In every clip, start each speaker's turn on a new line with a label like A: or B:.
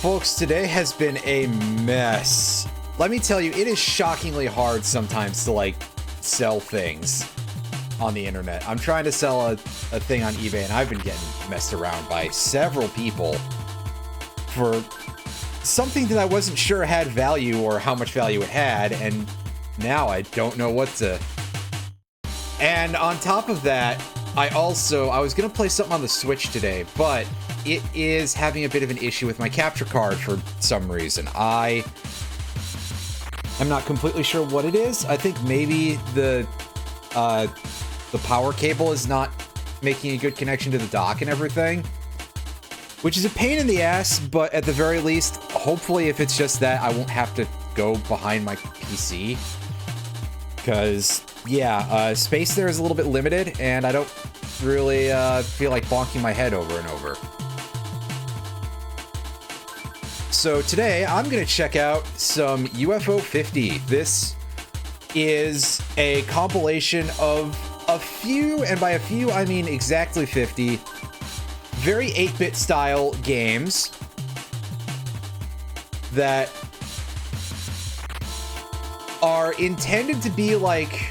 A: Folks, today has been a mess. Let me tell you, it is shockingly hard sometimes to, like, sell things on the internet. I'm trying to sell a thing on eBay, and I've been getting messed around by several people for something that I wasn't sure had value or how much value it had, and now I don't know what to... And on top of that, I was going to play something on the Switch today, but it is having a bit of an issue with my capture card for some reason. I'm not completely sure what it is. I think maybe the power cable is not making a good connection to the dock and everything, which is a pain in the ass, but at the very least, hopefully if it's just that, I won't have to go behind my PC. Because, yeah, space there is a little bit limited, and I don't really feel like bonking my head over and over. So today, I'm going to check out some UFO 50. This is a compilation of a few, and by a few, I mean exactly 50, very 8-bit style games that are intended to be like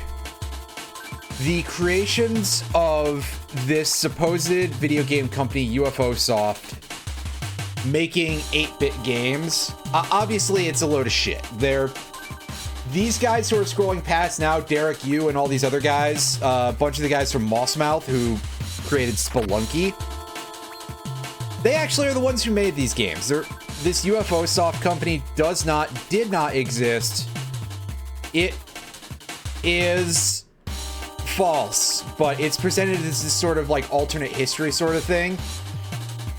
A: the creations of this supposed video game company, UFO Soft, making 8-bit games. Obviously, it's a load of shit. These guys who are scrolling past now, Derek, you, and all these other guys, a bunch of the guys from Mossmouth who created Spelunky, they actually are the ones who made these games. This UFO Soft company did not exist. It is false, but it's presented as this sort of like alternate history sort of thing.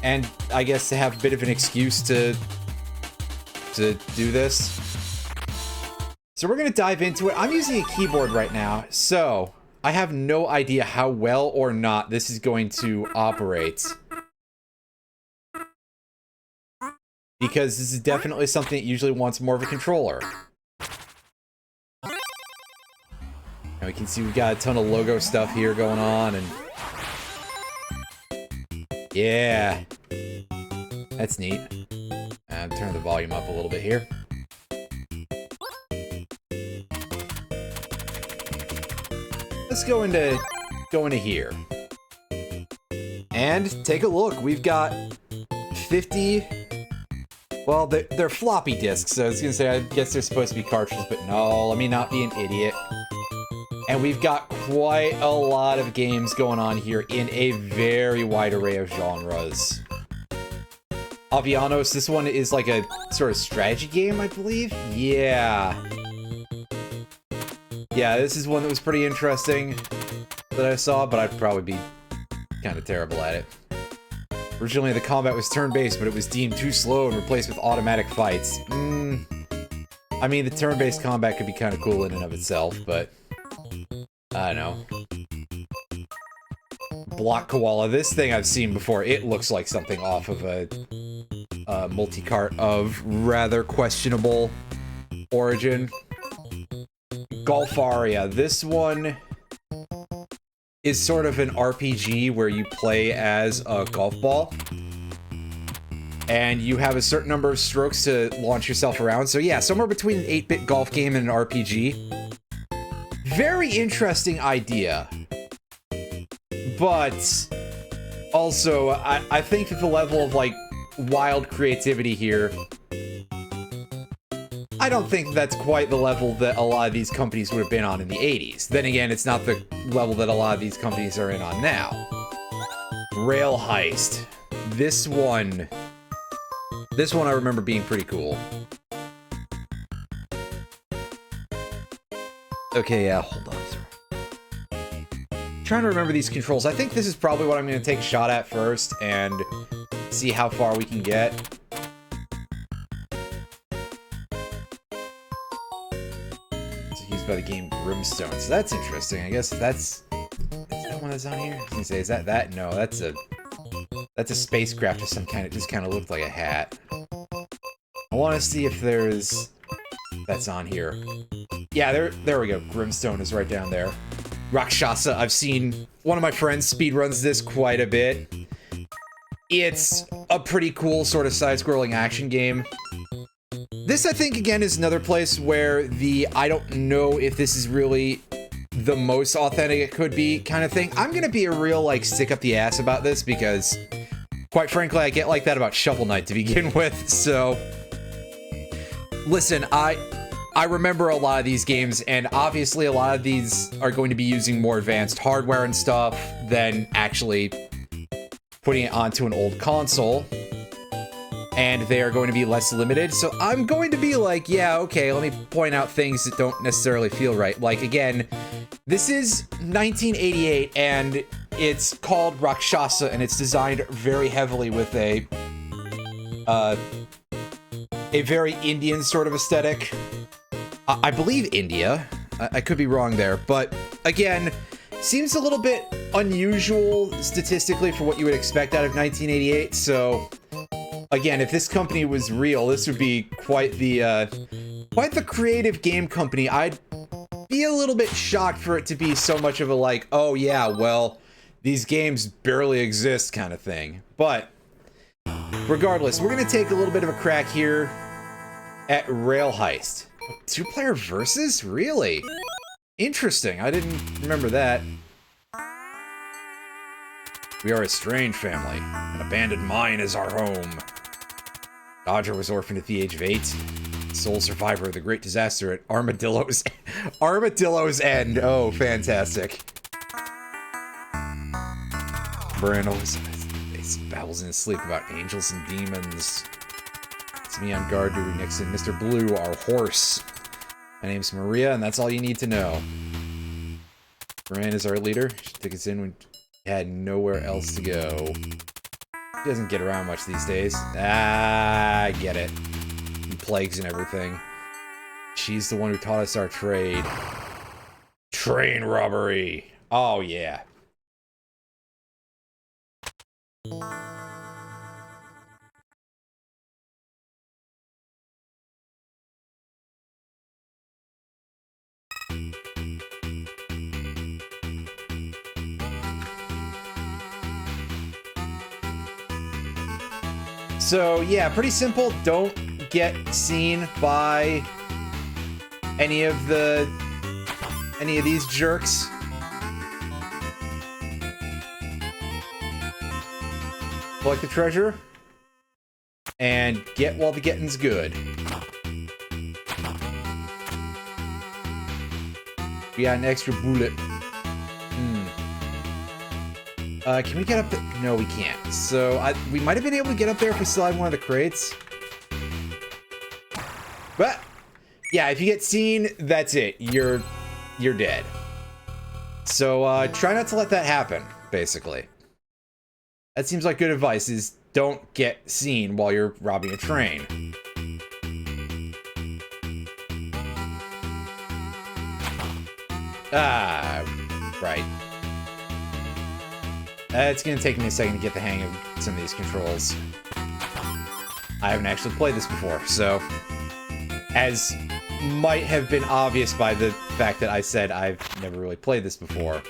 A: And I guess to have a bit of an excuse to do this. So we're going to dive into it. I'm using a keyboard right now, so I have no idea how well or not this is going to operate. Because this is definitely something that usually wants more of a controller. And we can see we've got a ton of logo stuff here going on, and... yeah. That's neat. I'm turning the volume up a little bit here. Let's go into here. And take a look. We've got 50... well, they're floppy disks, so I was gonna say, I guess they're supposed to be cartridges, but no, let me not be an idiot. And we've got quite a lot of games going on here in a very wide array of genres. Avianos, this one is like a sort of strategy game, I believe? Yeah. Yeah, this is one that was pretty interesting that I saw, but I'd probably be kind of terrible at it. Originally, the combat was turn-based, but it was deemed too slow and replaced with automatic fights. I mean, the turn-based combat could be kind of cool in and of itself, but... I don't know. Block Koala. This thing I've seen before. It looks like something off of a multi-cart of rather questionable origin. Golfaria. This one is sort of an RPG where you play as a golf ball. And you have a certain number of strokes to launch yourself around. So yeah, somewhere between an 8-bit golf game and an RPG. Very interesting idea. But also, I think that the level of, like, wild creativity here, I don't think that's quite the level that a lot of these companies would have been on in the 80s. Then again, it's not the level that a lot of these companies are in on now. Rail Heist. This one I remember being pretty cool. Okay, yeah, hold on. Trying to remember these controls. I think this is probably what I'm going to take a shot at first and see how far we can get. It's used by the game Brimstone, so that's interesting. I guess that's... is that one that's on here? I was going to say, is that? No, that's a spacecraft of some kind. It just kind of looked like a hat. I want to see if there's... that's on here. Yeah, there we go. Brimstone is right down there. Rakshasa, I've seen one of my friends speedruns this quite a bit. it's a pretty cool sort of side-scrolling action game. This, I think, again, is another place where I don't know if this is really the most authentic it could be kind of thing. I'm gonna be a real, like, stick up the ass about this because, quite frankly, I get like that about Shovel Knight to begin with, so... Listen, I remember a lot of these games, and obviously a lot of these are going to be using more advanced hardware and stuff than actually putting it onto an old console. And they are going to be less limited, so I'm going to be like, yeah, okay, let me point out things that don't necessarily feel right. Like, again, this is 1988, and it's called Rakshasa, and it's designed very heavily with a very Indian sort of aesthetic. I believe India. I could be wrong there, but again, seems a little bit unusual statistically for what you would expect out of 1988, so... Again, if this company was real, this would be quite the creative game company. I'd be a little bit shocked for it to be so much of a like, oh yeah, well, these games barely exist kind of thing. But regardless, we're gonna take a little bit of a crack here at Rail Heist. Two-player versus? Really? Interesting. I didn't remember that. We are a strange family. An abandoned mine is our home. Dodger was orphaned at the age of 8. Sole survivor of the great disaster at Armadillo's End. Oh, fantastic. Brando babbles in his sleep about angels and demons. It's me on guard duty next to Mr. Blue, our horse. My name's Maria, and that's all you need to know. Brian is our leader. She took us in when we had nowhere else to go. He doesn't get around much these days. Ah, I get it. And plagues and everything. She's the one who taught us our trade. Train robbery. Oh, yeah. So, yeah, pretty simple. Don't get seen by any of these jerks. Collect the treasure and get while the getting's good. We got an extra bullet. Can we get up there? No, we can't. So, we might have been able to get up there if we still had one of the crates. But, yeah, if you get seen, that's it. You're dead. So, try not to let that happen, basically. That seems like good advice, is don't get seen while you're robbing a train. Ah, right. It's gonna take me a second to get the hang of some of these controls. I haven't actually played this before, so... As might have been obvious by the fact that I said I've never really played this before.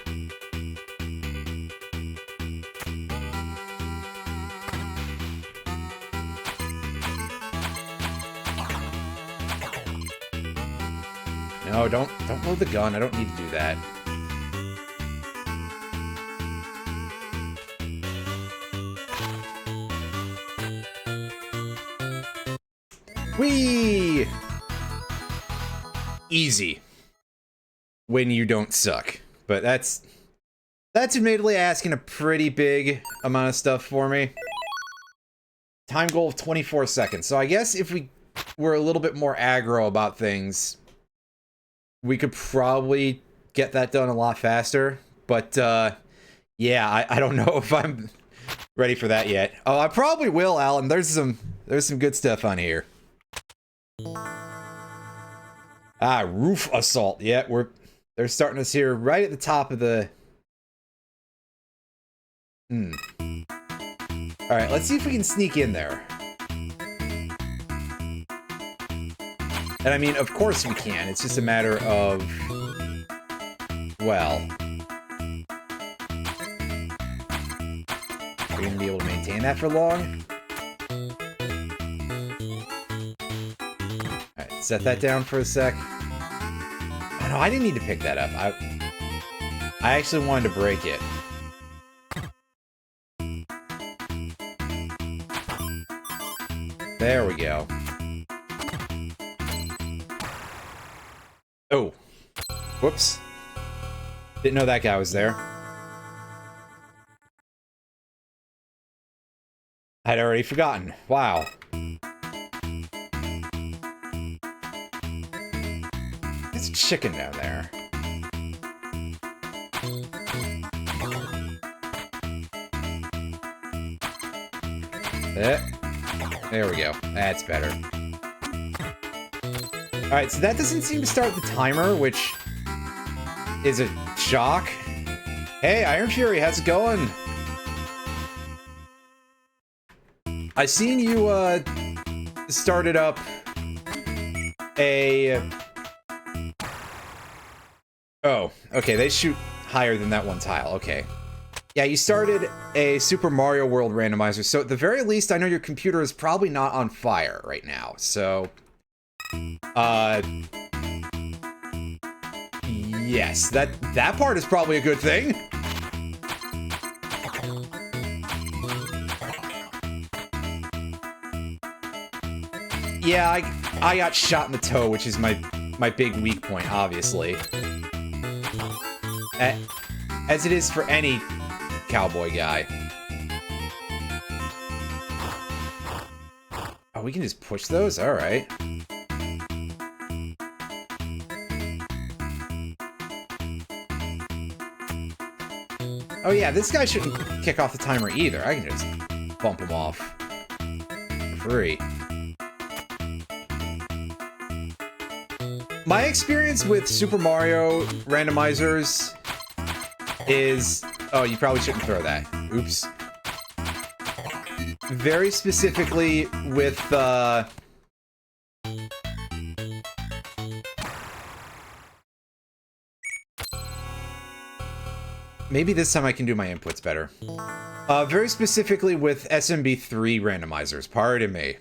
A: No, don't load the gun. I don't need to do that. Whee! Easy. When you don't suck. But that's admittedly asking a pretty big amount of stuff for me. Time goal of 24 seconds. So I guess if we were a little bit more aggro about things, we could probably get that done a lot faster. But, yeah, I don't know if I'm ready for that yet. Oh, I probably will, Alan. There's some good stuff on here. Ah, roof assault. Yeah, they're starting us here right at the top of the... Alright, let's see if we can sneak in there. And I mean, of course we can. It's just a matter of... Well... Are we gonna be able to maintain maintain that for long. Alright, set that down for a sec. Oh no, I didn't need to pick that up. I actually wanted to break it. There we go. Oh. Whoops. Didn't know that guy was there. I'd already forgotten. Wow. There's a chicken down there. There we go. That's better. Alright, so that doesn't seem to start the timer, which is a shock. Hey, Iron Fury, how's it going? I seen you, started up a... Oh, okay, they shoot higher than that one tile, okay. Yeah, you started a Super Mario World randomizer, so at the very least, I know your computer is probably not on fire right now, so... Yes, that part is probably a good thing. Yeah, I got shot in the toe, which is my big weak point, obviously. As it is for any cowboy guy. Oh, we can just push those? Alright. Oh yeah, this guy shouldn't kick off the timer either. I can just bump him off for free. My experience with Super Mario randomizers is... Oh, you probably shouldn't throw that. Oops. Very specifically with, maybe this time I can do my inputs better. Very specifically with SMB3 randomizers. Pardon me.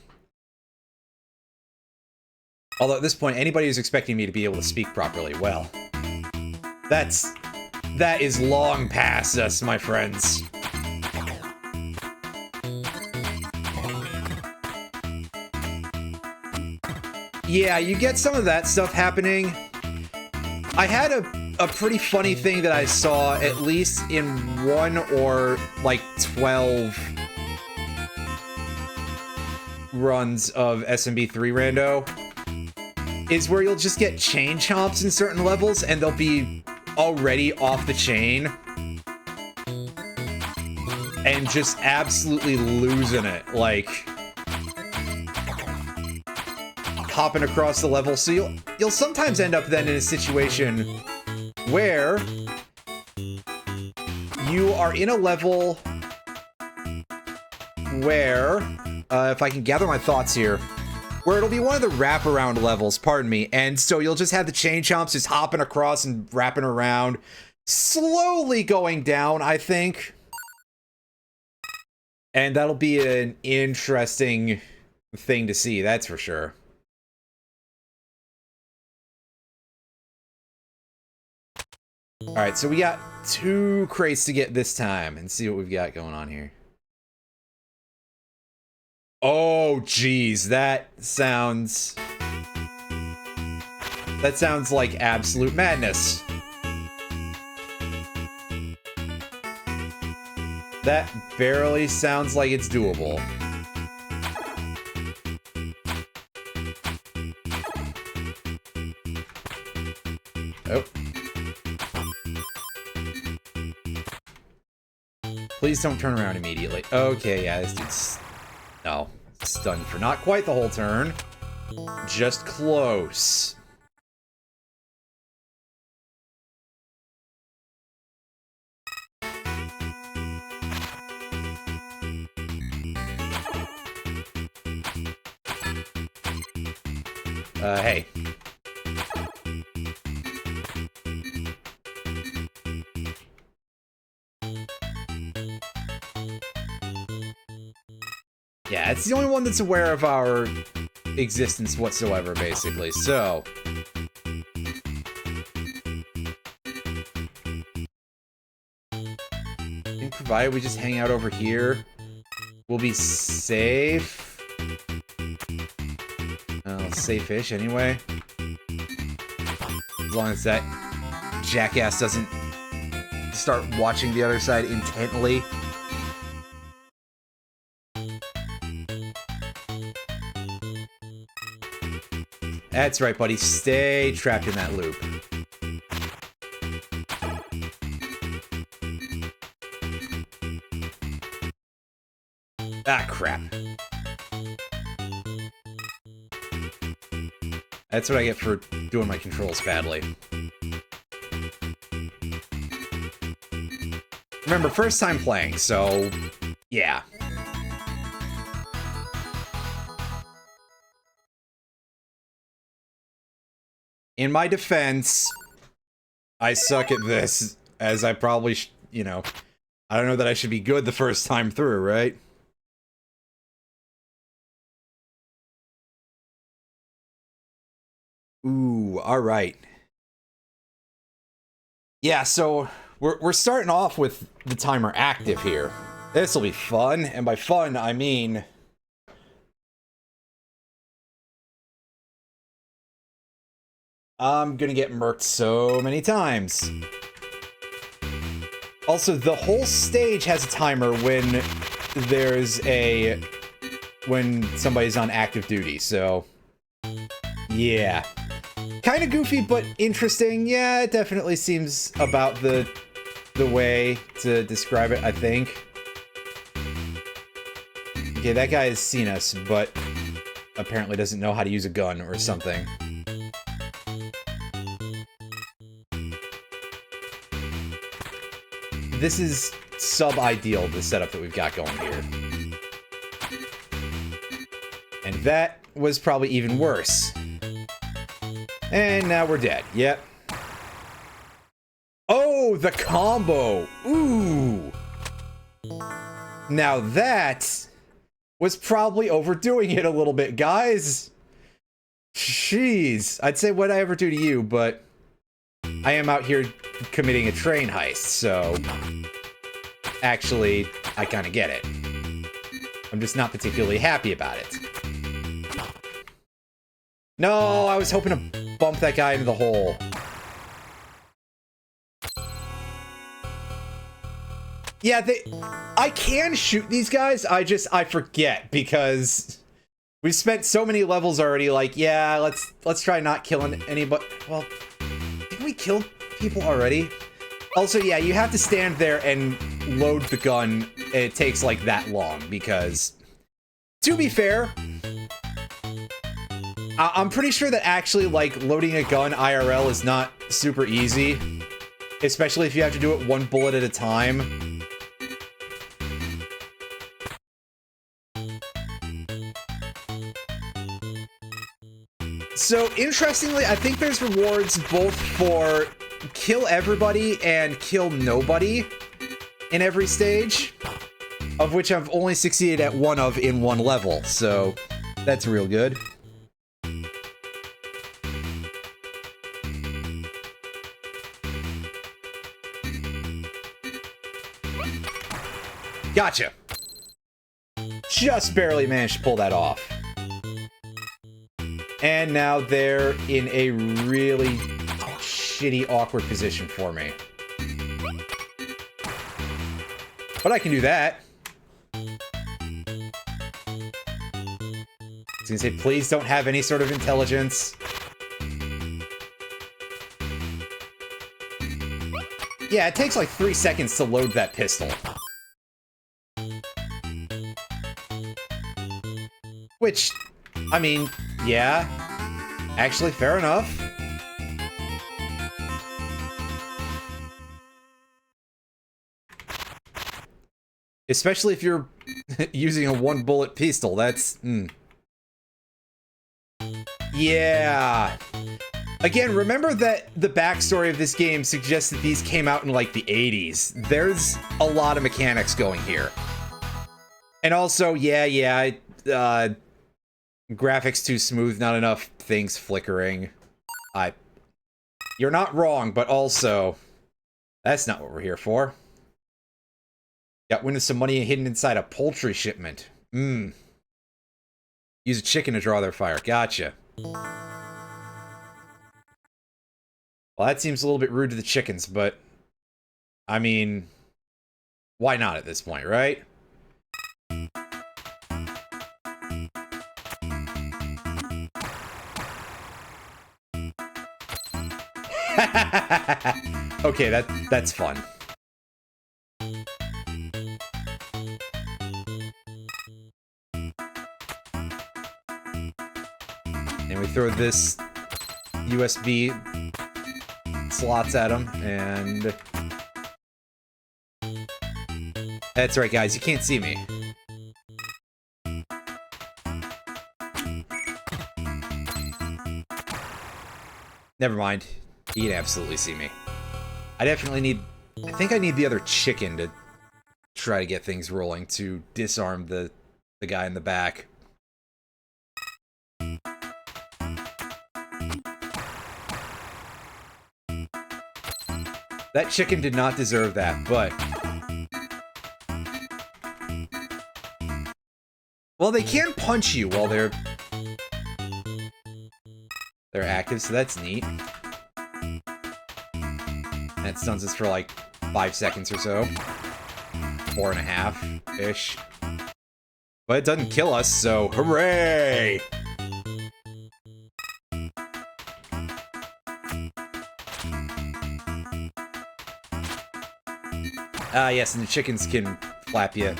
A: Although at this point, anybody who's expecting me to be able to speak properly, well, that is long past us, my friends. Yeah, you get some of that stuff happening. I had a pretty funny thing that I saw, at least in 1 or, like, 12 runs of SMB3 Rando, is where you'll just get chain chomps in certain levels, and they'll be already off the chain. And just absolutely losing it, like... hopping across the level, so you'll sometimes end up then in a situation where you are in a level where, if I can gather my thoughts here, where it'll be one of the wraparound levels, pardon me, and so you'll just have the chain chomps just hopping across and wrapping around, slowly going down, I think. And that'll be an interesting thing to see, that's for sure. Alright, so we got 2 crates to get this time, and see what we've got going on here. Oh, geez, that sounds like absolute madness. That barely sounds like it's doable. Oh. Please don't turn around immediately. Okay, yeah, this dude's... No. Stunned for not quite the whole turn. Just close. Hey. It's the only one that's aware of our existence whatsoever, basically. So, and provided we just hang out over here, we'll be safe. Safe-ish anyway. As long as that jackass doesn't start watching the other side intently. That's right, buddy. Stay trapped in that loop. Ah, crap. That's what I get for doing my controls badly. Remember, first time playing, so yeah. In my defense, I suck at this, as I probably, you know, I don't know that I should be good the first time through, right? Ooh, all right. Yeah, so we're starting off with the timer active here. This will be fun, and by fun, I mean I'm gonna get murked so many times. Also, the whole stage has a timer when somebody's on active duty, so yeah. Kind of goofy, but interesting. Yeah, it definitely seems about the way to describe it, I think. Okay, that guy has seen us, but apparently doesn't know how to use a gun or something. This is sub-ideal, the setup that we've got going here. And that was probably even worse. And now we're dead. Yep. Oh, the combo! Ooh! Now that was probably overdoing it a little bit, guys. Jeez. I'd say what I ever do to you, but I am out here committing a train heist, so actually, I kind of get it. I'm just not particularly happy about it. No, I was hoping to bump that guy into the hole. Yeah, I can shoot these guys, I forget, because we've spent so many levels already, like, yeah, let's try not killing anybody. Well, didn't we kill people already? Also, yeah, you have to stand there and load the gun. It takes, like, that long, because, to be fair, I'm pretty sure that actually, like, loading a gun IRL is not super easy. Especially if you have to do it one bullet at a time. So, interestingly, I think there's rewards both for kill everybody and kill nobody in every stage, of which I've only succeeded at one of in one level, so that's real good. Gotcha. Just barely managed to pull that off. And now they're in a really shitty, awkward position for me. But I can do that. I was gonna say, please don't have any sort of intelligence. Yeah, it takes like 3 seconds to load that pistol. Which, I mean, yeah. Actually, fair enough. Especially if you're using a one-bullet pistol, that's... Yeah. Again, remember that the backstory of this game suggests that these came out in, like, the 80s. There's a lot of mechanics going here. And also, yeah, graphics too smooth, not enough things flickering. You're not wrong, but also, that's not what we're here for. Got wind of some money hidden inside a poultry shipment. Use a chicken to draw their fire. Gotcha. Well, that seems a little bit rude to the chickens, but... I mean... why not at this point, right? Okay, that's fun. And we throw this USB slots at him, and... that's right, guys, you can't see me. Never mind. He can absolutely see me. I definitely need... I think I need the other chicken to try to get things rolling to disarm the guy in the back. That chicken did not deserve that, but... well, they can punch you while they're active, so that's neat. That stuns us for like 5 seconds or so. 4.5-ish. But it doesn't kill us, so hooray! Ah, yes, and the chickens can flap you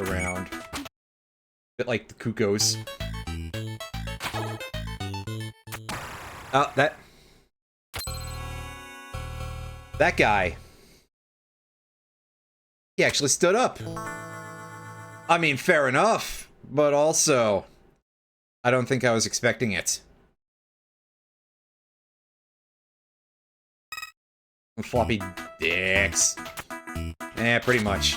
A: around. A bit like the cuckoos. Oh, that guy. He actually stood up. I mean, fair enough, but also, I don't think I was expecting it. Floppy dicks. Eh, pretty much.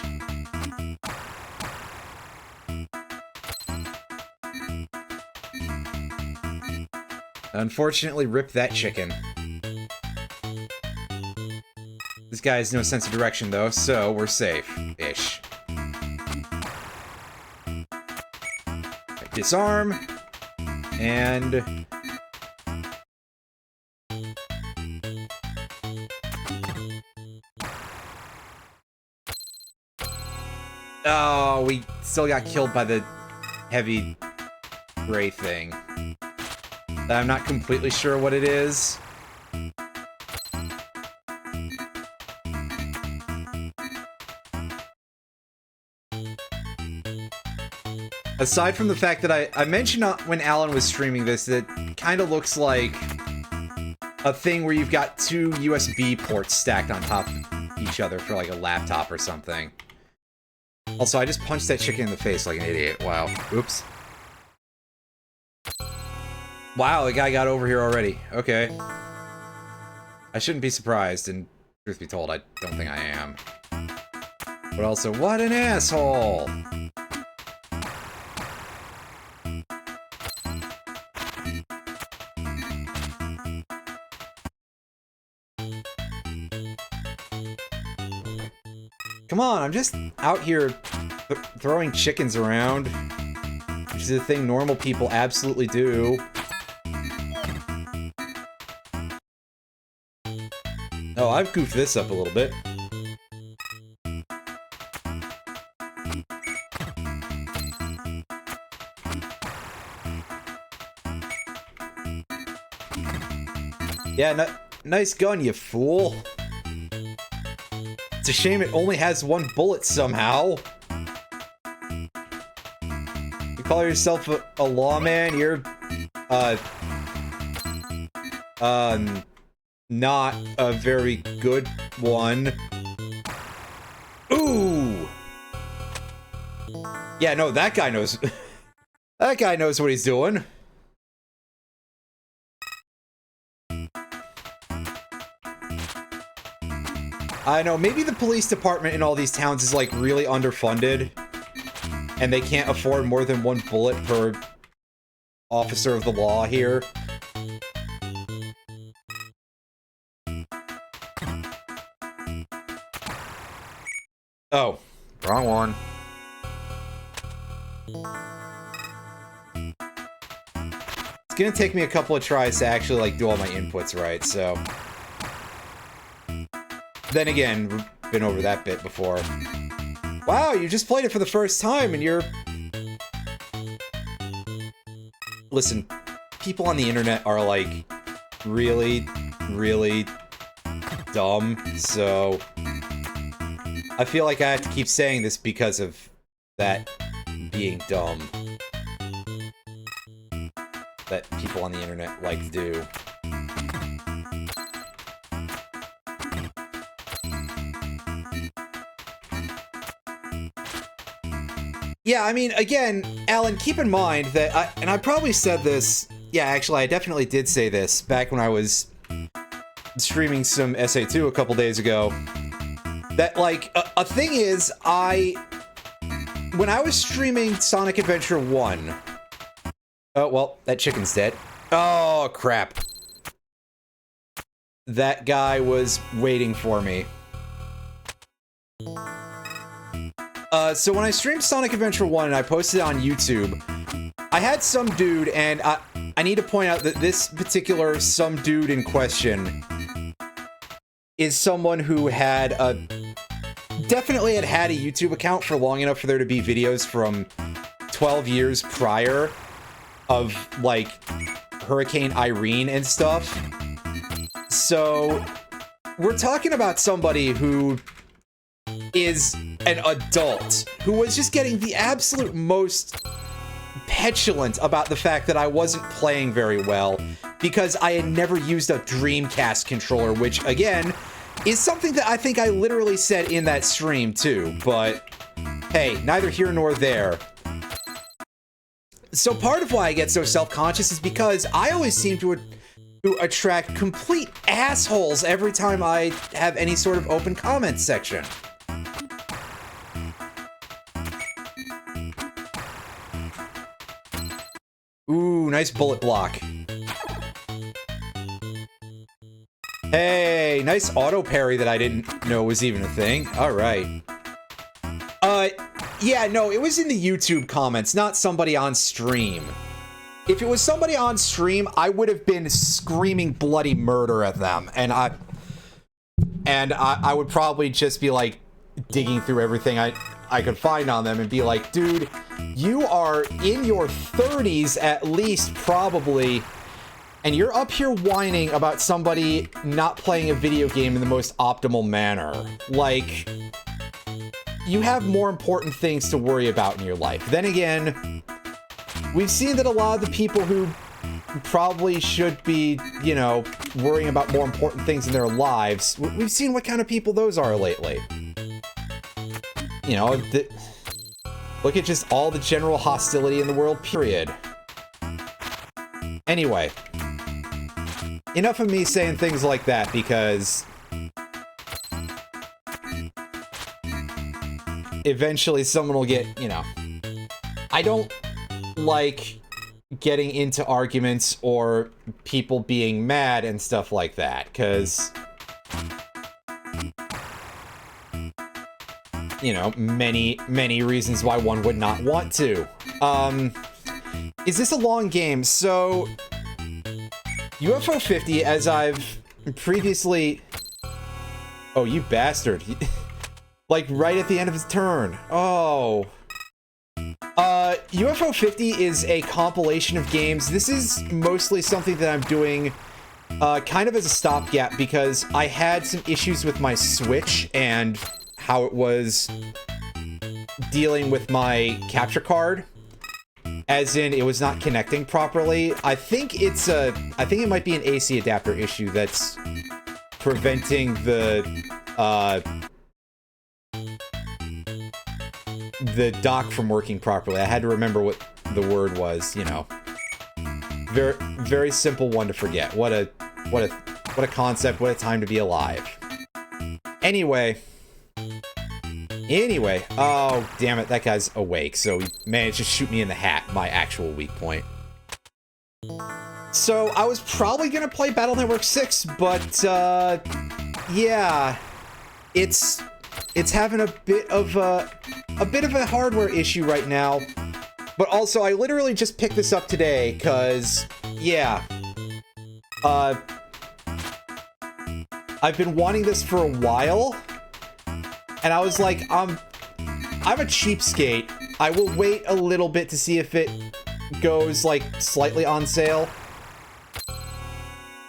A: Unfortunately, rip that chicken. This guy has no sense of direction, though, so we're safe-ish. Disarm. And... oh, we still got killed by the heavy gray thing. I'm not completely sure what it is. Aside from the fact that I mentioned when Alan was streaming this, that it kind of looks like a thing where you've got 2 USB ports stacked on top of each other for like a laptop or something. Also, I just punched that chicken in the face like an idiot. Wow. Oops. Wow, the guy got over here already. Okay. I shouldn't be surprised, and truth be told, I don't think I am. But also, what an asshole! Come on, I'm just out here throwing chickens around, which is a thing normal people absolutely do. Oh, I've goofed this up a little bit. Yeah, nice gun, you fool. It's a shame it only has 1 bullet somehow. You call yourself a lawman, you're, not a very good one. Ooh! Yeah, no, that guy knows. That guy knows what he's doing. I know, maybe the police department in all these towns is, like, really underfunded. and they can't afford more than one bullet per officer of the law here. Oh, wrong one. It's gonna take me a couple of tries to actually, like, do all my inputs right, so... Then again, we've been over that bit before. Wow, you just played it for the first time and you're... Listen, people on the internet are, like, really, really dumb, so... I feel like I have to keep saying this because of that being dumb. That people on the internet like to do. Yeah, I mean, again, Alan, keep in mind that and I probably said this, yeah, actually, I definitely did say this back when I was streaming some SA2 a couple days ago, that, like, a thing is, when I was streaming Sonic Adventure 1, oh, well, that chicken's dead. Oh, crap. That guy was waiting for me. So when I streamed Sonic Adventure 1 and I posted it on YouTube, I had some dude, and I need to point out that this particular some dude in question is someone who had definitely had a YouTube account for long enough for there to be videos from 12 years prior of, like, Hurricane Irene and stuff. So we're talking about somebody who is an adult who was just getting the absolute most petulant about the fact that I wasn't playing very well because I had never used a Dreamcast controller, which, again, is something that I think I literally said in that stream, too. But, hey, neither here nor there. So part of why I get so self-conscious is because I always seem to attract complete assholes every time I have any sort of open comment section. Ooh, nice bullet block. Hey, nice auto parry that I didn't know was even a thing. All right. Yeah, no, it was in the YouTube comments, not somebody on stream. If it was somebody on stream, I would have been screaming bloody murder at them, and I would probably just be, like, digging through everything I could find on them and be like, dude, you are in your 30s at least, probably, and you're up here whining about somebody not playing a video game in the most optimal manner. Like, you have more important things to worry about in your life. Then again, we've seen that a lot of the people who probably should be, you know, worrying about more important things in their lives, we've seen what kind of people those are lately. You know, look at just all the general hostility in the world, period. Anyway, enough of me saying things like that, because eventually someone will get, you know, I don't like getting into arguments or people being mad and stuff like that, because, you know, many reasons why one would not want to. Is this a long game? So, UFO 50, as I've previously... Oh, you bastard. Like, right at the end of his turn. Oh. UFO 50 is a compilation of games. This is mostly something that I'm doing kind of as a stopgap, because I had some issues with my Switch and how it was dealing with my capture card. As in, it was not connecting properly. I think it might be an AC adapter issue that's preventing the dock from working properly. I had to remember what the word was, you know. Very, very simple one to forget. What a concept, what a time to be alive. Anyway, Anyway, oh, damn it, that guy's awake, so he managed to shoot me in the hat, my actual weak point. So, I was probably gonna play Battle Network 6, but, yeah, it's having a bit of a hardware issue right now. But also, I literally just picked this up today, because, yeah, I've been wanting this for a while, and I was like, I'm a cheapskate. I will wait a little bit to see if it goes, like, slightly on sale.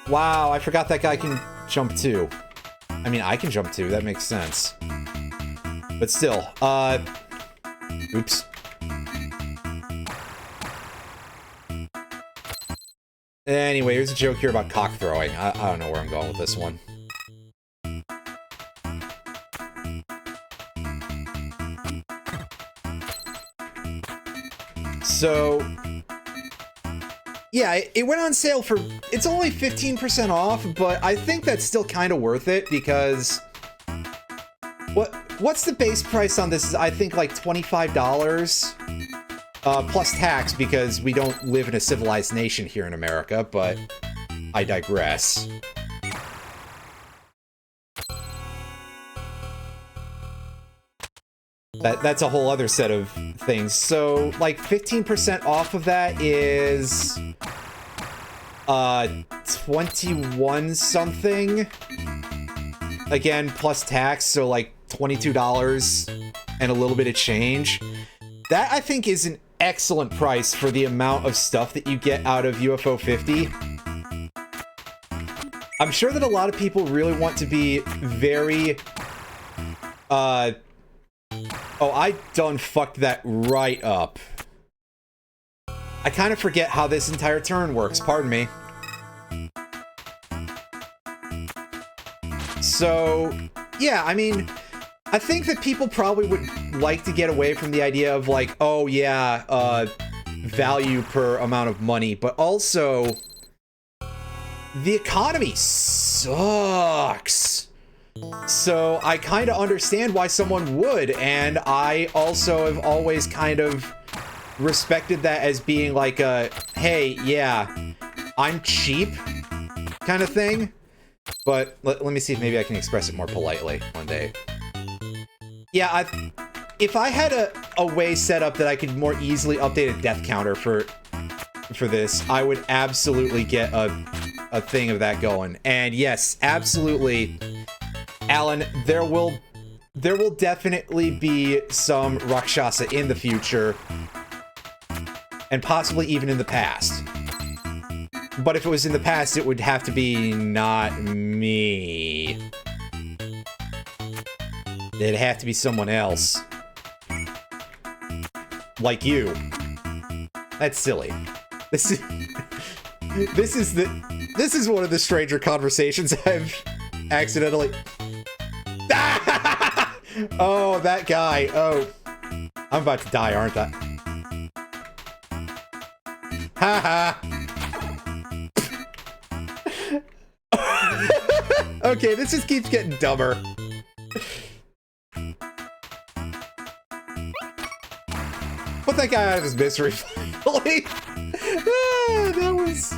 A: Wow, I forgot that guy can jump too. I mean, I can jump too, that makes sense. But still, oops. Anyway, here's a joke here about cock throwing. I don't know where I'm going with this one. So, yeah, it went on sale for, it's only 15% off, but I think that's still kind of worth it because what's the base price on this? Is I think like $25 plus tax because we don't live in a civilized nation here in America, but I digress. That's a whole other set of things. So, like, 15% off of that is 21 something. Again, plus tax, so like $22 and a little bit of change. That, I think, is an excellent price for the amount of stuff that you get out of UFO 50. I'm sure that a lot of people really want to be very, oh, I done fucked that right up. I kind of forget how this entire turn works, pardon me. So, yeah, I mean, I think that people probably would like to get away from the idea of like, oh yeah, value per amount of money, but also, the economy sucks. So I kind of understand why someone would, and I also have always kind of respected that as being like a, hey, yeah, I'm cheap kind of thing. But let me see if maybe I can express it more politely one day. Yeah, if I had a way set up that I could more easily update a death counter for this, I would absolutely get a thing of that going. And yes, absolutely, Alan, there will definitely be some Rakshasa in the future, and possibly even in the past. But if it was in the past, it would have to be not me. It'd have to be someone else. Like you. That's silly. This is one of the stranger conversations I've accidentally... Oh, that guy. Oh. I'm about to die, aren't I? Haha. Okay, this just keeps getting dumber. Put that guy out of his misery, finally. That was...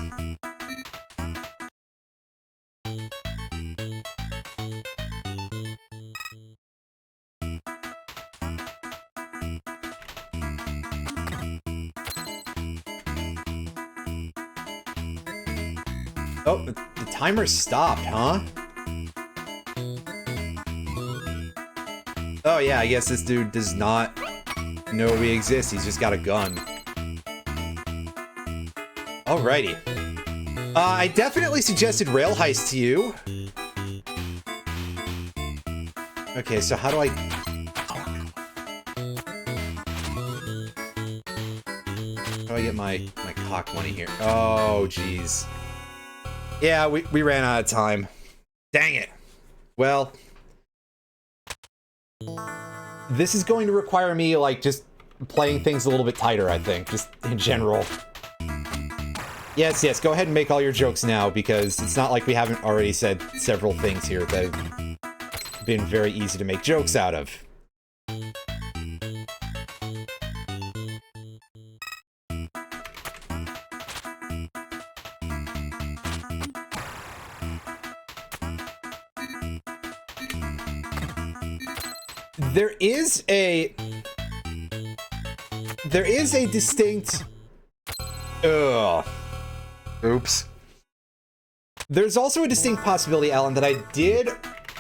A: Oh, the timer stopped, huh? Oh yeah, I guess this dude does not know we exist. He's just got a gun. Alrighty. I definitely suggested Rail Heist to you. Okay, so how do I... How do I get my cock money here? Oh, jeez. Yeah, we ran out of time. Dang it. Well, this is going to require me, like, just playing things a little bit tighter, I think, just in general. Yes, go ahead and make all your jokes now, because it's not like we haven't already said several things here that have been very easy to make jokes out of. There is a distinct... Ugh. Oops. There's also a distinct possibility, Alan, that I did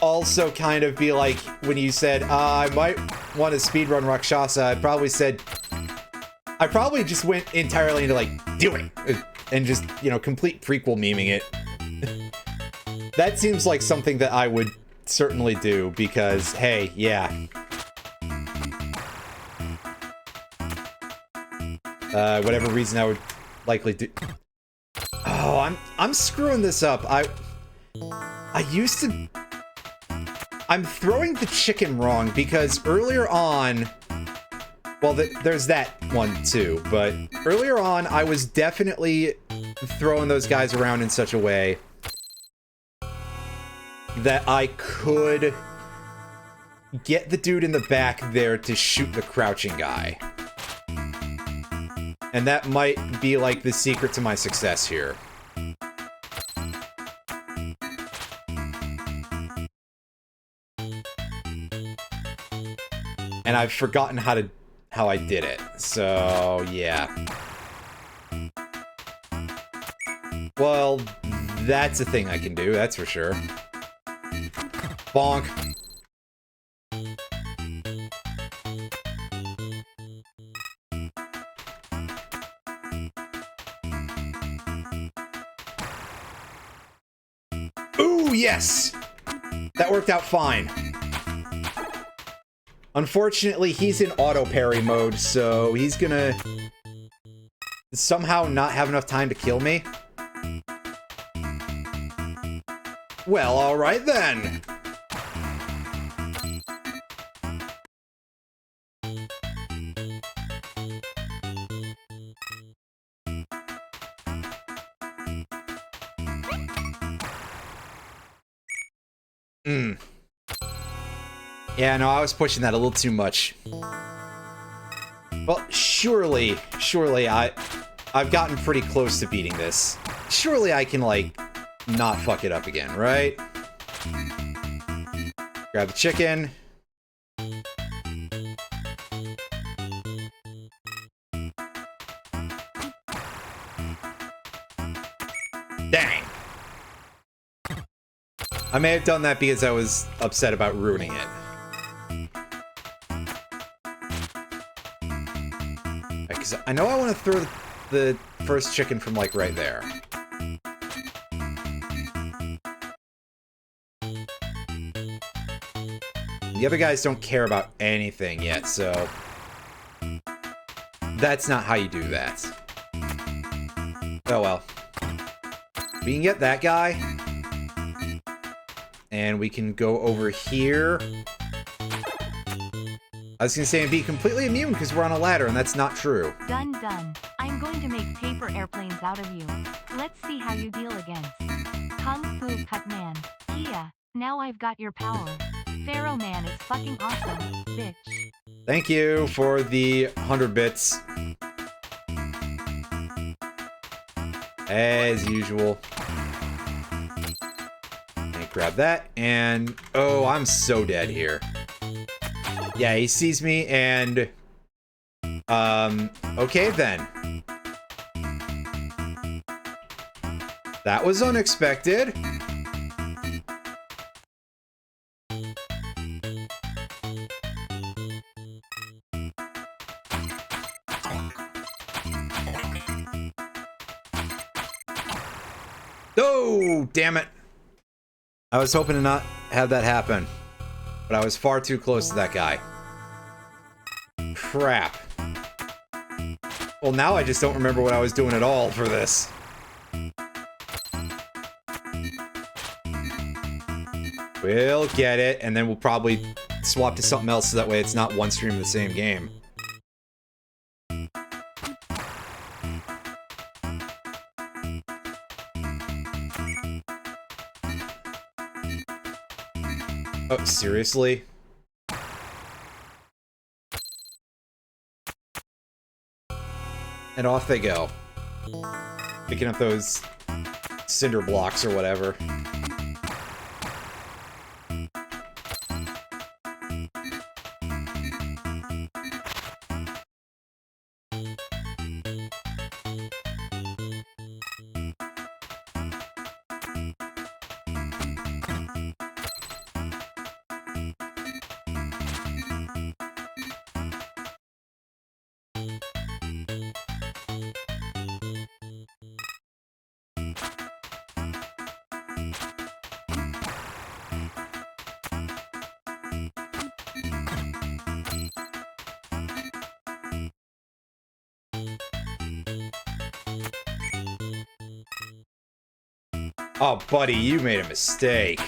A: also kind of be like, when you said, I might want to speedrun Rakshasa, I probably just went entirely into, like, do it! And just, you know, complete prequel memeing it. That seems like something that I would certainly do, because, hey, yeah. Whatever reason I would likely do... Oh, I'm screwing this up. I used to... I'm throwing the chicken wrong, because earlier on... Well, there's that one, too, but earlier on, I was definitely throwing those guys around in such a way that I could get the dude in the back there to shoot the crouching guy. And that might be, like, the secret to my success here. And I've forgotten how I did it, so yeah. Well, that's a thing I can do, that's for sure. Bonk. Ooh, yes! That worked out fine. Unfortunately, he's in auto parry mode, so he's gonna somehow not have enough time to kill me. Well, alright then. Yeah, no, I was pushing that a little too much. Well, surely I've gotten pretty close to beating this. Surely I can, like, not fuck it up again, right? Grab the chicken. Dang. I may have done that because I was upset about ruining it. Because I know I want to throw the first chicken from, like, right there. The other guys don't care about anything yet, so... That's not how you do that. Oh well. We can get that guy. And we can go over here. I was gonna say and be completely immune because we're on a ladder, and that's not true.
B: Done. I'm going to make paper airplanes out of you. Let's see how you deal against Kung Fu Cut Man. Kia, now I've got your power. Pharaoh Man is fucking awesome, bitch.
A: Thank you for the 100 bits. As usual. And grab that, and... Oh, I'm so dead here. Yeah, he sees me, and... Okay then. That was unexpected. Oh, damn it. I was hoping to not have that happen, but I was far too close to that guy. Crap. Well, now I just don't remember what I was doing at all for this. We'll get it, and then we'll probably swap to something else so that way it's not one stream of the same game. Oh, seriously? And off they go. Picking up those cinder blocks or whatever. Oh, buddy, you made a mistake.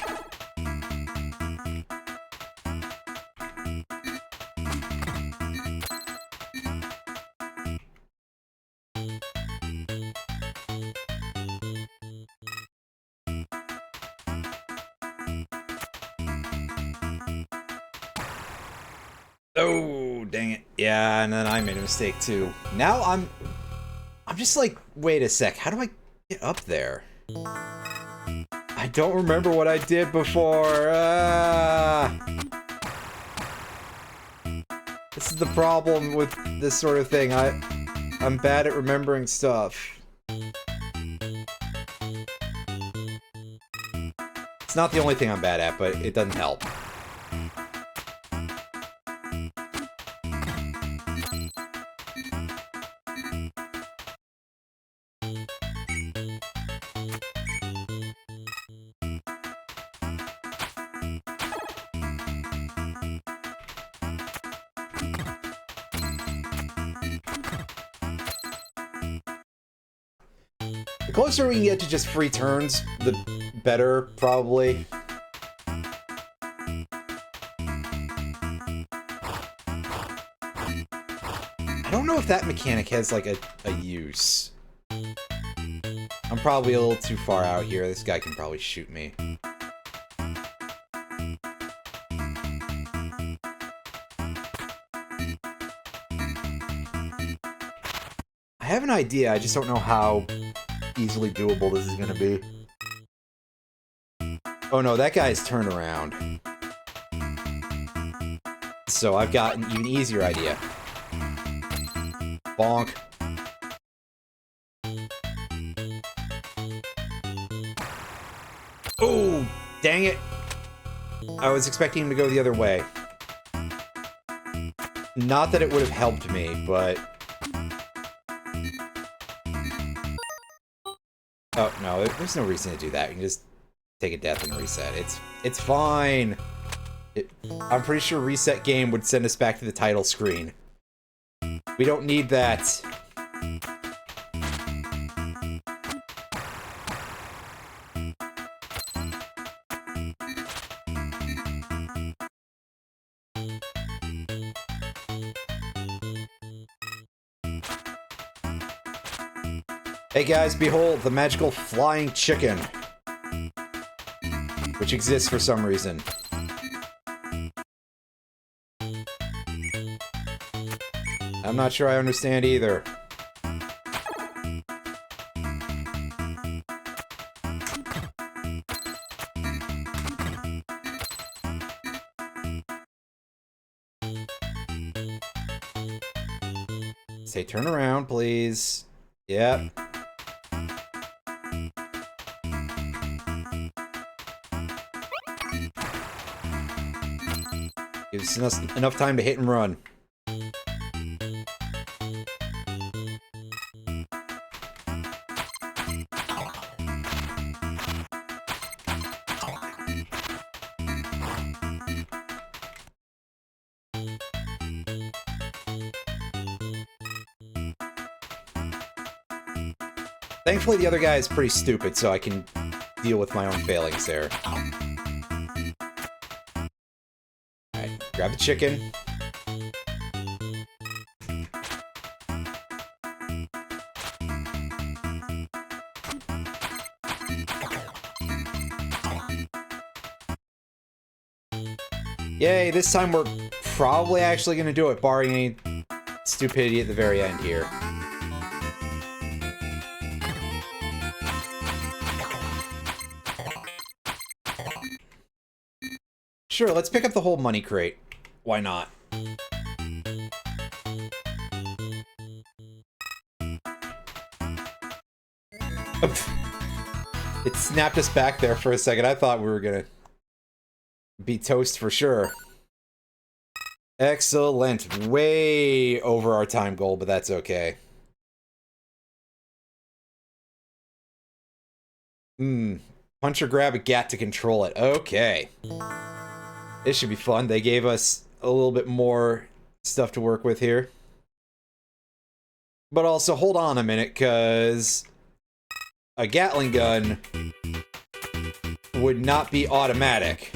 A: Oh, dang it. Yeah, and then I made a mistake too. Now I'm just like, wait a sec, how do I get up there? I don't remember what I did before. This is the problem with this sort of thing. I'm bad at remembering stuff. It's not the only thing I'm bad at, but it doesn't help. The closer we can get to just free turns, the better, probably. I don't know if that mechanic has, like, a use. I'm probably a little too far out here. This guy can probably shoot me. I have an idea, I just don't know how easily doable this is gonna be. Oh no, that guy's turned around. So I've got an even easier idea. Bonk. Oh, dang it. I was expecting him to go the other way. Not that it would have helped me, but... Oh, no, there's no reason to do that. You can just take a death and reset. It's fine. I'm pretty sure reset game would send us back to the title screen. We don't need that. Hey guys, behold the magical flying chicken, which exists for some reason. I'm not sure I understand either. Say turn around, please. Yep. Gives us enough time to hit and run. Thankfully, the other guy is pretty stupid, so I can deal with my own failings there. Alright, grab the chicken. Yay, this time we're probably actually going to do it, barring any stupidity at the very end here. Sure, let's pick up the whole money crate. Why not? It snapped us back there for a second. I thought we were gonna be toast for sure. Excellent. Way over our time goal, but that's okay. Punch or grab a gat to control it. Okay. This should be fun. They gave us a little bit more stuff to work with here. But also, hold on a minute, because a Gatling gun would not be automatic.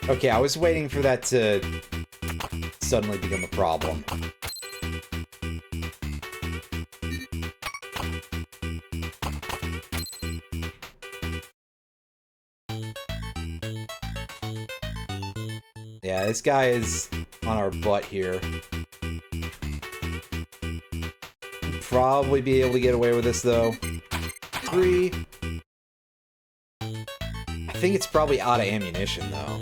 A: Okay, I was waiting for that to suddenly become a problem. Yeah, this guy is on our butt here. Probably be able to get away with this, though. 3. I think it's probably out of ammunition, though.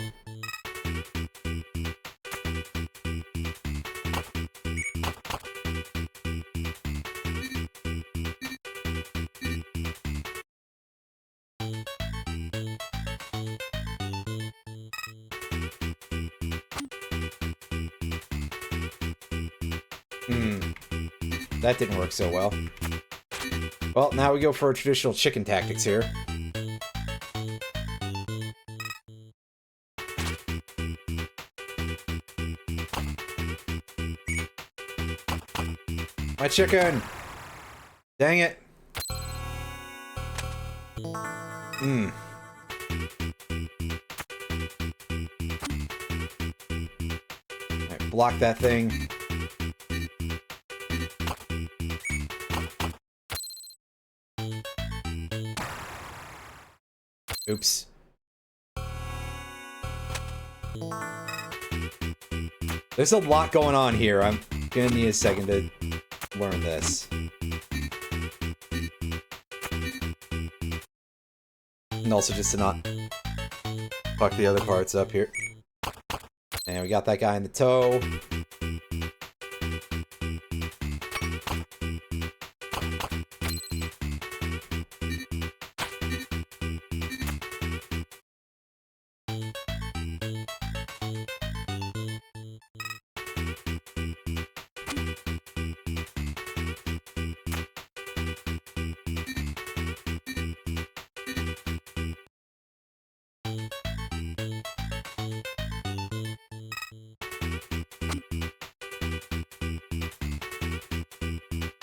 A: That didn't work so well. Well, now we go for our traditional chicken tactics here. My chicken! Dang it! Alright, block that thing. Oops. There's a lot going on here. I'm gonna need a second to learn this. And also just to not fuck the other parts up here. And we got that guy in the toe.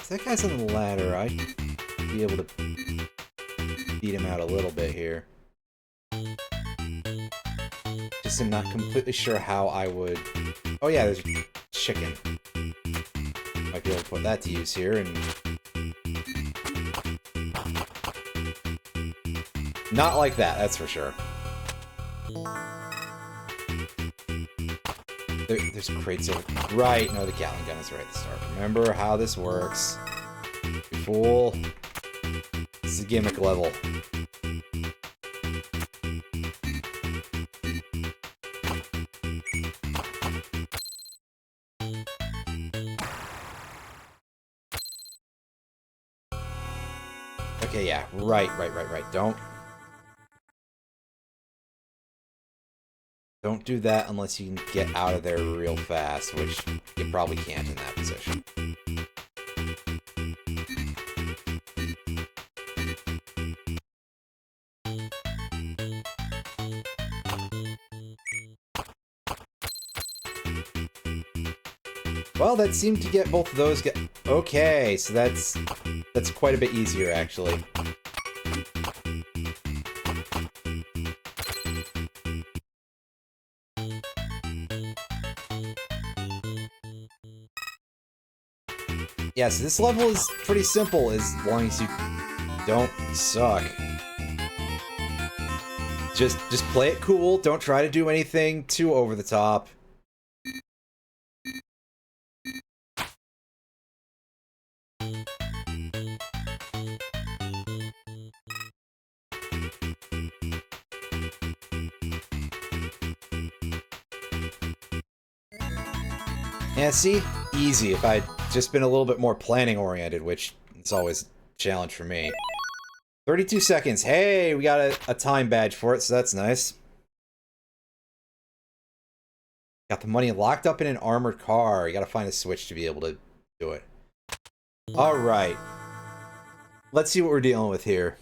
A: That guy's on the ladder. I'd be able to beat him out a little bit here. Just I'm not completely sure how I would... Oh yeah, there's chicken. Might be able to put that to use here, and... Not like that, that's for sure. There's crates over... Right, no, the Gatling gun is right at the start. Remember how this works. You fool. This is a gimmick level. Okay, yeah, right. Don't do that unless you can get out of there real fast, which you probably can't in that position. Well, that seemed to get both of those get... Okay, so that's quite a bit easier, actually. Yeah, so this level is pretty simple as long as you don't suck. Just play it cool, don't try to do anything too over the top. Yeah, see? Easy. If I'd just been a little bit more planning oriented, which it's always challenge for me. 32 seconds. Hey, we got a time badge for it, so that's nice. Got the money locked up in an armored car. You gotta find a switch to be able to do it. Alright. Let's see what we're dealing with here.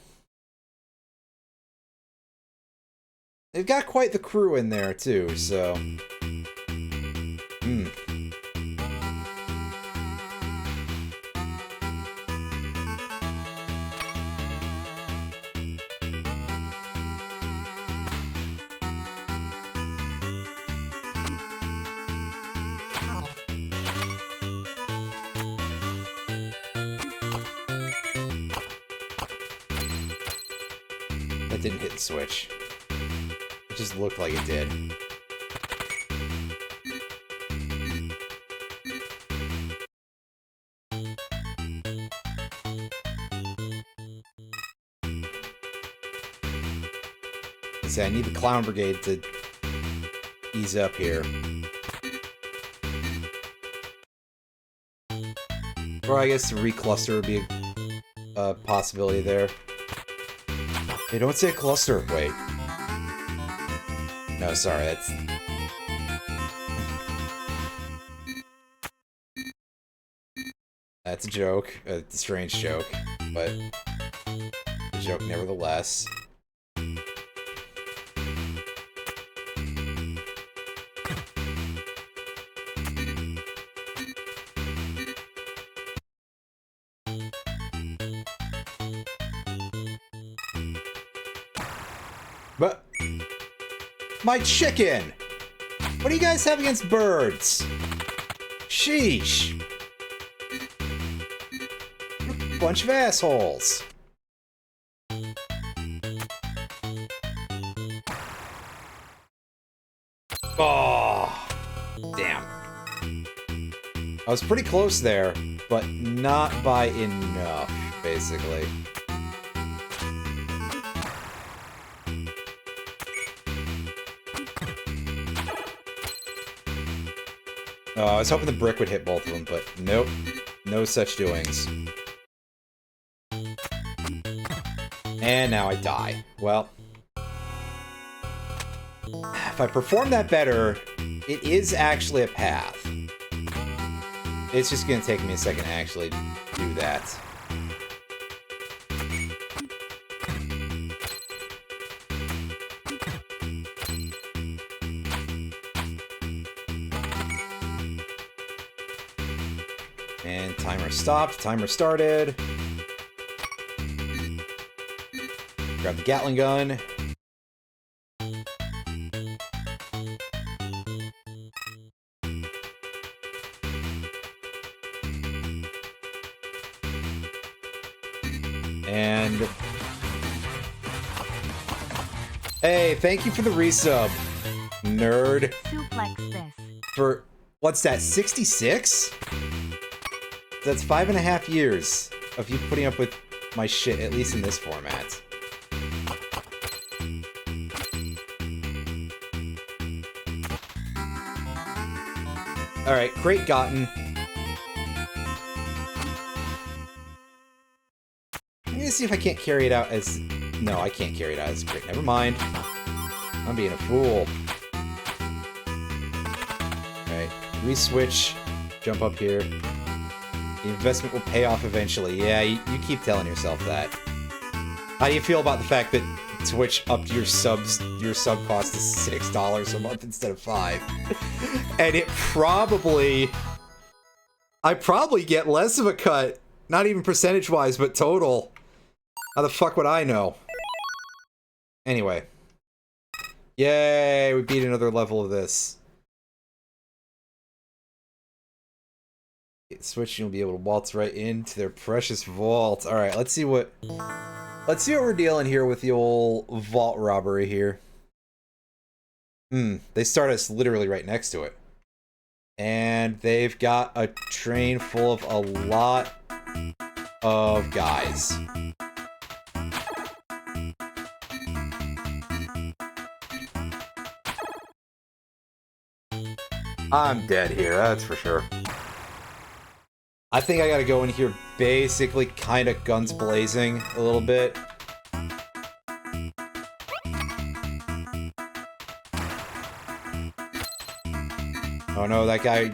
A: They've got quite the crew in there, too, so... That didn't hit the switch. It just looked like it did. I need the Clown Brigade to ease up here. Or I guess recluster would be a possibility there. Hey, don't say cluster. Wait. No, sorry, that's... That's a joke. A strange joke, but a joke nevertheless. But my chicken! What do you guys have against birds? Sheesh! Bunch of assholes. Oh, damn. I was pretty close there, but not by enough, basically. Oh, I was hoping the brick would hit both of them, but nope. No such doings. And now I die. Well, if I perform that better, it is actually a path. It's just gonna take me a second to actually do that. And timer stopped, timer started. Grab the Gatling gun. And... Hey, thank you for the resub, nerd.
B: Suplex this.
A: For, what's that, 66? That's 5.5 years of you putting up with my shit, at least in this format. Alright, crate gotten. I'm gonna see if I can't carry it out as... No, I can't carry it out as a crate. Never mind. I'm being a fool. Alright, re-switch. Jump up here. The investment will pay off eventually. Yeah, you keep telling yourself that. How do you feel about the fact that Twitch upped your sub cost to $6 a month instead of $5? And it probably... I probably get less of a cut. Not even percentage-wise, but total. How the fuck would I know? Anyway. Yay, we beat another level of this. Switch, you'll be able to waltz right into their precious vault. Alright, let's see what we're dealing here with the old vault robbery here. They start us literally right next to it. And they've got a train full of a lot of guys. I'm dead here, that's for sure. I think I gotta go in here basically kind of guns blazing a little bit. Oh no, that guy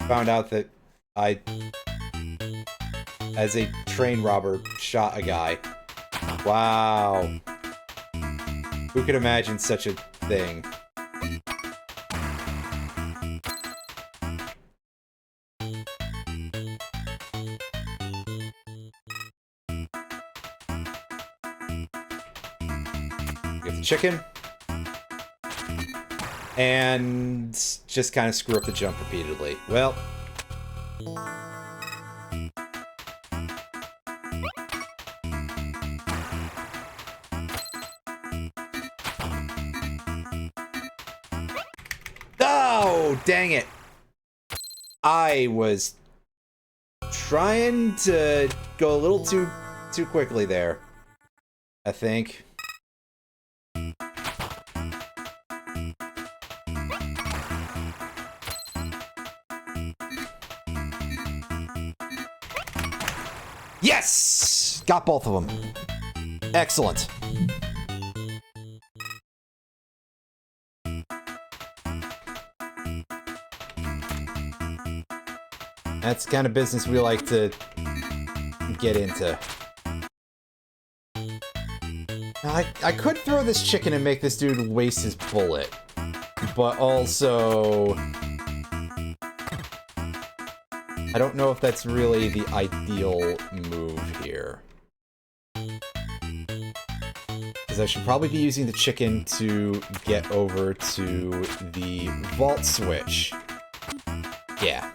A: found out that I, as a train robber, shot a guy. Wow. Who could imagine such a thing? Get the chicken. And just kind of screw up the jump repeatedly. Well. Oh, dang it. I was trying to go a little too quickly there, I think. Yes! Got both of them. Excellent. That's the kind of business we like to get into. Now, I could throw this chicken and make this dude waste his bullet, but also I don't know if that's really the ideal move here. Because I should probably be using the chicken to get over to the vault switch. Yeah.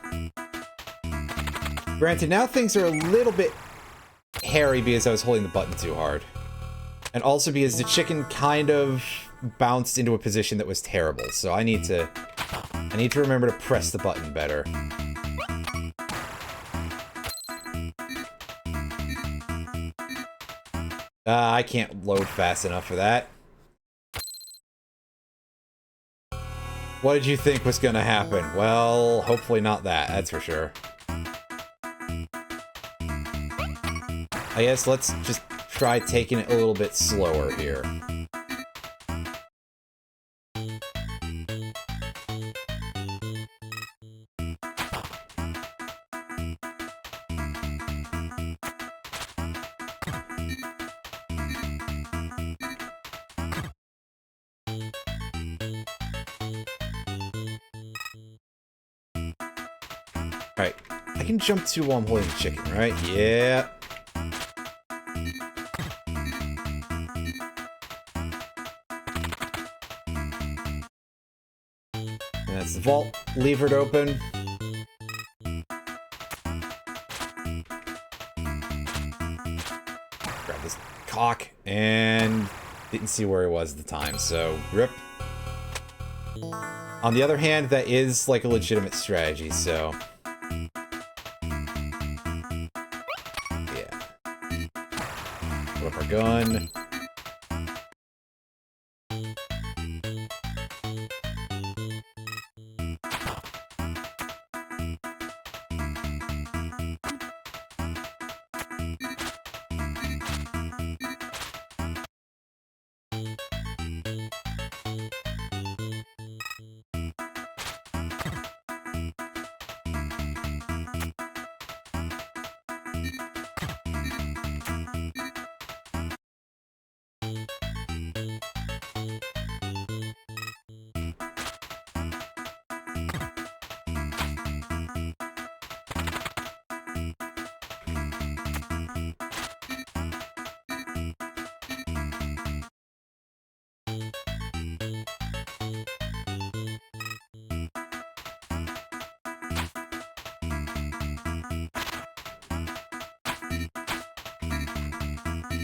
A: Granted, now things are a little bit hairy because I was holding the button too hard. And also because the chicken kind of bounced into a position that was terrible, so I need to remember to press the button better. I can't load fast enough for that. What did you think was gonna happen? Well, hopefully not that, that's for sure. I guess let's just try taking it a little bit slower here. Alright, I can jump to while I'm holding the chicken, right? Yeah. That's the vault levered open. Grab this cock, and didn't see where he was at the time, so rip. On the other hand, that is like a legitimate strategy, so yeah. Put up our gun.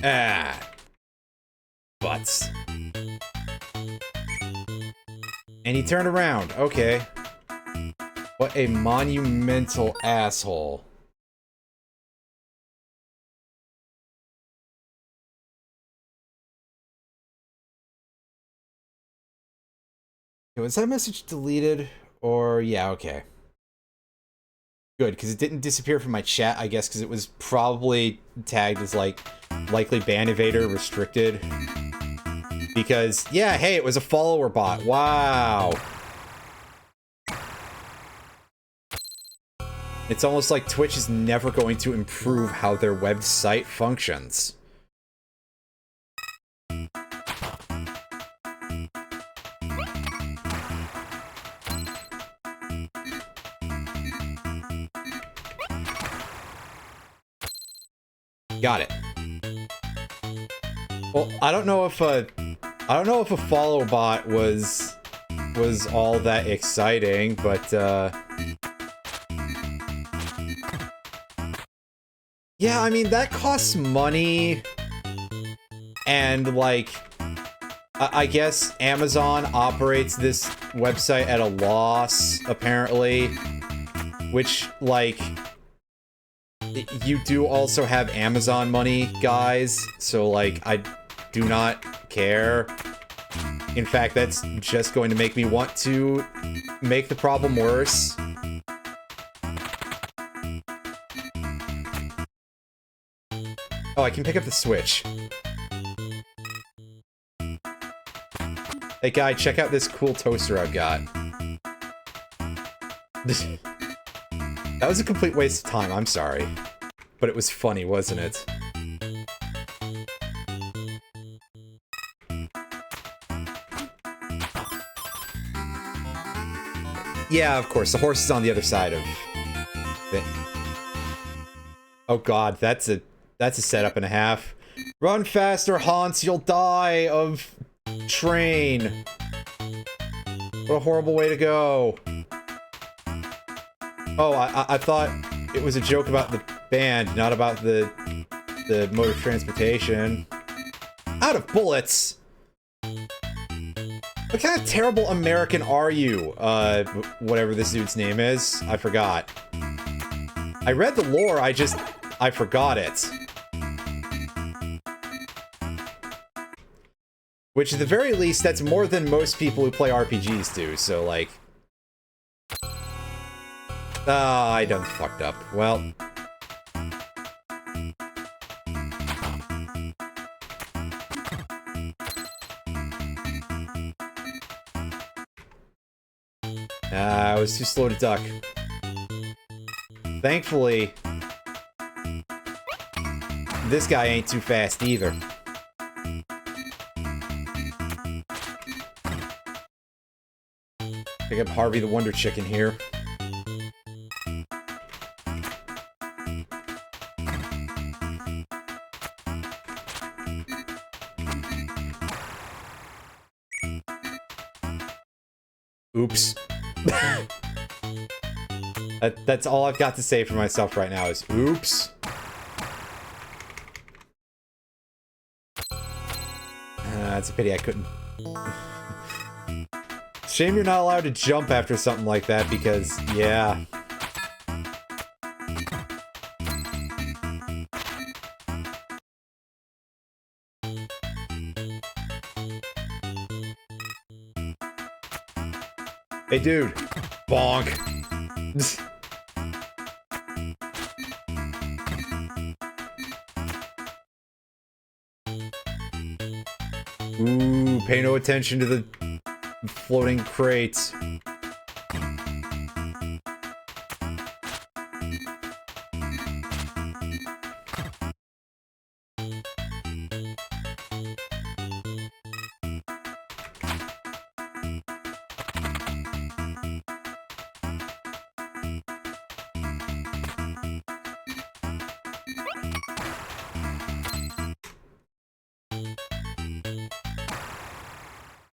A: Ah. Butts. And he turned around. Okay. What a monumental asshole. Was that message deleted? Or, yeah, okay. Good, because it didn't disappear from my chat, I guess, because it was probably tagged as, like, likely ban evader restricted. Because, yeah, hey, it was a follower bot. Wow. It's almost like Twitch is never going to improve how their website functions. Got it. Well, I don't know if a follow bot was all that exciting, but yeah, I mean that costs money, and like I guess Amazon operates this website at a loss apparently, which like you do also have Amazon money, guys, so like I do not care. In fact, that's just going to make me want to make the problem worse. Oh, I can pick up the Switch. Hey guy, check out this cool toaster I've got. That was a complete waste of time, I'm sorry. But it was funny, wasn't it? Yeah, of course, the horse is on the other side of it. Oh god, that's a setup and a half. Run faster, Hans, you'll die of train. What a horrible way to go. Oh, I thought it was a joke about the band, not about the mode of transportation. Out of bullets! What kind of terrible American are you? Whatever this dude's name is. I forgot. I read the lore, I forgot it. Which, at the very least, that's more than most people who play RPGs do, so, like... Ah, I done fucked up. Well... I was too slow to duck. Thankfully... this guy ain't too fast either. Pick up Harvey the Wonder Chicken here. Oops. That's all I've got to say for myself right now is oops. It's a pity I couldn't. Shame you're not allowed to jump after something like that because, yeah. Hey dude, bonk. Ooh, pay no attention to the floating crates.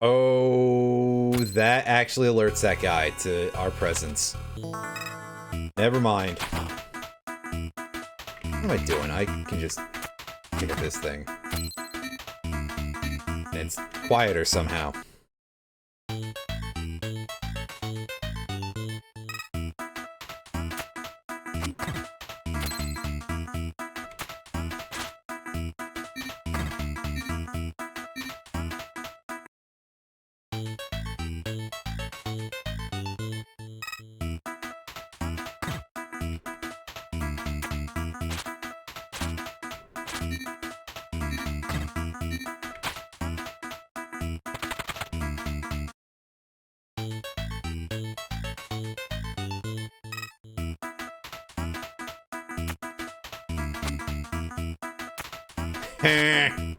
A: Oh, that actually alerts that guy to our presence. Never mind. What am I doing? I can just pick up this thing. And it's quieter somehow. That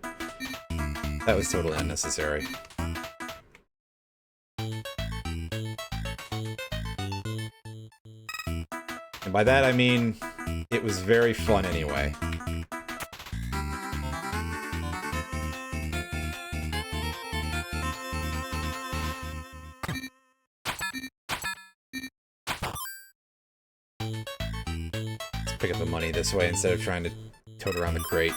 A: was totally unnecessary. And by that I mean, it was very fun anyway. Let's pick up the money this way instead of trying to tote around the crate.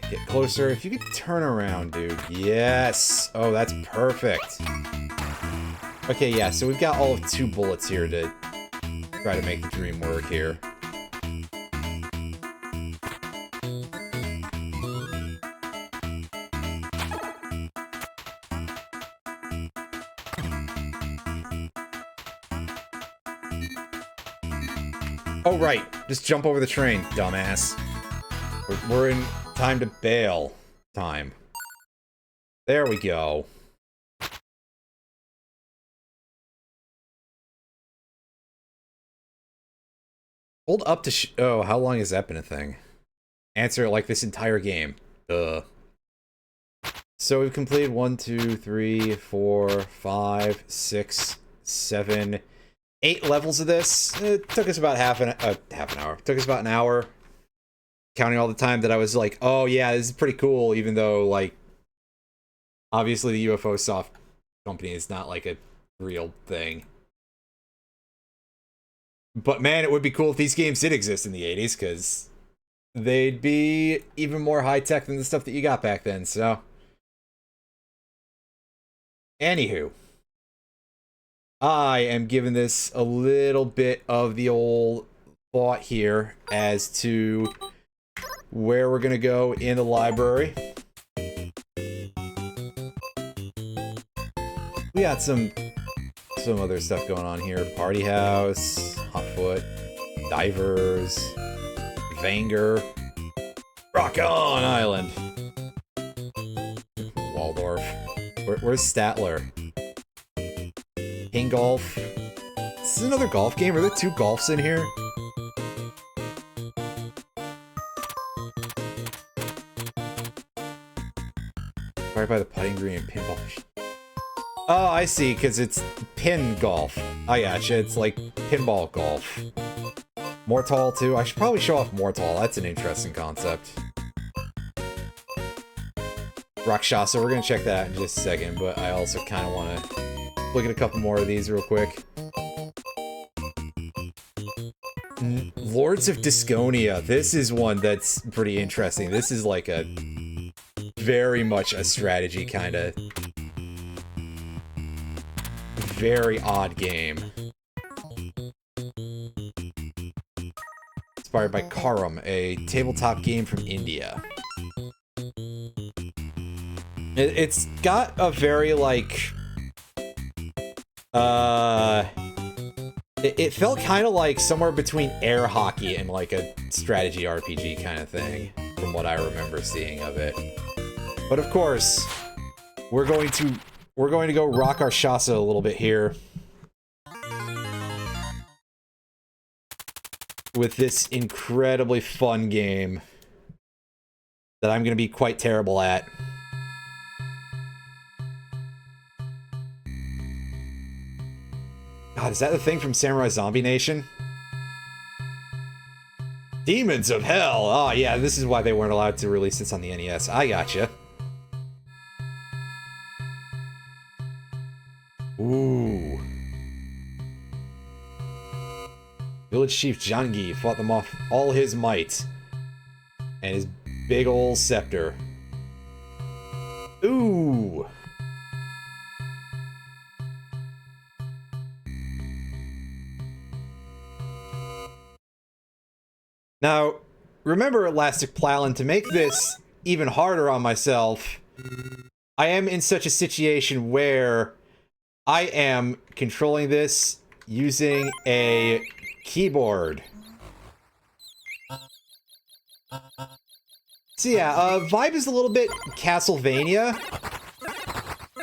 A: Get closer. If you could turn around, dude. Yes! Oh, that's perfect. Okay, yeah, so we've got all of 2 bullets here to try to make the dream work here. Oh, right. Just jump over the train, dumbass. We're in time to bail time. There we go. Hold up to oh, how long has that been a thing? Answer like this entire game. So we've completed 1, 2, 3, 4, 5, 6, 7, 8 levels of this. It took us about half an hour. It took us about an hour. Counting all the time that I was like, oh yeah, this is pretty cool, even though, like, obviously the UFO soft company is not, like, a real thing. But man, it would be cool if these games did exist in the 80s, because they'd be even more high-tech than the stuff that you got back then, so. Anywho. I am giving this a little bit of the old thought here as to where we're gonna go in the library. We got some other stuff going on here. Party House, Hotfoot, Divers, Vanger, Rock On Island, Waldorf. Where's Statler? King Golf. This is another golf game. Are there 2 golfs in here? Right by the putting green and pinball. Oh, I see, because it's pin golf. I gotcha, it's like pinball golf. Mortal too? I should probably show off Mortal, that's an interesting concept. Rakshasa, we're gonna check that out in just a second, but I also kind of want to look at a couple more of these real quick. Lords of Disconia, this is one that's pretty interesting. This is like a very much a strategy kind of very odd game. Inspired by Karam, a tabletop game from India. It's got a very like it felt kind of like somewhere between air hockey and like a strategy RPG kind of thing from what I remember seeing of it. But of course, we're going to go rock our Shasa a little bit here with this incredibly fun game that I'm going to be quite terrible at. God, is that the thing from Samurai Zombie Nation? Demons of Hell! Oh yeah, this is why they weren't allowed to release this on the NES. I gotcha. Ooh. Village Chief Jangi fought them off all his might. And his big ol' scepter. Ooh. Now, remember, Elastic Plowin, to make this even harder on myself, I am in such a situation where I am controlling this using a keyboard. So yeah, vibe is a little bit Castlevania,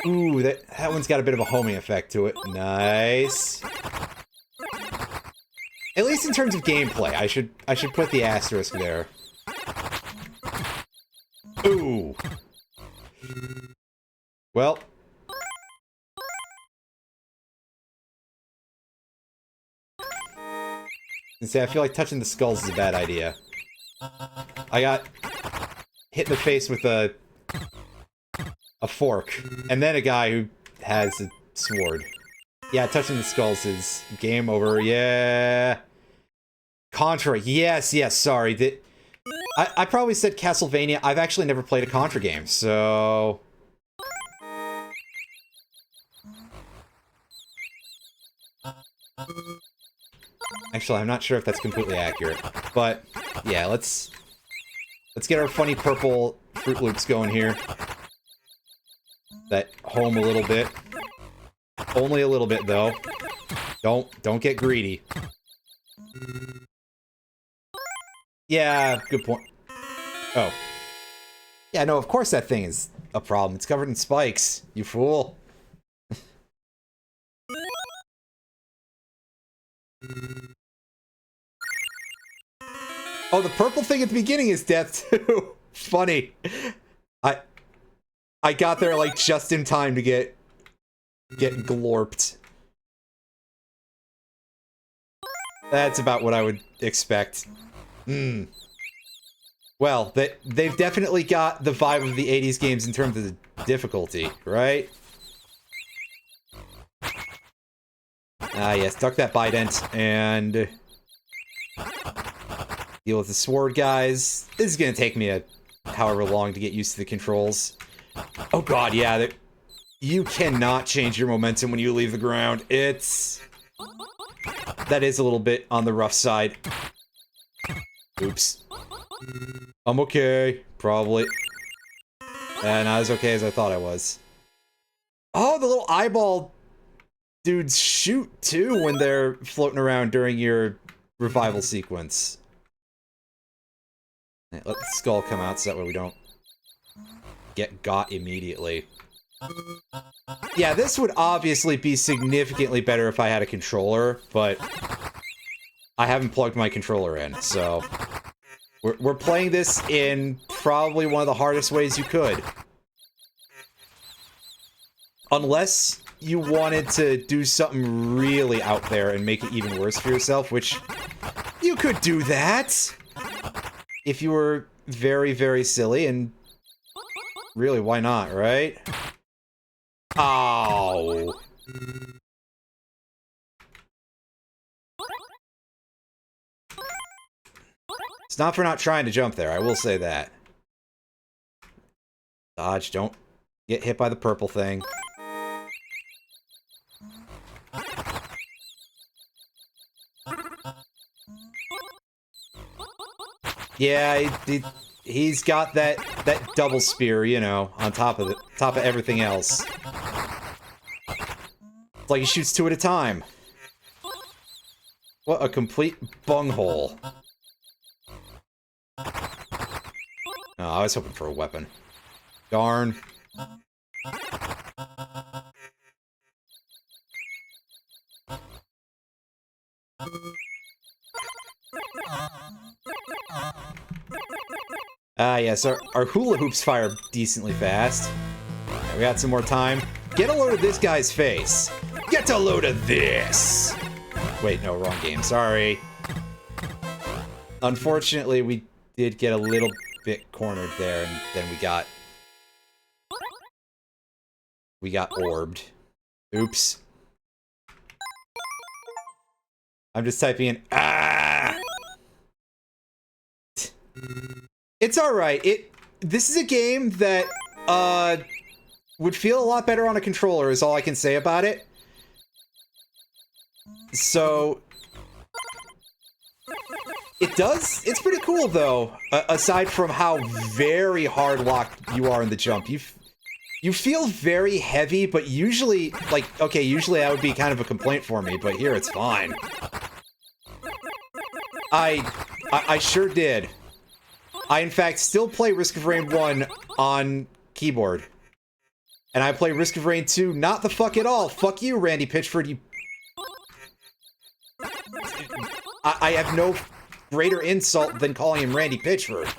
A: Ooh, that one's got a bit of a homing effect to it. Nice. At least in terms of gameplay, I should put the asterisk there. Ooh. Well. And see, I feel like touching the skulls is a bad idea. I got hit in the face with a fork, and then a guy who has a sword. Yeah, touching the skulls is game over. Yeah. Contra. Yes, sorry. I probably said Castlevania. I've actually never played a Contra game, so... Actually, I'm not sure if that's completely accurate. But, yeah, let's get our funny purple Fruit Loops going here. That home a little bit. Only a little bit, though. Don't get greedy. Yeah, good point. Oh. Yeah, no, of course that thing is a problem. It's covered in spikes, you fool. Oh, the purple thing at the beginning is death, too. Funny. I got there, like, just in time to get glorped. That's about what I would expect. Well, they've definitely got the vibe of the 80s games in terms of the difficulty, right? Ah, yes, duck that bident, and... deal with the sword guys. This is gonna take me however long to get used to the controls. Oh god, yeah, you cannot change your momentum when you leave the ground. That is a little bit on the rough side. Oops. I'm okay, probably. And not as okay as I thought I was. Oh, the little eyeball dudes shoot, too, when they're floating around during your revival sequence. Let the skull come out so that way we don't get got immediately. Yeah, this would obviously be significantly better if I had a controller, but I haven't plugged my controller in, so... We're playing this in probably one of the hardest ways you could. Unless you wanted to do something really out there and make it even worse for yourself, which you could do that if you were very, very silly, and really, why not, right? Ow. It's not for not trying to jump there, I will say that. Dodge, don't get hit by the purple thing. Yeah, he's got that double spear, you know, on top of everything else. It's like he shoots two at a time. What a complete bunghole. Oh, I was hoping for a weapon. Darn. Ah, yes, our hula hoops fire decently fast. Right, we got some more time. Get a load of this guy's face. Get a load of this! Wait, no, wrong game, sorry. Unfortunately, we did get a little bit cornered there, and then we got orbed. Oops. I'm just typing in, ah! It's alright. This is a game that, would feel a lot better on a controller, is all I can say about it. So... it's pretty cool, though, aside from how very hard-locked you are in the jump. You feel very heavy, but usually, like, okay, usually that would be kind of a complaint for me, but here it's fine. I sure did. I, in fact, still play Risk of Rain 1 on keyboard. And I play Risk of Rain 2, not the fuck at all. Fuck you, Randy Pitchford, you... I have no greater insult than calling him Randy Pitchford.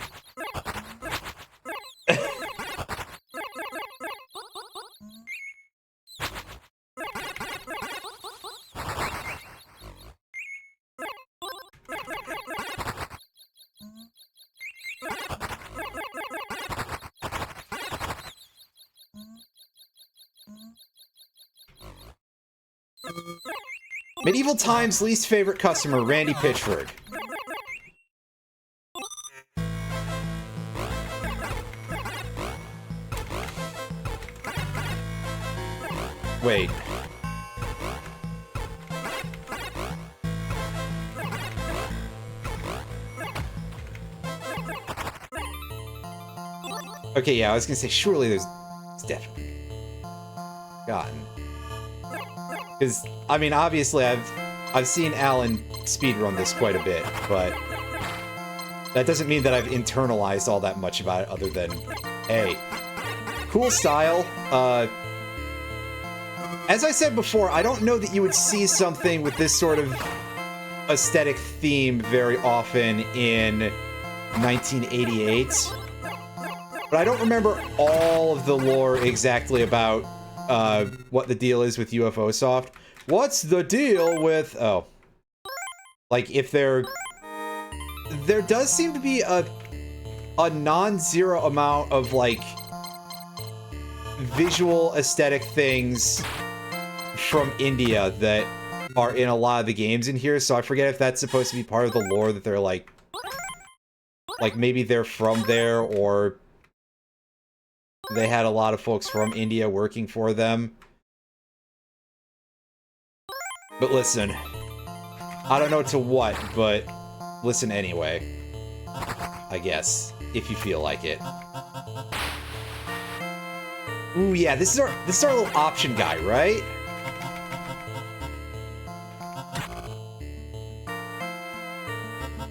A: Medieval Times' least favorite customer, Randy Pitchford. Wait. Okay, yeah, I was gonna say, surely there's definitely gotten. Because, I mean, obviously I've seen Alan speedrun this quite a bit, but that doesn't mean that I've internalized all that much about it other than, hey, cool style. As I said before, I don't know that you would see something with this sort of aesthetic theme very often in 1988. But I don't remember all of the lore exactly about what the deal is with UFO Soft. What's the deal with... Oh. Like, if there does seem to be a non-zero amount of, like, visual aesthetic things from India that are in a lot of the games in here, so I forget if that's supposed to be part of the lore, that they're, like, maybe they're from there, or they had a lot of folks from India working for them. But listen, I don't know to what, but listen anyway. I guess, if you feel like it. Ooh, yeah, this is our little option guy, right?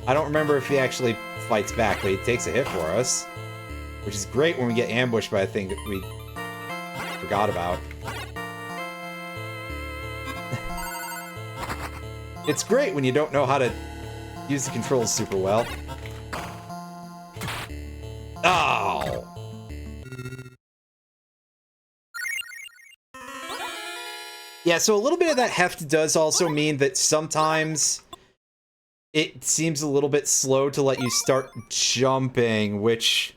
A: I don't remember if he actually fights back, but he takes a hit for us. Which is great when we get ambushed by a thing that we forgot about. It's great when you don't know how to use the controls super well. Oh! Yeah, so a little bit of that heft does also mean that sometimes it seems a little bit slow to let you start jumping, which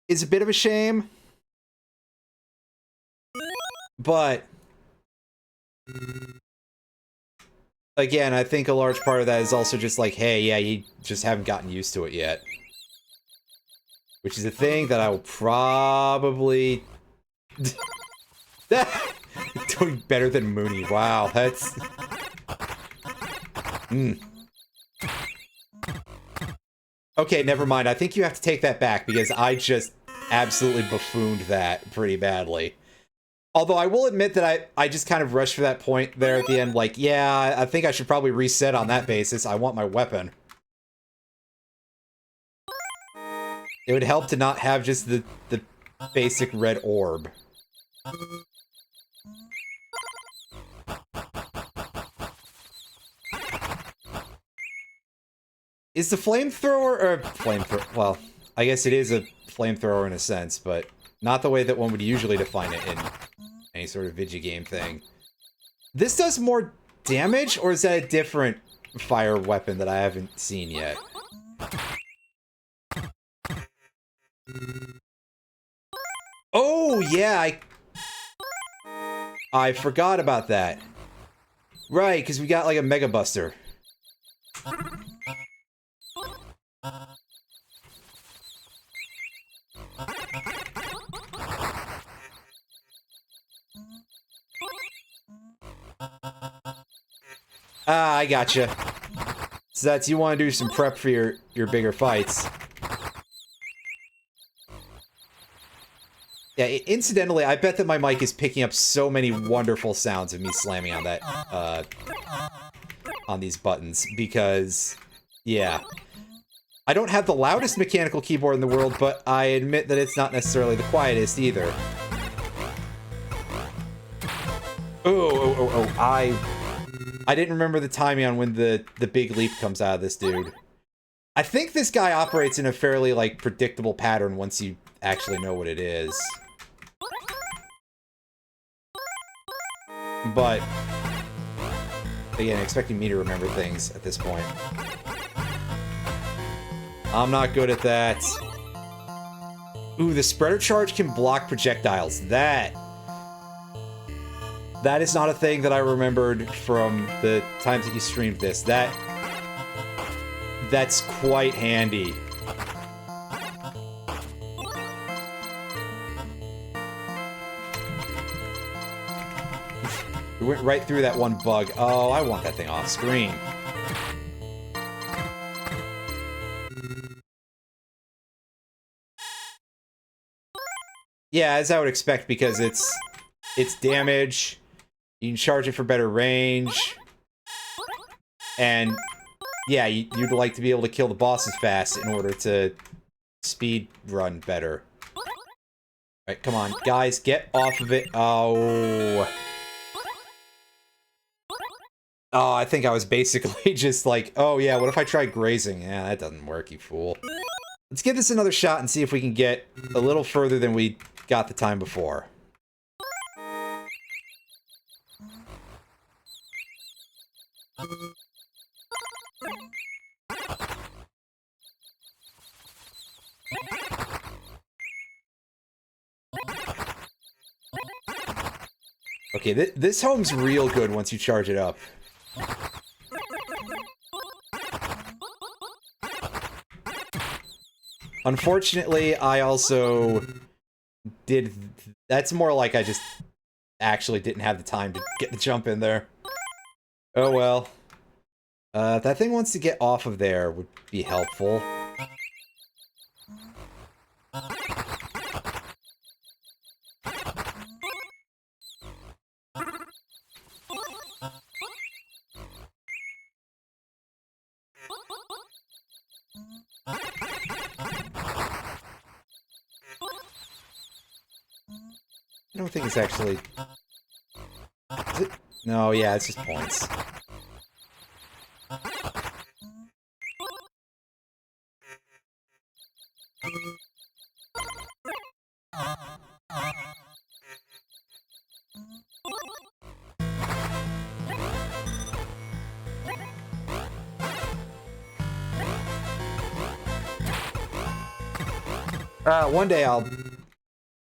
A: is a bit of a shame. But again, I think a large part of that is also just like, hey, yeah, you just haven't gotten used to it yet. Which is a thing that I will probably... Doing better than Mooney. Wow, that's... Okay, never mind. I think you have to take that back, because I just absolutely buffooned that pretty badly. Although I will admit that I just kind of rushed for that point there at the end, like, yeah, I think I should probably reset on that basis. I want my weapon. It would help to not have just the basic red orb. Is the flamethrower, or flamethrower, well, I guess it is a flamethrower in a sense, but not the way that one would usually define it in any sort of video game thing. This does more damage, or is that a different fire weapon that I haven't seen yet? Oh, yeah, I forgot about that. Right, because we got like a Mega Buster. Ah, I gotcha. So that's, you want to do some prep for your bigger fights. Yeah, incidentally, I bet that my mic is picking up so many wonderful sounds of me slamming on that, on these buttons, because, yeah. I don't have the loudest mechanical keyboard in the world, but I admit that it's not necessarily the quietest either. I didn't remember the timing on when the big leap comes out of this dude. I think this guy operates in a fairly, like, predictable pattern once you actually know what it is. But, again, expecting me to remember things at this point. I'm not good at that. Ooh, the spreader charge can block projectiles. That is not a thing that I remembered from the times that you streamed this. That's quite handy. We went right through that one bug. Oh, I want that thing off screen. Yeah, as I would expect, because it's damage. You can charge it for better range. And yeah, you'd like to be able to kill the bosses fast in order to speed run better. Alright, come on, guys, get off of it. Oh. Oh, I think I was basically just like, oh yeah, what if I try grazing? Yeah, that doesn't work, you fool. Let's give this another shot and see if we can get a little further than we got the time before. Okay, this home's real good once you charge it up. Unfortunately, I also did... That's more like I just actually didn't have the time to get the jump in there. Oh well. If that thing wants to get off of there, would be helpful. I don't think it's actually... Is it? No, yeah, it's just points. One day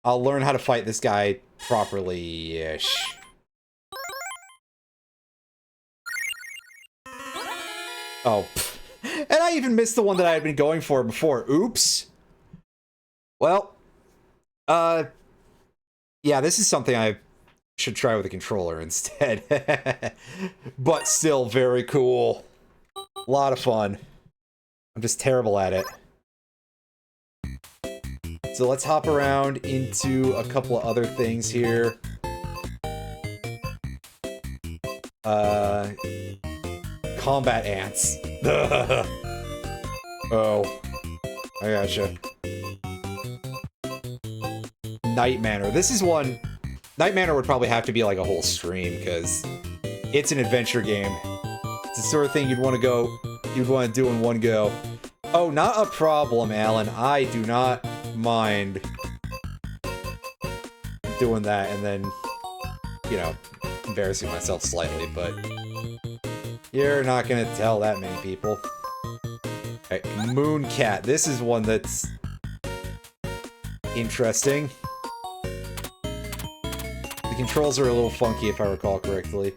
A: I'll learn how to fight this guy properly-ish. Oh, and I even missed the one that I had been going for before. Oops. Well, yeah, this is something I should try with a controller instead. But still very cool. A lot of fun. I'm just terrible at it. So let's hop around into a couple of other things here. Combat ants. Oh, I gotcha. Night Manor. This is one... Night Manor would probably have to be like a whole stream, because it's an adventure game. It's the sort of thing you'd want to do in one go. Oh, not a problem, Alan. I do not mind doing that and then, you know, embarrassing myself slightly, but you're not gonna tell that many people. Alright, Mooncat. This is one that's interesting. The controls are a little funky if I recall correctly.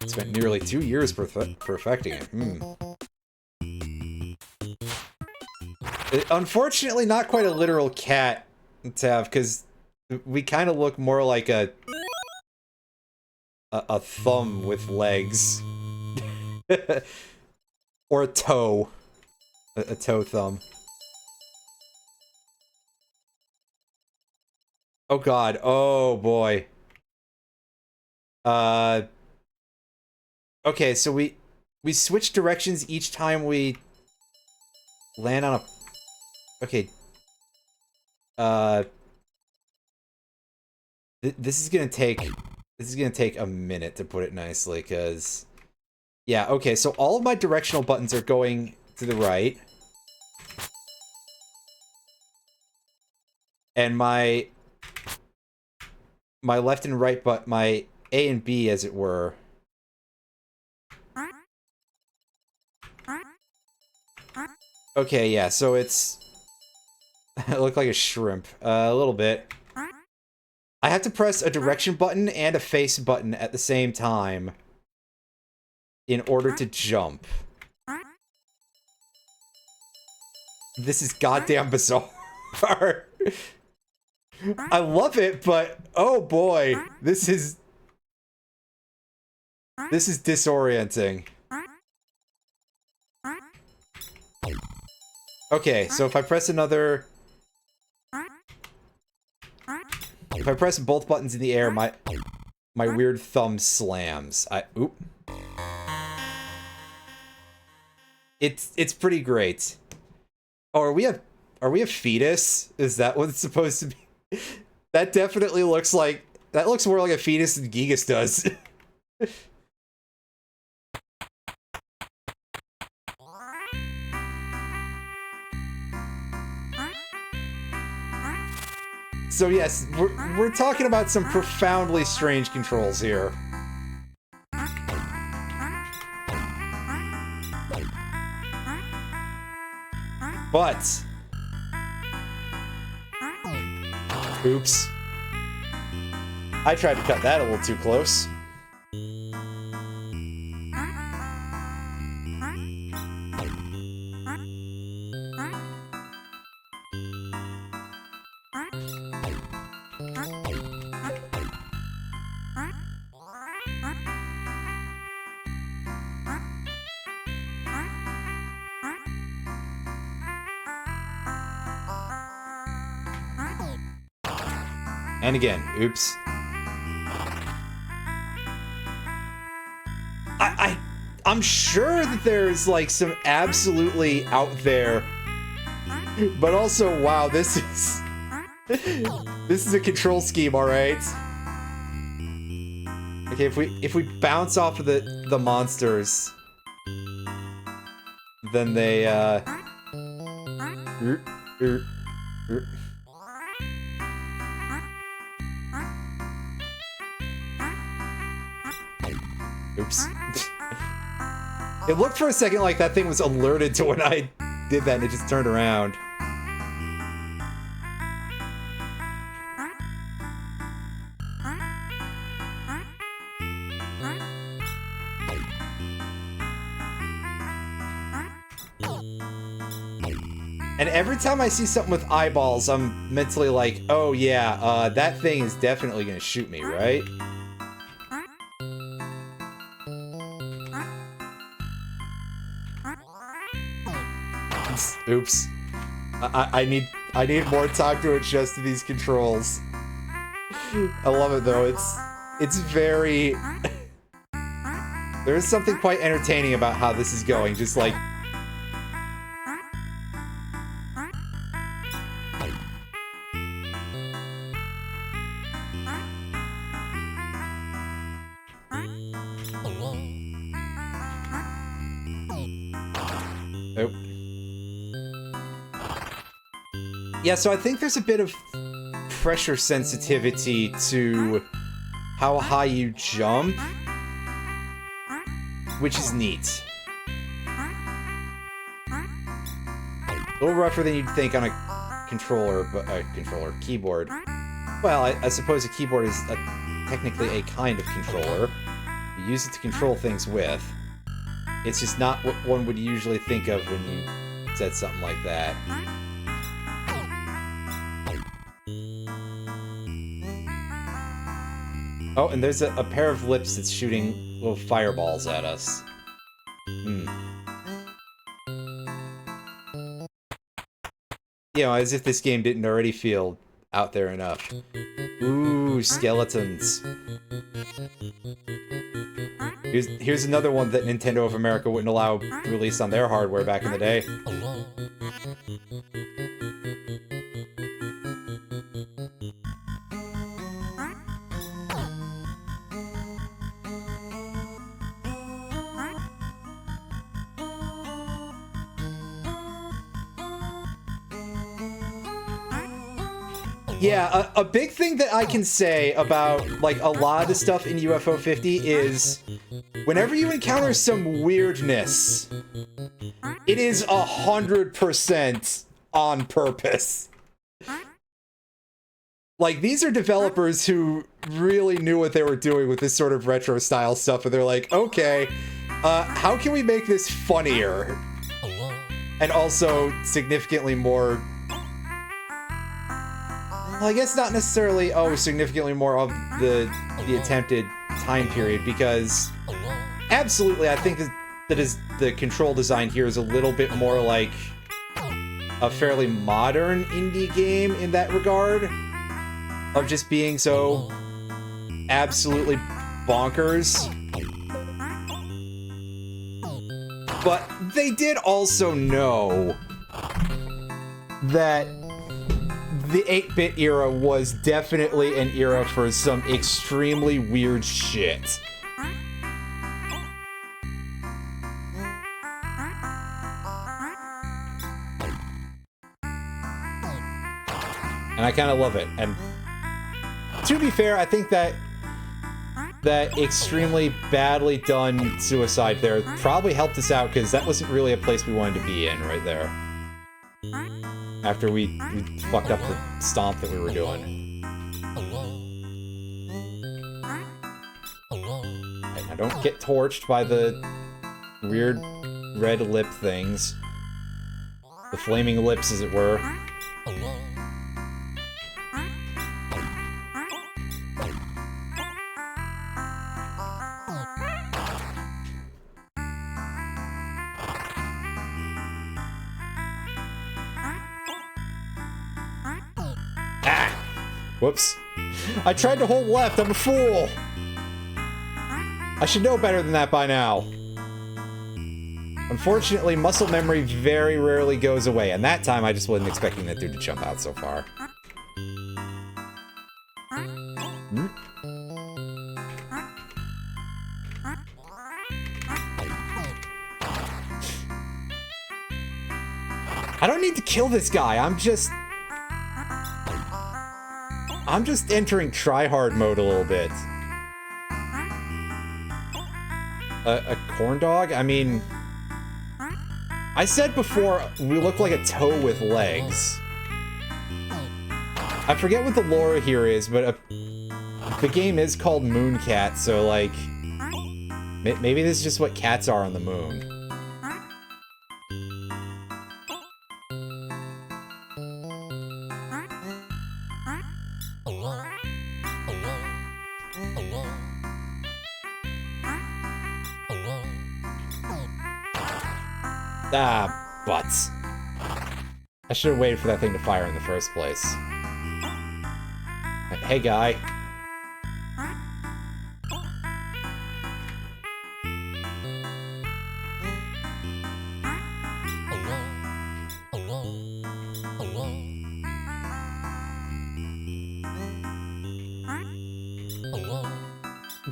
A: Spent nearly 2 years perfecting it. Unfortunately, not quite a literal cat to have, because we kind of look more like a thumb with legs. Or a toe. A toe thumb. Oh god, oh boy. Okay, so we switch directions each time we land on a... Okay. This is gonna take a minute to put it nicely, because yeah, okay, so all of my directional buttons are going to the right. And my left and right, but my A and B, as it were. Okay, yeah, so it's... it looked like a shrimp. A little bit. I have to press a direction button and a face button at the same time in order to jump. This is goddamn bizarre. I love it, but oh boy, this is disorienting. Okay, so if I press another... if I press both buttons in the air, my weird thumb slams. Oop. It's pretty great. Oh, are we a fetus? Is that what it's supposed to be? That definitely looks like... that looks more like a fetus than Gigas does. So yes, we're talking about some profoundly strange controls here. But... oops. I tried to cut that a little too close. And again, oops. I'm sure that there's like some absolutely out there, but also, wow, this is a control scheme, all right. Okay, if we bounce off of the monsters, then they oops. It looked for a second like that thing was alerted to when I did that and it just turned around. And every time I see something with eyeballs, I'm mentally like, oh yeah, that thing is definitely gonna shoot me, right? Oops. I need more time to adjust to these controls. I love it though. It's very... there is something quite entertaining about how this is going. Just like... oh. Yeah, so I think there's a bit of pressure sensitivity to how high you jump, which is neat. A little rougher than you'd think on a controller, but keyboard. Well, I suppose a keyboard is technically a kind of controller. You use it to control things with. It's just not what one would usually think of when you said something like that. Oh, and there's a pair of lips that's shooting little fireballs at us. Hmm. You know, as if this game didn't already feel out there enough. Ooh, skeletons. Here's another one that Nintendo of America wouldn't allow released on their hardware back in the day. Yeah, a big thing that I can say about, like, a lot of the stuff in UFO 50 is whenever you encounter some weirdness, it is 100% on purpose. Like, these are developers who really knew what they were doing with this sort of retro style stuff, and they're like, okay, how can we make this funnier? And also significantly more... Well, I guess not necessarily, significantly more of the attempted time period, because absolutely, I think that is the control design here is a little bit more like a fairly modern indie game in that regard, of just being so absolutely bonkers. But they did also know that the 8-bit era was definitely an era for some extremely weird shit. And I kind of love it. And to be fair, I think that extremely badly done suicide there probably helped us out, because that wasn't really a place we wanted to be in right there. After we fucked up the stomp that we were doing. Right, now don't get torched by the weird red lip things. The flaming lips, as it were. Whoops. I tried to hold left, I'm a fool! I should know better than that by now. Unfortunately, muscle memory very rarely goes away, and that time I just wasn't expecting that dude to jump out so far. I don't need to kill this guy, I'm just entering try-hard mode a little bit. A corn dog? I mean... I said before, we look like a toe with legs. I forget what the lore here is, but the game is called Mooncat, so, like... Maybe this is just what cats are on the moon. Ah, butts. I should have waited for that thing to fire in the first place. Hey, guy.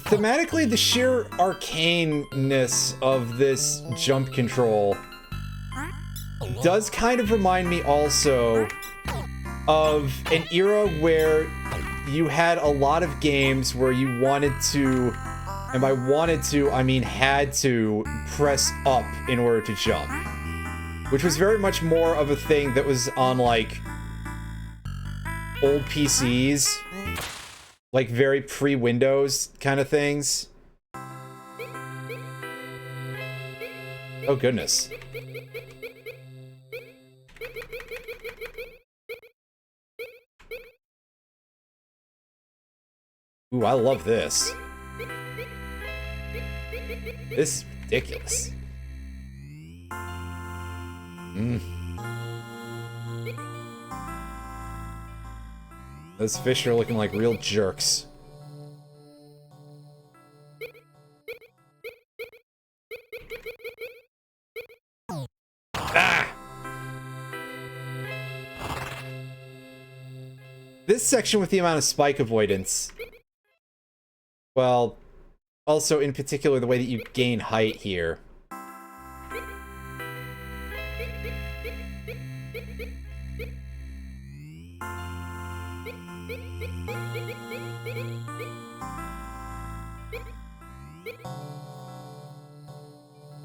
A: Thematically, the sheer arcaneness of this jump control does kind of remind me also of an era where you had a lot of games where you wanted to, and by wanted to, I mean had to, press up in order to jump. Which was very much more of a thing that was on, like, old PCs. Like, very pre-Windows kind of things. Oh, goodness. Ooh, I love this. This is ridiculous. Those fish are looking like real jerks. Ah! This section with the amount of spike avoidance. Well, also in particular the way that you gain height here.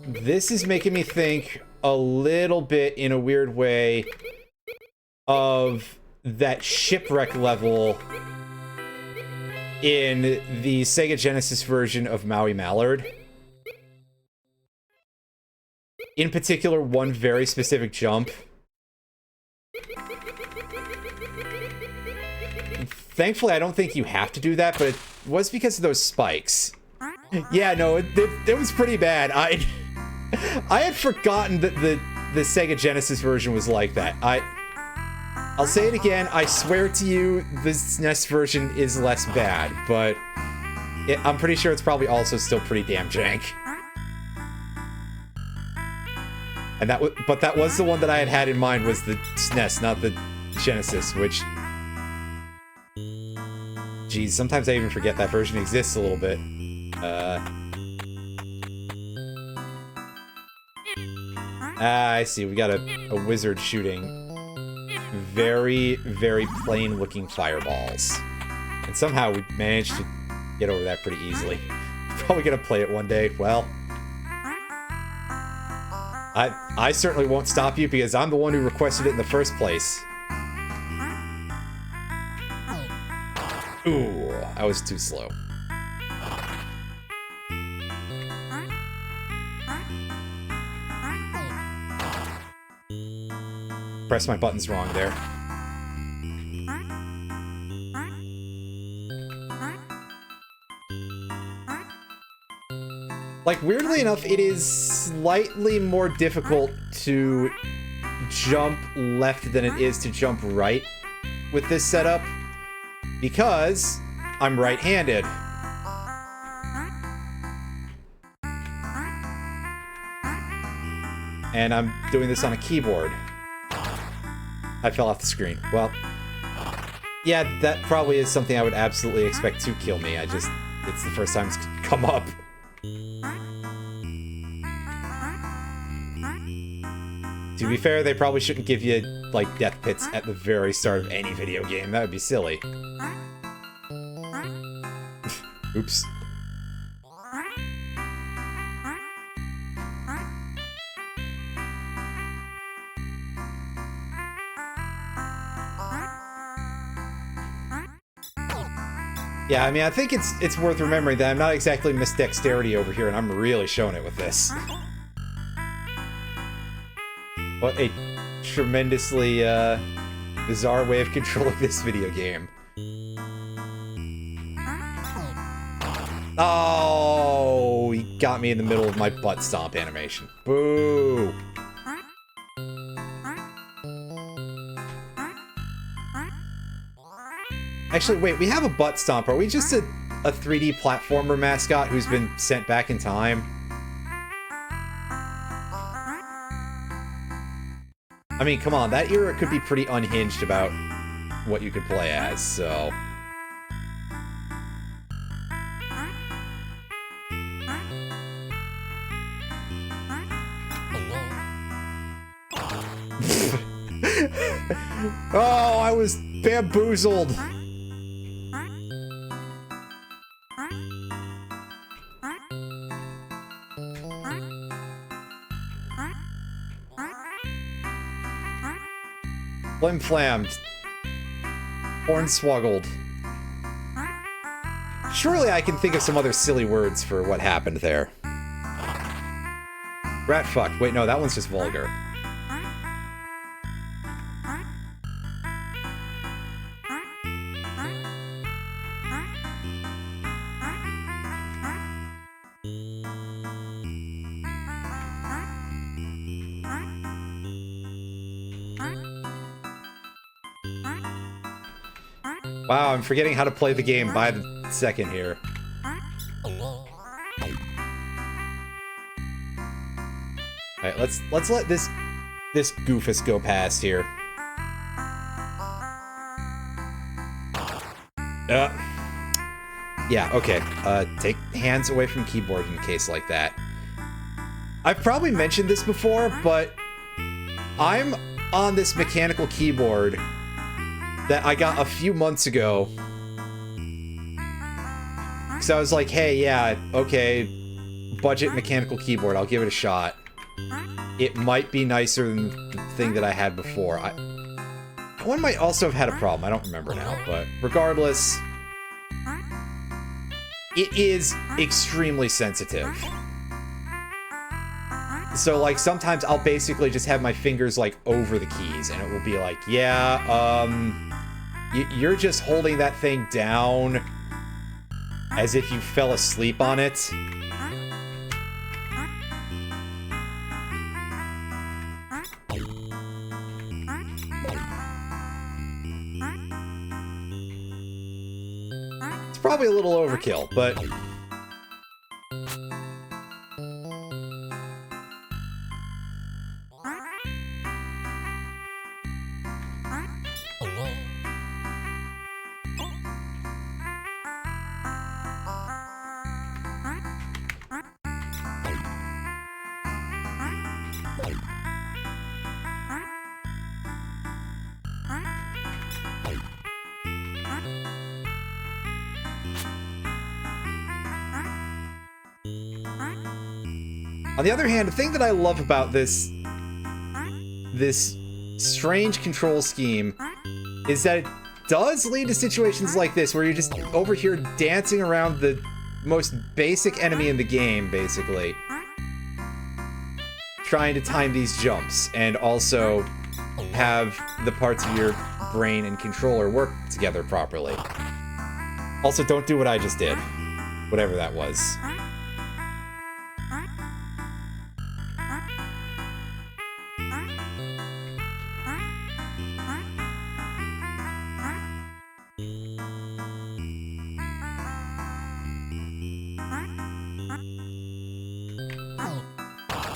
A: This is making me think a little bit, in a weird way, of that shipwreck level in the Sega Genesis version of Maui Mallard. In particular, one very specific jump. Thankfully, I don't think you have to do that, but it was because of those spikes. Yeah, no, it was pretty bad. I had forgotten that the Sega Genesis version was like that. I'll say it again, I swear to you, the SNES version is less bad, but I'm pretty sure it's probably also still pretty damn jank. And but that was the one that I had in mind, was the SNES, not the Genesis, which... Geez, sometimes I even forget that version exists a little bit. I see, we got a wizard shooting very, very plain-looking fireballs. And somehow we managed to get over that pretty easily. Probably gonna play it one day. Well, I certainly won't stop you because I'm the one who requested it in the first place. Ooh, I was too slow. Press my buttons wrong there. Like, weirdly enough, it is slightly more difficult to jump left than it is to jump right with this setup, because I'm right-handed. And I'm doing this on a keyboard. I fell off the screen. Well, yeah, that probably is something I would absolutely expect to kill me. It's the first time it's come up. To be fair, they probably shouldn't give you, like, death pits at the very start of any video game. That would be silly. Oops. Yeah, I mean, I think it's worth remembering that I'm not exactly Miss Dexterity over here, and I'm really showing it with this. What a tremendously, bizarre way of controlling this video game. Oh, he got me in the middle of my butt stomp animation. Boo! Actually, wait, we have a butt stomp. Are we just a 3D platformer mascot who's been sent back in time? I mean, come on, that era could be pretty unhinged about what you could play as, so... Oh, I was bamboozled! Flim-flammed. Hornswoggled. Surely I can think of some other silly words for what happened there. Rat-fuck. Wait, no, that one's just vulgar. Wow, I'm forgetting how to play the game by the second here. Alright, let's let this goofus go past here. Yeah, okay. Take hands away from keyboard in a case like that. I've probably mentioned this before, but I'm on this mechanical keyboard that I got a few months ago. So I was like, hey, yeah, okay, budget mechanical keyboard, I'll give it a shot. It might be nicer than the thing that I had before. One might also have had a problem, I don't remember now, but regardless, it is extremely sensitive. So, like, sometimes I'll basically just have my fingers, like, over the keys, and it will be like, yeah, you're just holding that thing down as if you fell asleep on it. It's probably a little overkill, but... On the other hand, the thing that I love about this strange control scheme is that it does lead to situations like this, where you're just over here dancing around the most basic enemy in the game, basically, trying to time these jumps, and also have the parts of your brain and controller work together properly. Also, don't do what I just did. Whatever that was.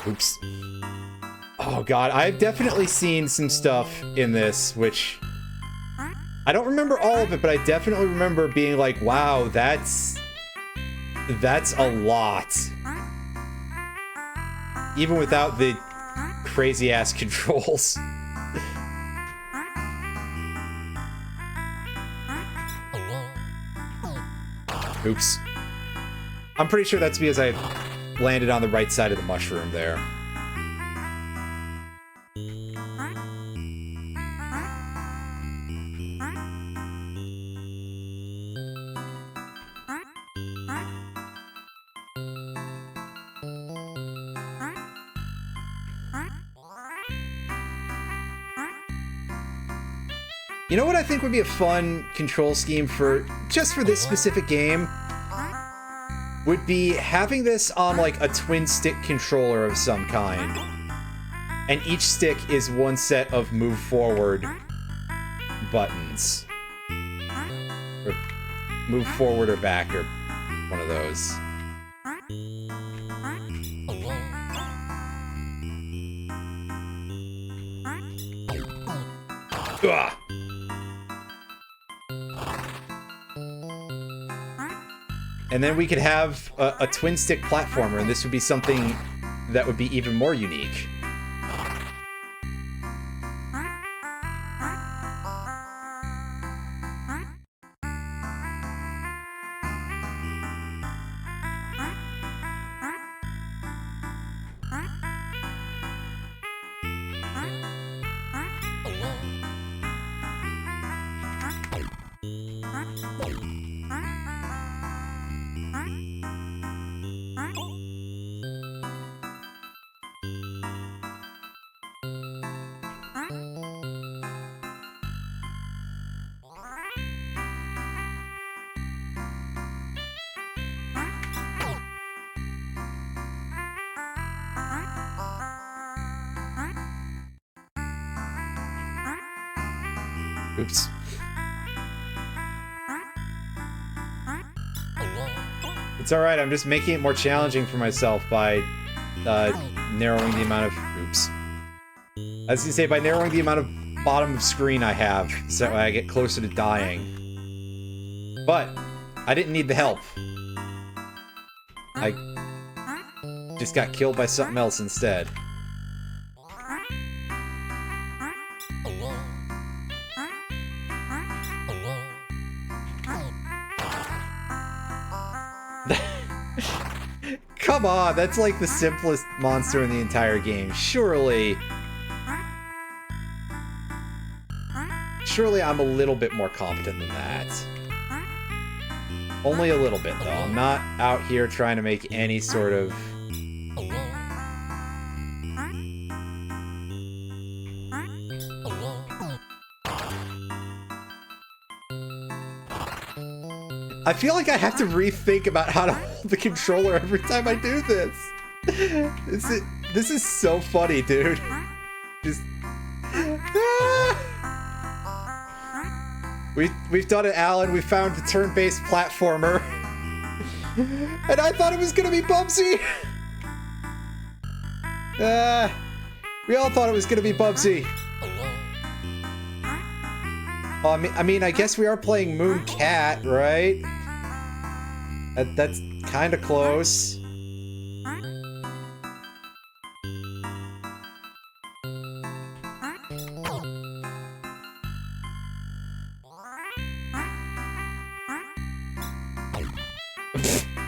A: Oops. Oh god, I've definitely seen some stuff in this, which... I don't remember all of it, but I definitely remember being like, wow, that's a lot. Even without the crazy-ass controls. Oops. I'm pretty sure that's because I landed on the right side of the mushroom there. You know what I think would be a fun control scheme for just for this specific game? Would be having this on like a twin stick controller of some kind. And each stick is one set of move forward buttons. Or move forward or back, or one of those. Ugh. And then we could have a twin-stick platformer, and this would be something that would be even more unique. Oops. It's alright, I'm just making it more challenging for myself by narrowing the amount of... Oops. I was gonna say, by narrowing the amount of bottom of screen I have, so I get closer to dying. But, I didn't need the help. I just got killed by something else instead. Come on, that's like the simplest monster in the entire game. Surely I'm a little bit more competent than that. Only a little bit, though. I'm not out here trying to make any sort of... I feel like I have to rethink about how to hold the controller every time I do this. This is so funny, dude. Just... We've done it, Alan. We found the turn-based platformer. And I thought it was gonna be Bubsy! We all thought it was gonna be Bubsy. Well, I mean, I guess we are playing Moon Cat, right? That's kind of close.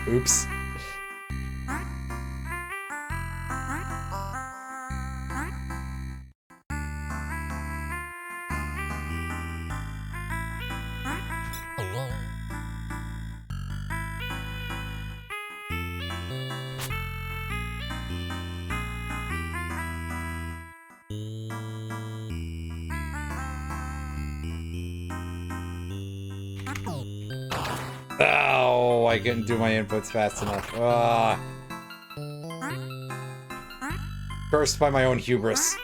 A: Oops. Oh, I couldn't do my inputs fast enough. Cursed by my own hubris.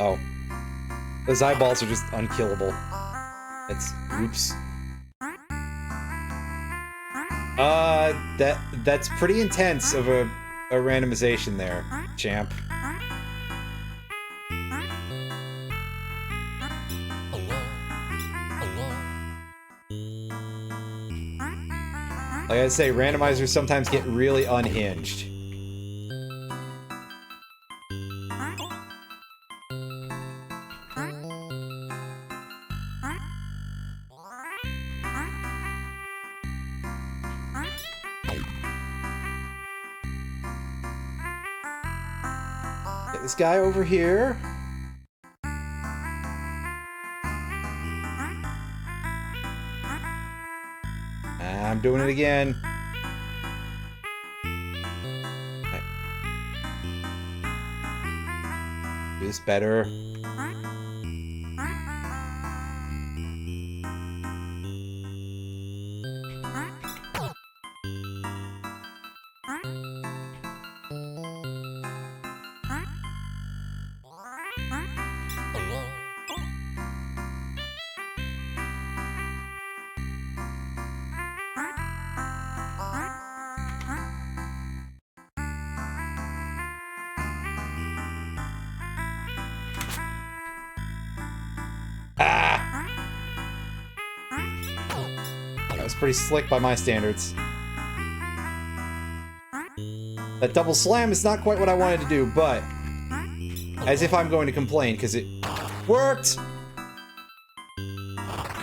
A: Oh. Those eyeballs are just unkillable. Oops. That's pretty intense of a randomization there, champ. Like I say, randomizers sometimes get really unhinged. Get this guy over here. I'm doing it again. Okay. Do this better. That was pretty slick by my standards. That double slam is not quite what I wanted to do, but as if I'm going to complain, because it worked!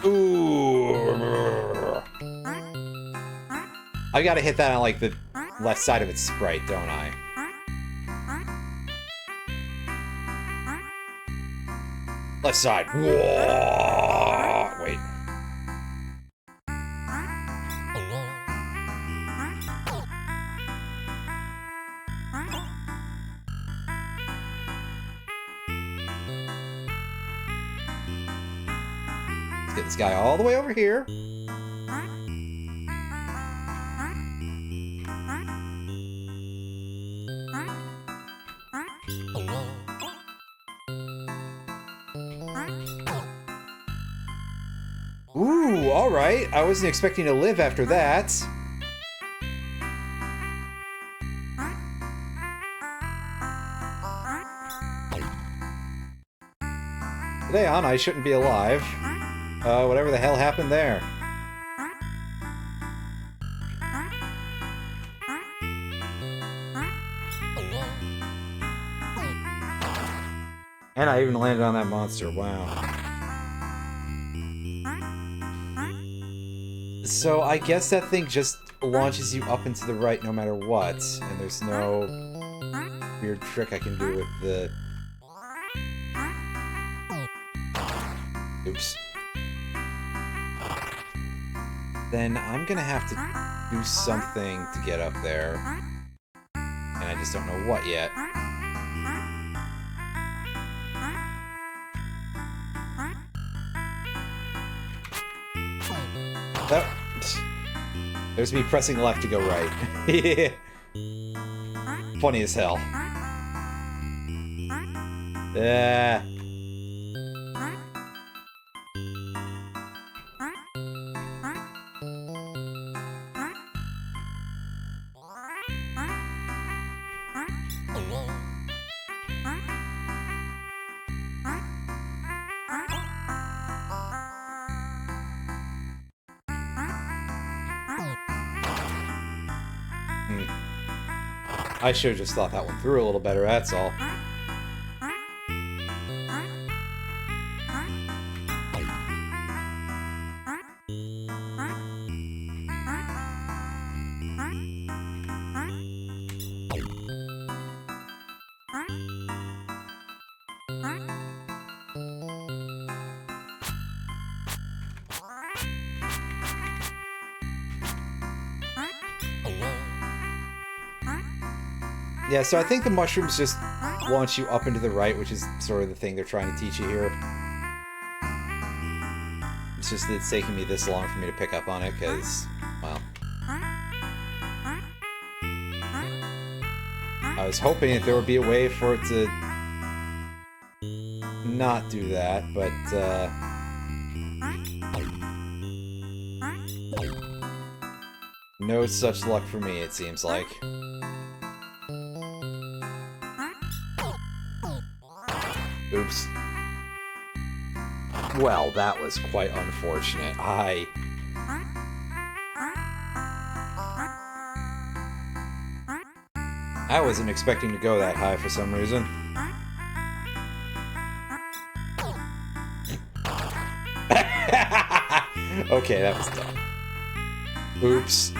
A: Ooh. I gotta hit that on, like, the left side of its sprite, don't I? Left side. Whoa! Wait. Let's get this guy all the way over here. Ooh, alright. I wasn't expecting to live after that. Today on, I shouldn't be alive. Whatever the hell happened there. And I even landed on that monster, wow. So I guess that thing just launches you up and to the right no matter what, and there's no weird trick I can do with the... Oops. Then I'm gonna have to do something to get up there. And I just don't know what yet. That... There's me pressing left to go right. Funny as hell. Yeah. I should have just thought that one through a little better, that's all. Yeah, so I think the mushrooms just launch you up and to the right, which is sort of the thing they're trying to teach you here. It's just that it's taking me this long for me to pick up on it, because, well... I was hoping that there would be a way for it to not do that, but, no such luck for me, it seems like. Oops. Well, that was quite unfortunate. I wasn't expecting to go that high for some reason. Okay, that was dumb. Oops.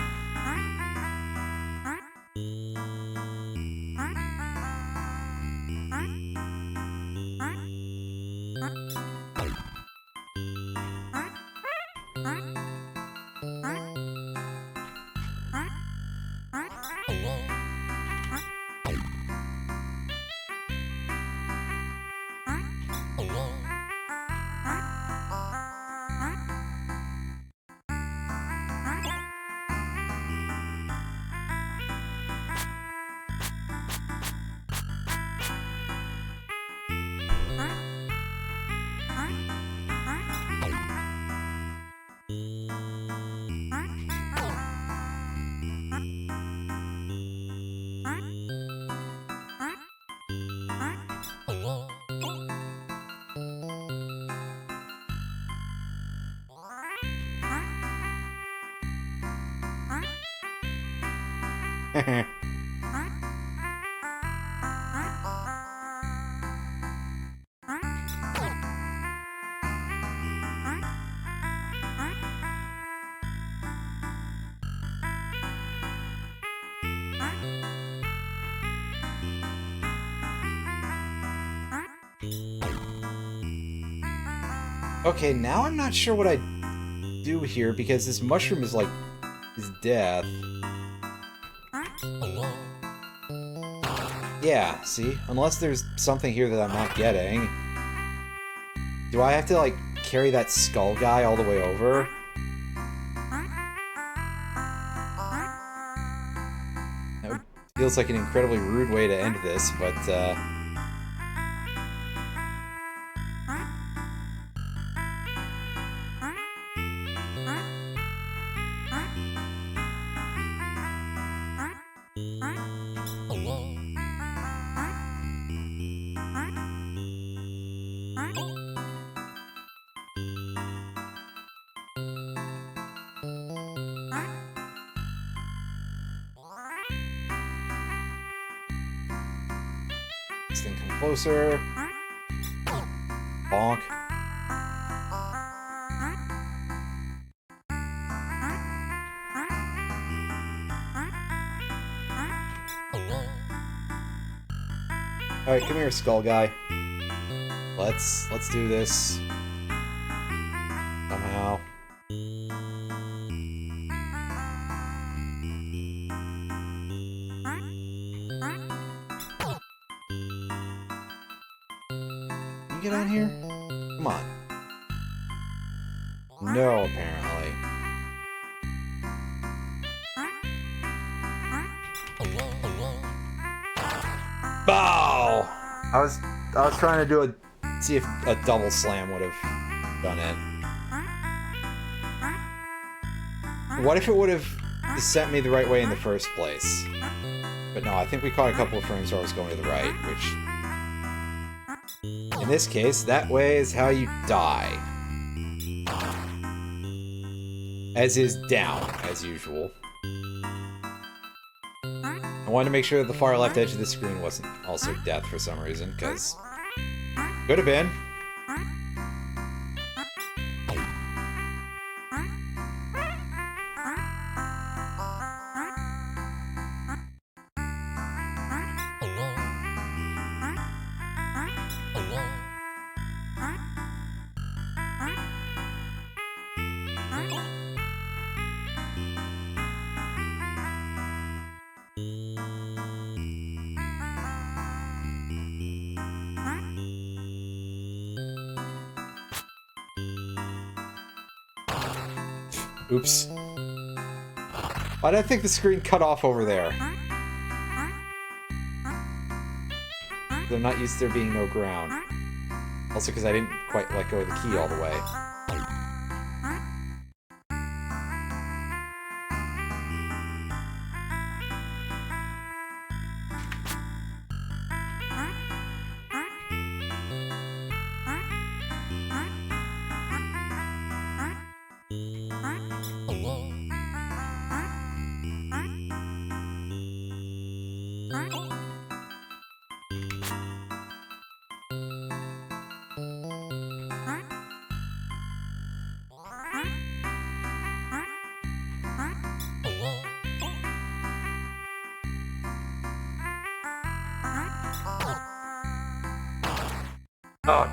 A: Okay, now I'm not sure what I do here, because this mushroom is like... is death. Yeah, see? Unless there's something here that I'm not getting. Do I have to, like, carry that skull guy all the way over? That feels like an incredibly rude way to end this, but, This thing come closer. Bonk. Alright, come here, skull guy. Let's do this. Somehow. Can you get on here? Come on. No, apparently. Bow! I was trying to do see if a double slam would have done it. What if it would have sent me the right way in the first place? But no, I think we caught a couple of frames where I was going to the right, which... in this case, that way is how you die. As is down, as usual. I wanted to make sure that the far left edge of the screen wasn't also death for some reason, because... could have been. Oops. Why did I think the screen cut off over there? I'm not used to there being no ground. Also because I didn't quite let go of the key all the way. Oh,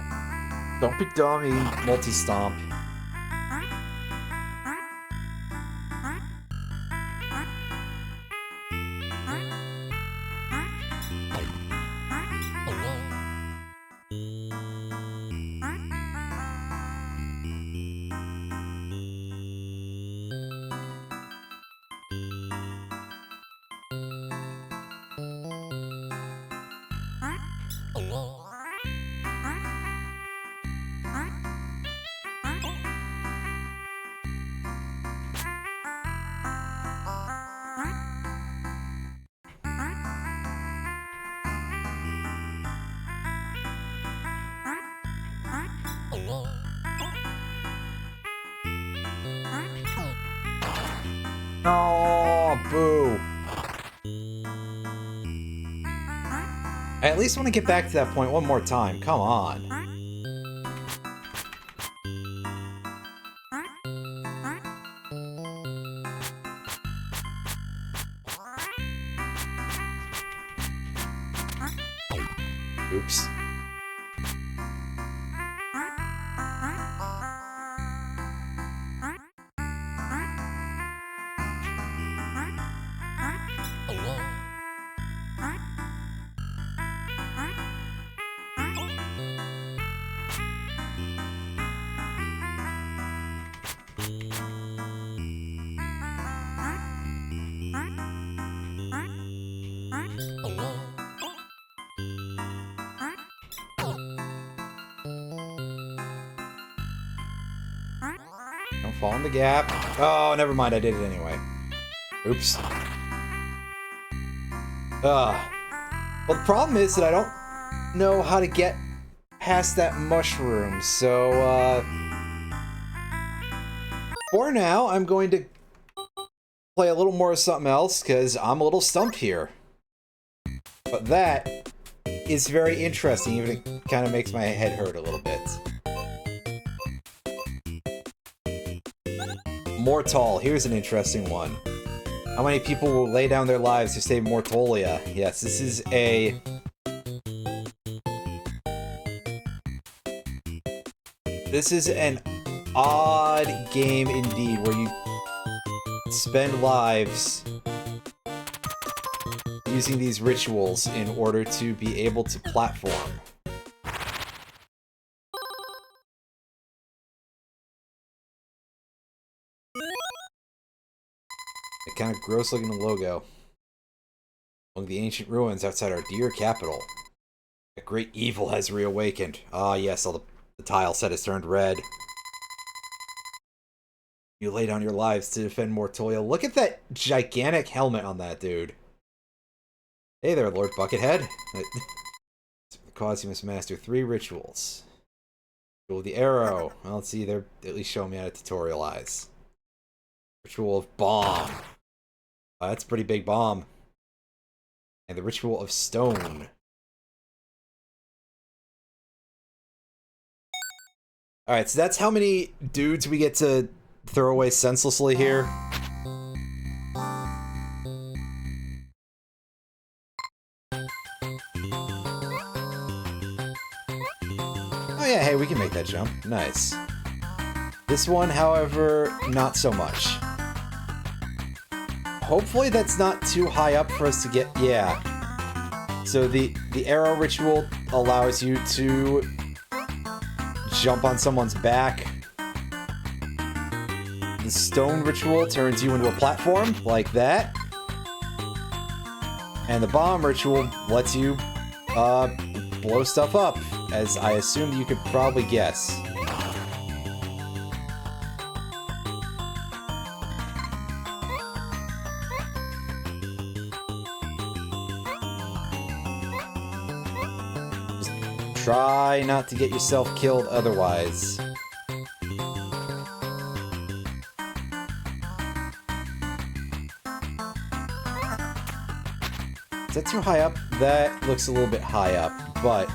A: don't be dummy, multi-stomp. Oh, boo. I at least want to get back to that point one more time. Come on. Oops. Don't fall in the gap. Oh, never mind. I did it anyway. Oops. Well, the problem is that I don't know how to get past that mushroom, so, for now, I'm going to play a little more of something else, because I'm a little stumped here. But that is very interesting, even if it kind of makes my head hurt a little bit. Mortal, here's an interesting one. How many people will lay down their lives to save Mortolia? Yes, this is a... This is an odd game indeed, where you spend lives using these rituals in order to be able to platform. A kind of gross looking logo. Among the ancient ruins outside our dear capital, a great evil has reawakened. Ah yes, all the tile set has turned red. You lay down your lives to defend Mortolia. Look at that gigantic helmet on that dude. Hey there, Lord Buckethead. The cause you must master 3 rituals. Ritual of the arrow. Well, let's see, they're at least showing me how to tutorialize. Ritual of bomb. Oh, that's a pretty big bomb. And the ritual of stone. Alright, so that's how many dudes we get to throw away senselessly here. Oh yeah, hey, we can make that jump. Nice. This one, however, not so much. Hopefully that's not too high up for us to get... Yeah. So the arrow ritual allows you to jump on someone's back. The stone ritual turns you into a platform, like that. And the bomb ritual lets you blow stuff up, as I assumed you could probably guess. Just try not to get yourself killed otherwise. Is that too high up? That looks a little bit high up, but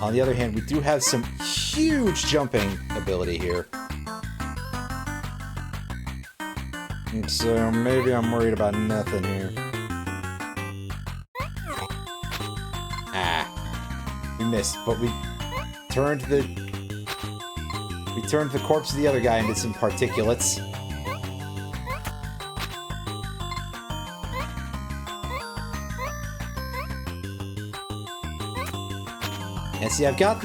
A: on the other hand, we do have some huge jumping ability here. And so maybe I'm worried about nothing here. Ah, we missed, but we turned the corpse of the other guy into some particulates. And see, I've got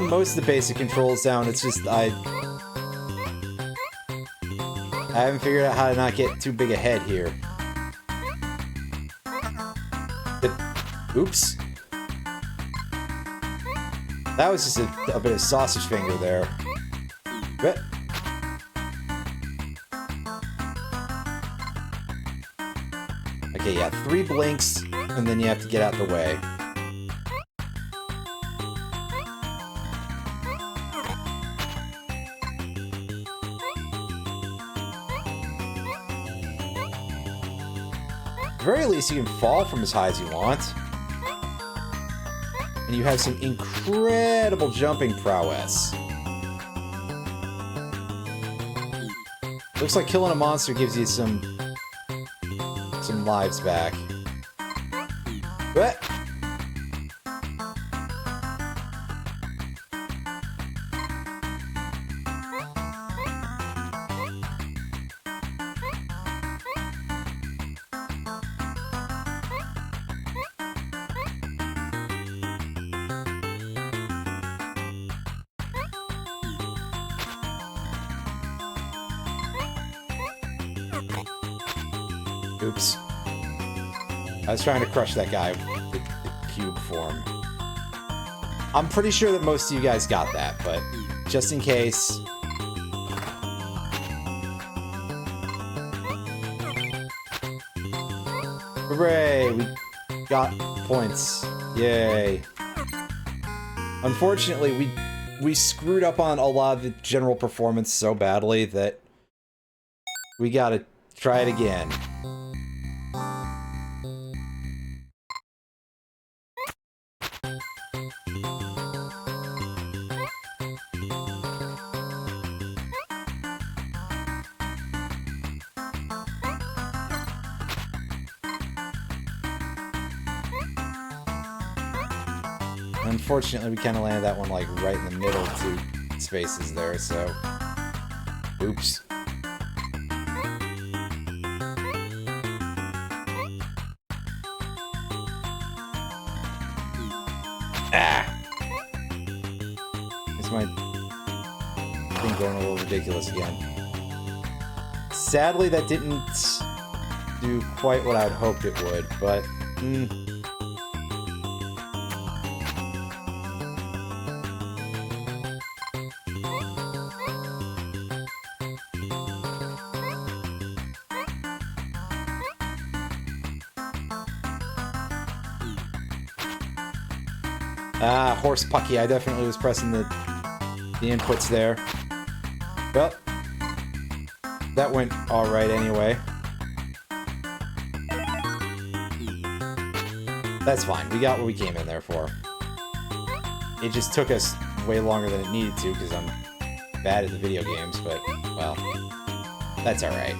A: most of the basic controls down. It's just I haven't figured out how to not get too big a head here. Oops. That was just a bit of sausage finger there. But okay, yeah, 3 blinks, and then you have to get out the way. At the very least, you can fall from as high as you want. And you have some incredible jumping prowess. Looks like killing a monster gives you some lives back. What? Oops. I was trying to crush that guy with the cube form. I'm pretty sure that most of you guys got that, but just in case... Hooray! We got points. Yay. Unfortunately, we screwed up on a lot of the general performance so badly that we gotta try it again. Unfortunately, we kind of landed that one like right in the middle two spaces there, so... Oops. Ah! Is my thing going a little ridiculous again? Sadly, that didn't do quite what I'd hoped it would, but... Ah, horse pucky. I definitely was pressing the inputs there. Well, that went alright anyway. That's fine. We got what we came in there for. It just took us way longer than it needed to because I'm bad at the video games, but, well, that's alright.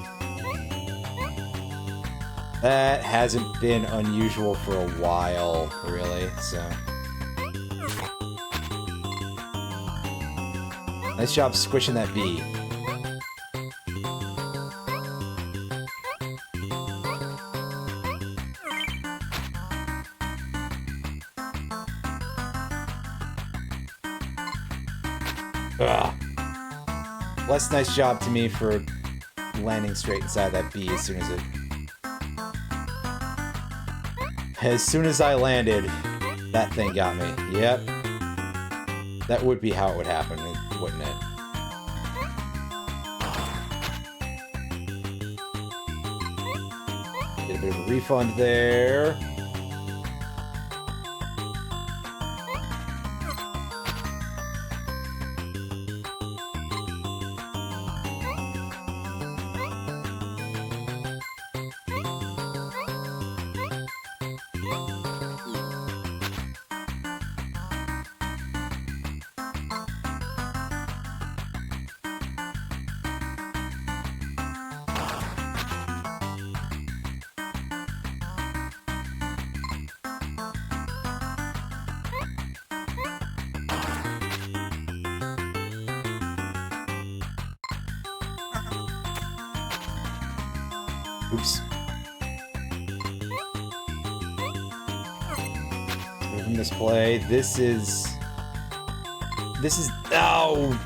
A: That hasn't been unusual for a while, really, so... Nice job squishing that bee. Ugh. Less nice job to me for landing straight inside that bee as soon as it... As soon as I landed, that thing got me. Yep. That would be how it would happen, wouldn't it? Get a bit of a refund there. Oops. From this play, this is... Oh!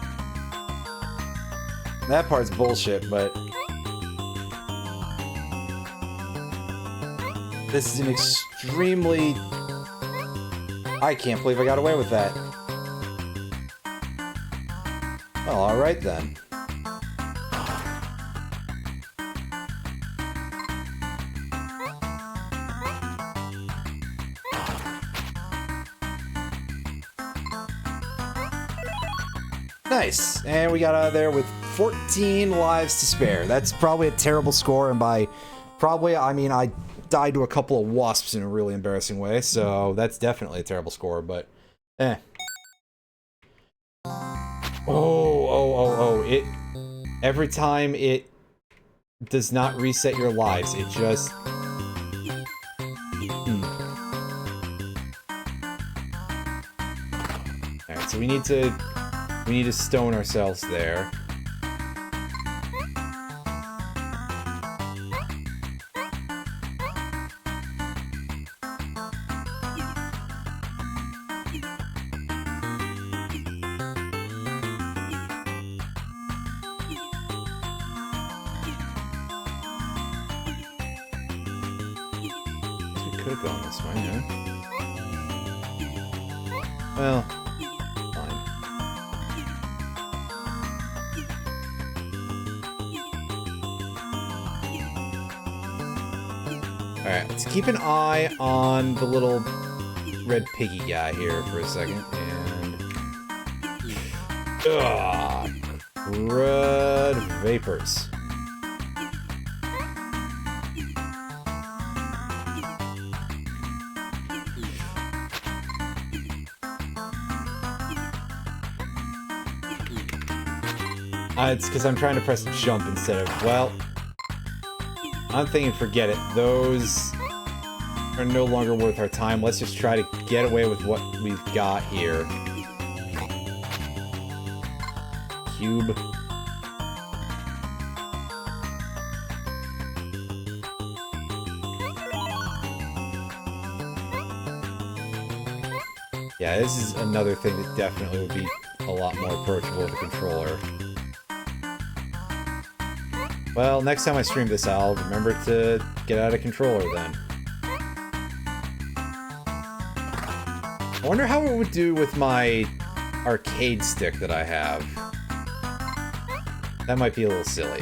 A: That part's bullshit, but... This is an extremely... I can't believe I got away with that. Well, alright then. Nice, and we got out of there with 14 lives to spare. That's probably a terrible score, and by probably, I mean, I died to a couple of wasps in a really embarrassing way, so that's definitely a terrible score, but, eh. Oh, it, every time it does not reset your lives, it just... Alright, so we need to stone ourselves there. We could have gone this way, huh? Well, fine. Alright, let's keep an eye on the little red piggy guy here for a second, and... Ugh! Red vapors. It's because I'm trying to press jump instead of, well... I'm thinking forget it. Those are no longer worth our time. Let's just try to get away with what we've got here. Cube. Yeah, this is another thing that definitely would be a lot more approachable with a controller. Well, next time I stream this, I'll remember to get out a controller then. I wonder how it would do with my arcade stick that I have. That might be a little silly.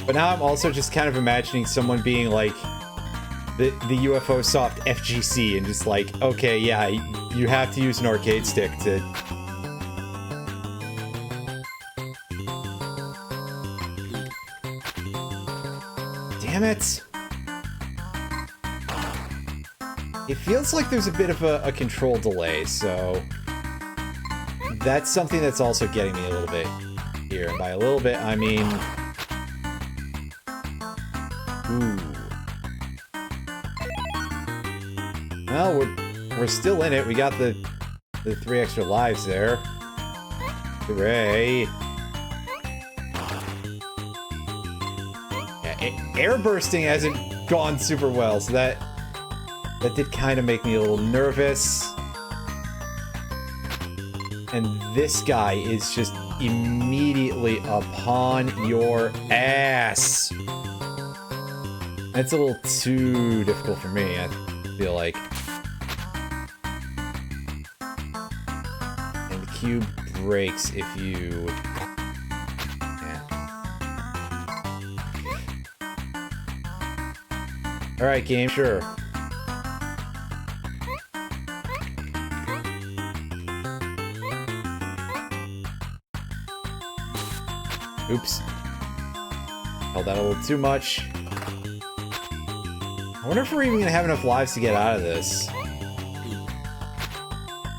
A: But now I'm also just kind of imagining someone being like the UFO Soft FGC and just like, okay, yeah, you have to use an arcade stick to... Damn it! It feels like there's a bit of a control delay, so... That's something that's also getting me a little bit here. And by a little bit, I mean... Ooh. Well, we're still in it. We got the 3 extra lives there. Hooray! Yeah, air bursting hasn't gone super well, so that did kind of make me a little nervous. And this guy is just immediately upon your ass. That's a little too difficult for me, I feel like. And the cube breaks if you... Yeah. Alright, game, sure. Oops. Held that a little too much. I wonder if we're even gonna have enough lives to get out of this.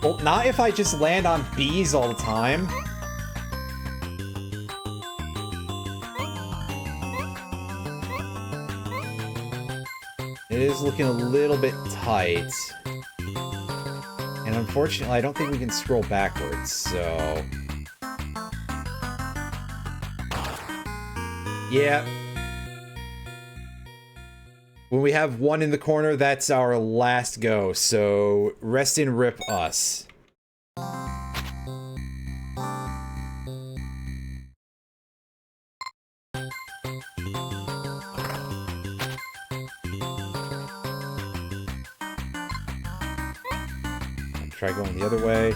A: Well, not if I just land on bees all the time. It is looking a little bit tight. And unfortunately, I don't think we can scroll backwards, so... Yeah. When we have one in the corner, that's our last go, so rest in rip us. Try going the other way.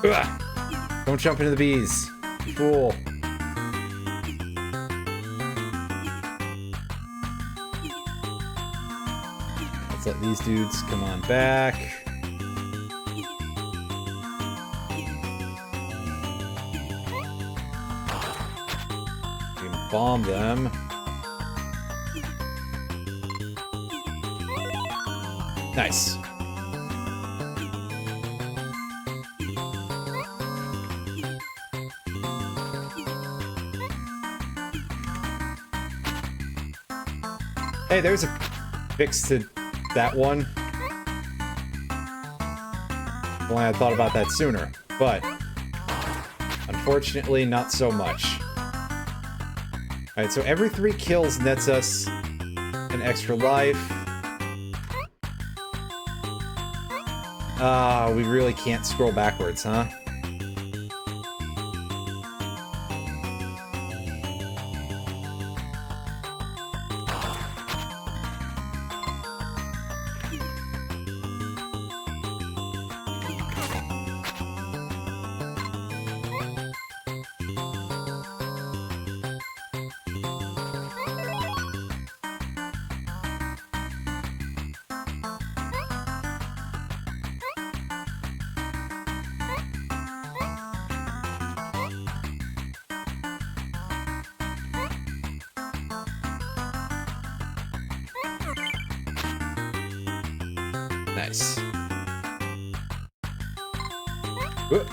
A: Ugh. Don't jump into the bees, you fool. Let's let these dudes come on back. We can bomb them. Nice. Hey, there's a fix to that one. Only I thought about that sooner, but unfortunately, not so much. Alright, so every 3 kills nets us an extra life. We really can't scroll backwards, huh? Nice. Whoop.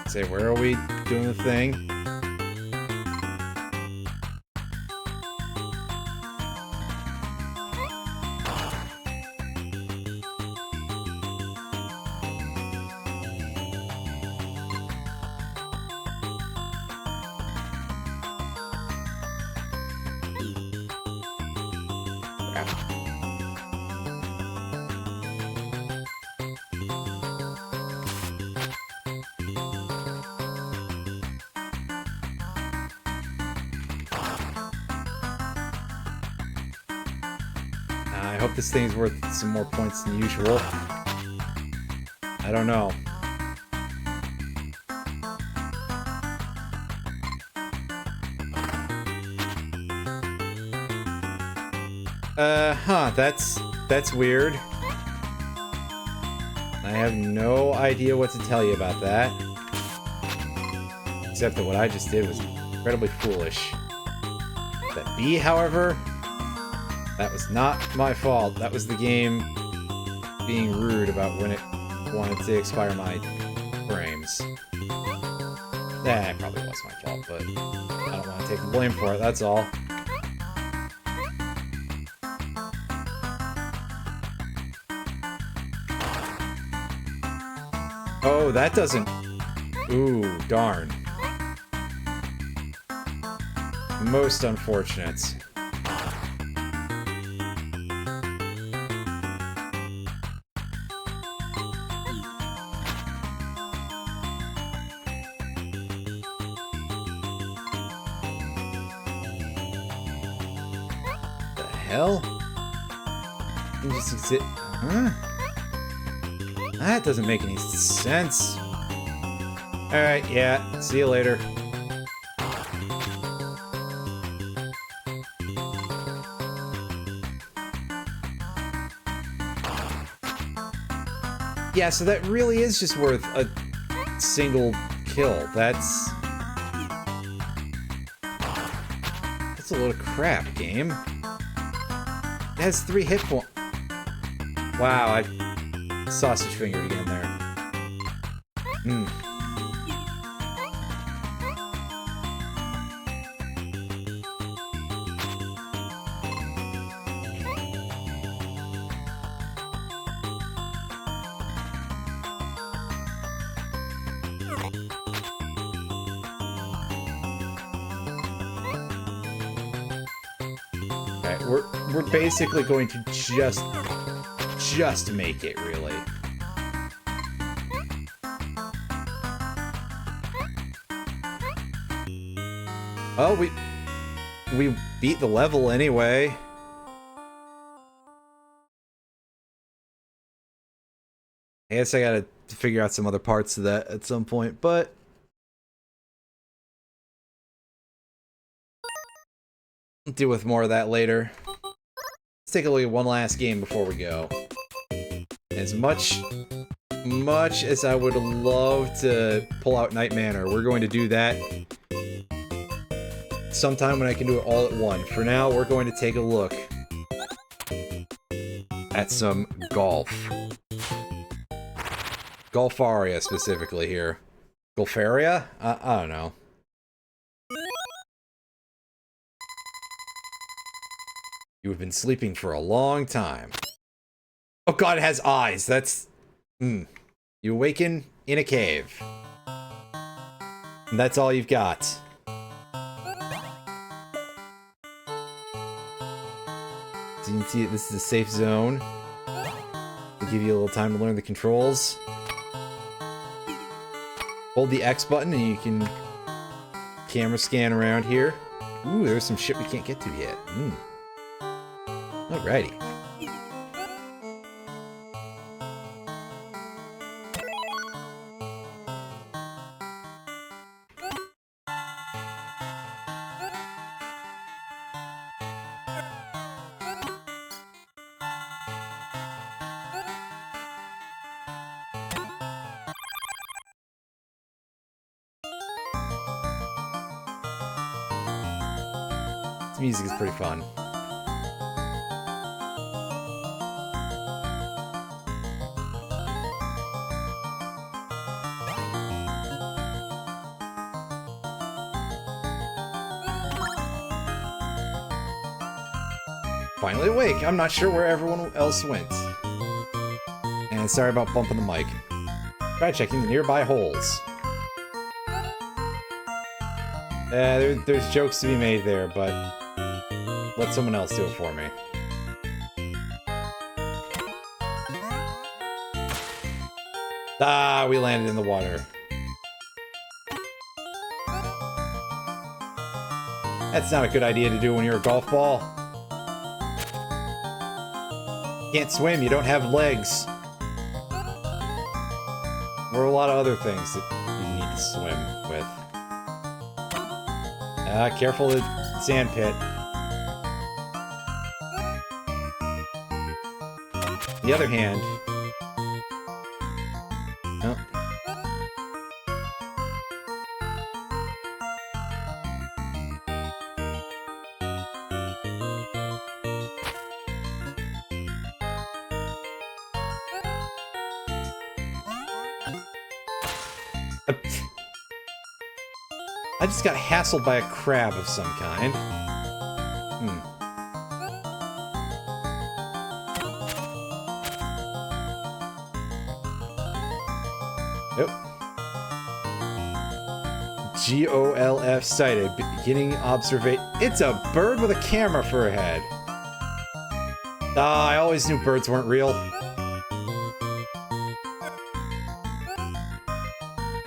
A: Say, where are we doing the thing? I hope this thing's worth some more points than usual. I don't know. That's weird. I have no idea what to tell you about that. Except that what I just did was incredibly foolish. That B, however, that was not my fault. That was the game being rude about when it wanted to expire my frames. That probably was my fault, but I don't want to take the blame for it, that's all. Oh, that doesn't... Ooh, darn. Most unfortunate. Hell? You just exist. Huh? That doesn't make any sense. Alright, yeah. See you later. Yeah, so that really is just worth a single kill. That's a load of crap, game. It has 3 hit points. Wow, I sausage fingered again there. Hmm. We're basically going to just make it, really. Oh, we beat the level anyway. I guess I gotta figure out some other parts of that at some point, but I'll deal with more of that later. Let's take a look at one last game before we go. As much as I would love to pull out Night Manor, we're going to do that sometime when I can do it all at once. For now, we're going to take a look at some golf. Golfaria specifically here. Golfaria? I don't know. You have been sleeping for a long time. Oh god, it has eyes. That's... You awaken in a cave. And that's all you've got. So you can see this is a safe zone. They give you a little time to learn the controls. Hold the X button and you can camera scan around here. Ooh, there's some shit we can't get to yet. Alrighty. This music is pretty fun. Finally awake. I'm not sure where everyone else went. And sorry about bumping the mic. Try checking the nearby holes. There's jokes to be made there, but let someone else do it for me. Ah, we landed in the water. That's not a good idea to do when you're a golf ball. Can't swim, you don't have legs. Or a lot of other things that you need to swim with. Careful of the sand pit. On the other hand... Oh. I just got hassled by a crab of some kind. Yep. GOLF sighted. Beginning observation. It's a bird with a camera for a head. I always knew birds weren't real.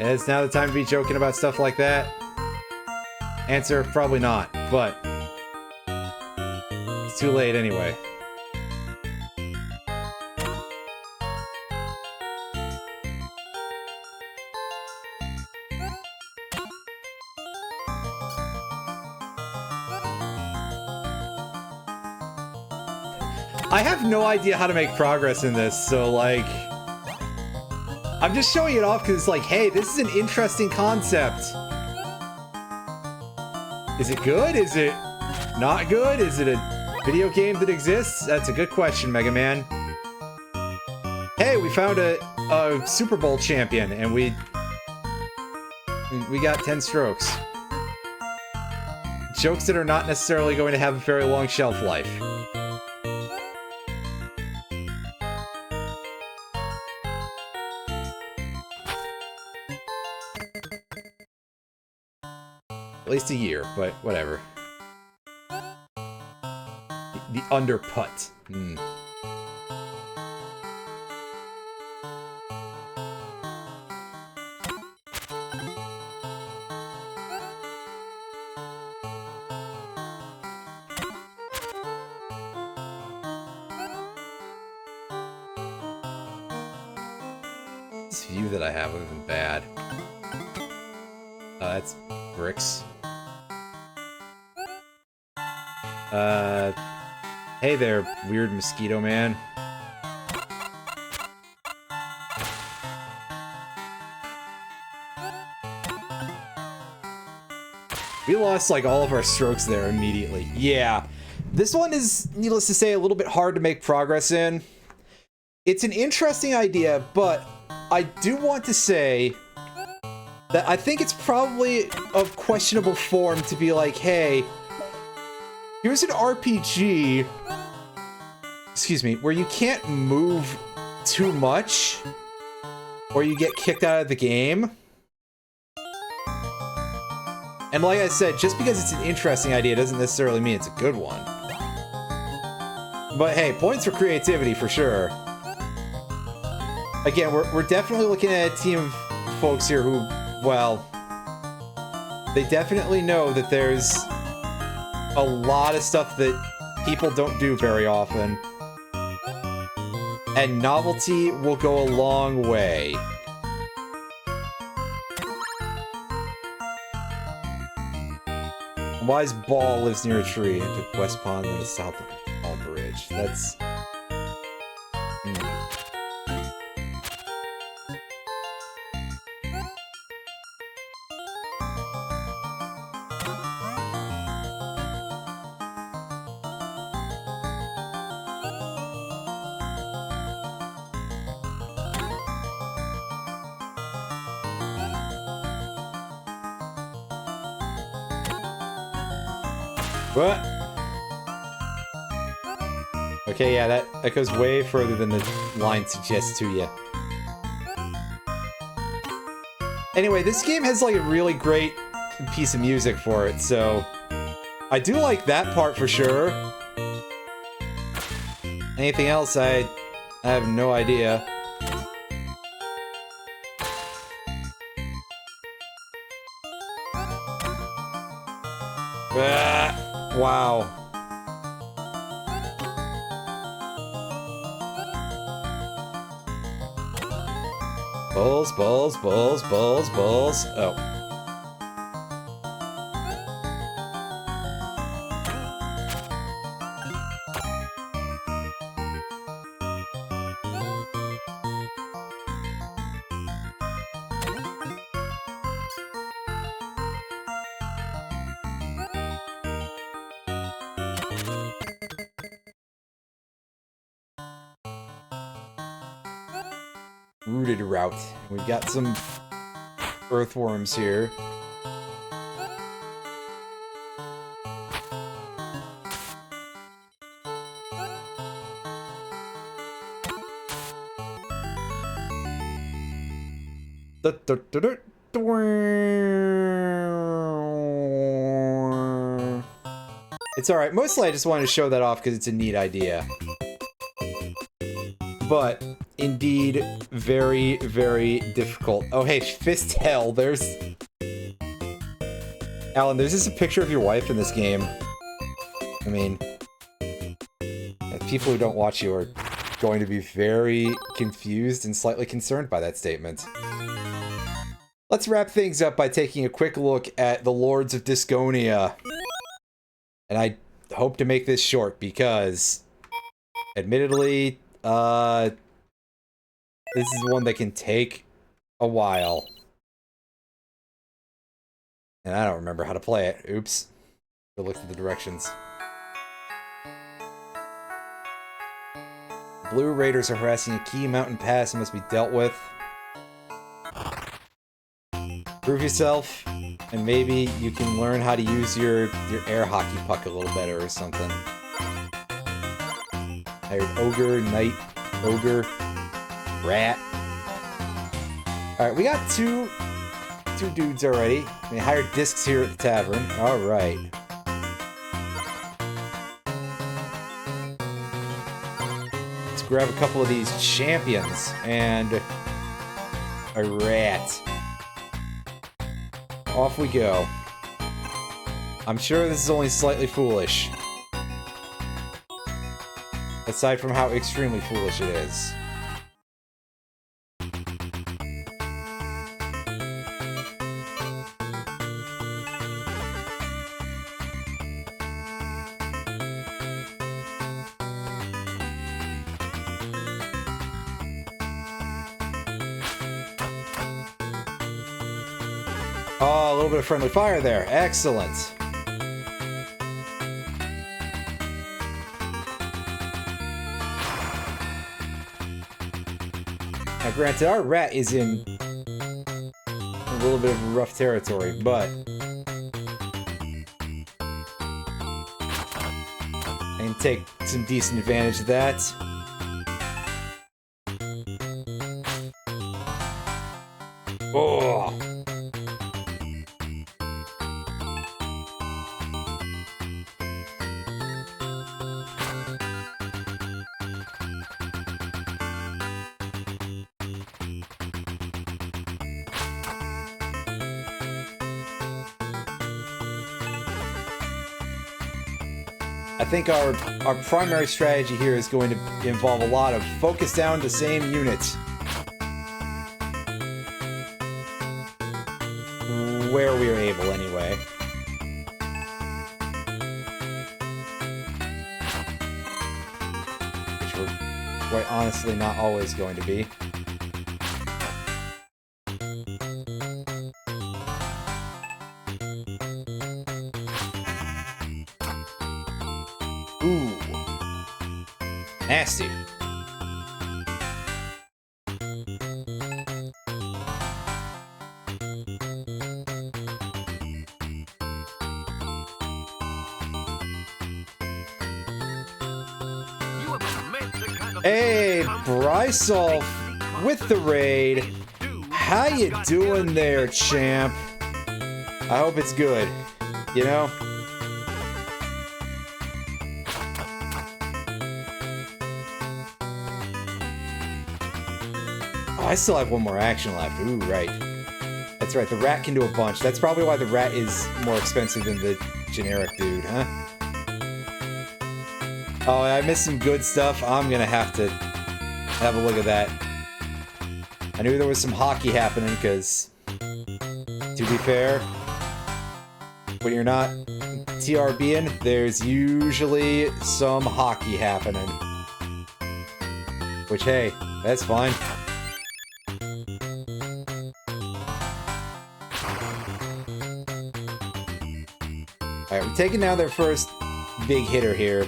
A: It's now the time to be joking about stuff like that. Answer, probably not, but it's too late anyway. I have no idea how to make progress in this, so like... I'm just showing it off because it's like, hey, this is an interesting concept. Is it good? Is it not good? Is it a video game that exists? That's a good question, Mega Man. Hey, we found a Super Bowl champion, and we got 10 strokes. Jokes that are not necessarily going to have a very long shelf life. At least a year, but whatever. The under putt. This view that I have isn't bad. That's bricks. Hey there, weird mosquito man. We lost, like, all of our strokes there immediately. Yeah. This one is, needless to say, a little bit hard to make progress in. It's an interesting idea, but I do want to say that I think it's probably of questionable form to be like, hey, here's an RPG, excuse me, where you can't move too much, or you get kicked out of the game. And like I said, just because it's an interesting idea doesn't necessarily mean it's a good one. But hey, points for creativity for sure. Again, we're definitely looking at a team of folks here who well, they definitely know that there's a lot of stuff that people don't do very often. And novelty will go a long way. A wise ball lives near a tree and took West Pond and the south of Fall Bridge. That's... What? Okay, yeah, that goes way further than the line suggests to you. Anyway, this game has like a really great piece of music for it, so I do like that part for sure. Anything else, I have no idea. Wow. Bulls, bulls, bulls, bulls, bulls. Oh. Rooted route. We've got some earthworms here. It's alright. Mostly I just wanted to show that off because it's a neat idea. But indeed, very, very difficult. Oh, hey, Fist Hell, there's... Alan, there's just a picture of your wife in this game. I mean... people who don't watch you are going to be very confused and slightly concerned by that statement. Let's wrap things up by taking a quick look at the Lords of Disconia. And I hope to make this short because... admittedly... this is one that can take a while. And I don't remember how to play it. Oops. Go look at the directions. Blue raiders are harassing a key mountain pass and must be dealt with. Prove yourself, and maybe you can learn how to use your air hockey puck a little better or something. Hired ogre, knight, ogre, rat. Alright, we got two dudes already. We hired discs here at the tavern. Alright. Let's grab a couple of these champions and a rat. Off we go. I'm sure this is only slightly foolish. Aside from how extremely foolish it is. Oh, a little bit of friendly fire there. Excellent. Now, granted, our rat is in a little bit of rough territory, but I can take some decent advantage of that. Oh! I think our primary strategy here is going to involve a lot of focus down the same units. Where we are able, anyway. Which we're quite honestly not always going to be. Ooh. Nasty. Hey, Brysolf with the raid. How you doing there, champ? I hope it's good, you know? Oh, I still have one more action left. Ooh, right. That's right, the rat can do a bunch. That's probably why the rat is more expensive than the generic dude, huh? Oh, I missed some good stuff. I'm gonna have to have a look at that. I knew there was some hockey happening, because, to be fair, when you're not TRBing, there's usually some hockey happening. Which, hey, that's fine. Alright, we're taking down their first big hitter here.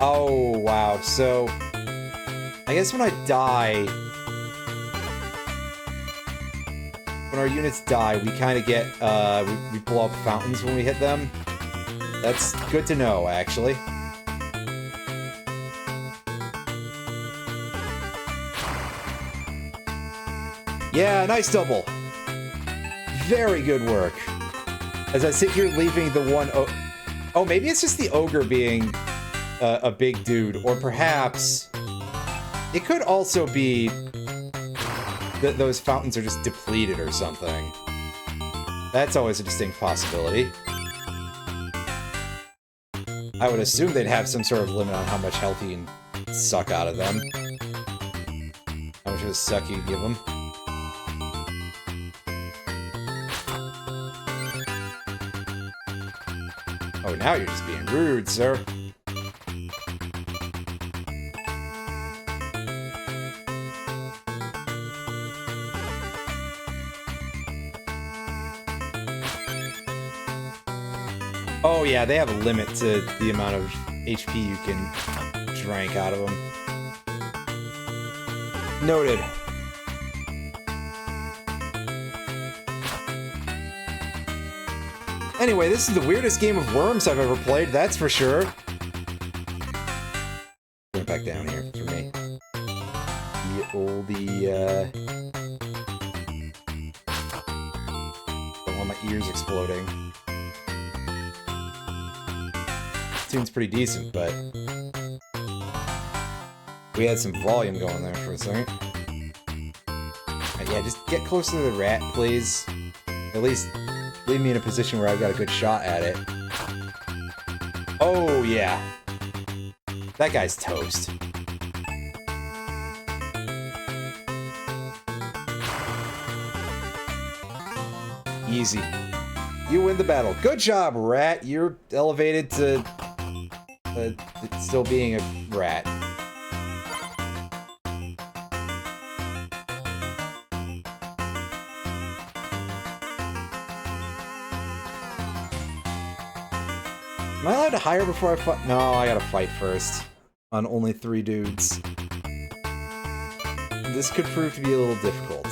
A: Oh, wow. So, I guess when I die... When our units die, we kind of get, we blow up fountains when we hit them. That's good to know, actually. Yeah, nice double. Very good work. As I sit here leaving the one... Oh, maybe it's just the ogre being... a big dude, or perhaps it could also be that those fountains are just depleted or something. That's always a distinct possibility. I would assume they'd have some sort of limit on how much health you can suck out of them. How much of a suck you give them. Oh, now you're just being rude, sir. Oh yeah, they have a limit to the amount of HP you can drink out of them. Noted. Anyway, this is the weirdest game of Worms I've ever played, that's for sure. Bring it back down here for me. The oldie, don't want my ears exploding. Tune's pretty decent, but we had some volume going there for a second. Right, yeah, just get closer to the rat, please. At least leave me in a position where I've got a good shot at it. Oh, yeah. That guy's toast. Easy. You win the battle. Good job, rat. You're elevated to... still being a rat. Am I allowed to hire before I fight? No, I gotta fight first. On only 3 dudes. This could prove to be a little difficult.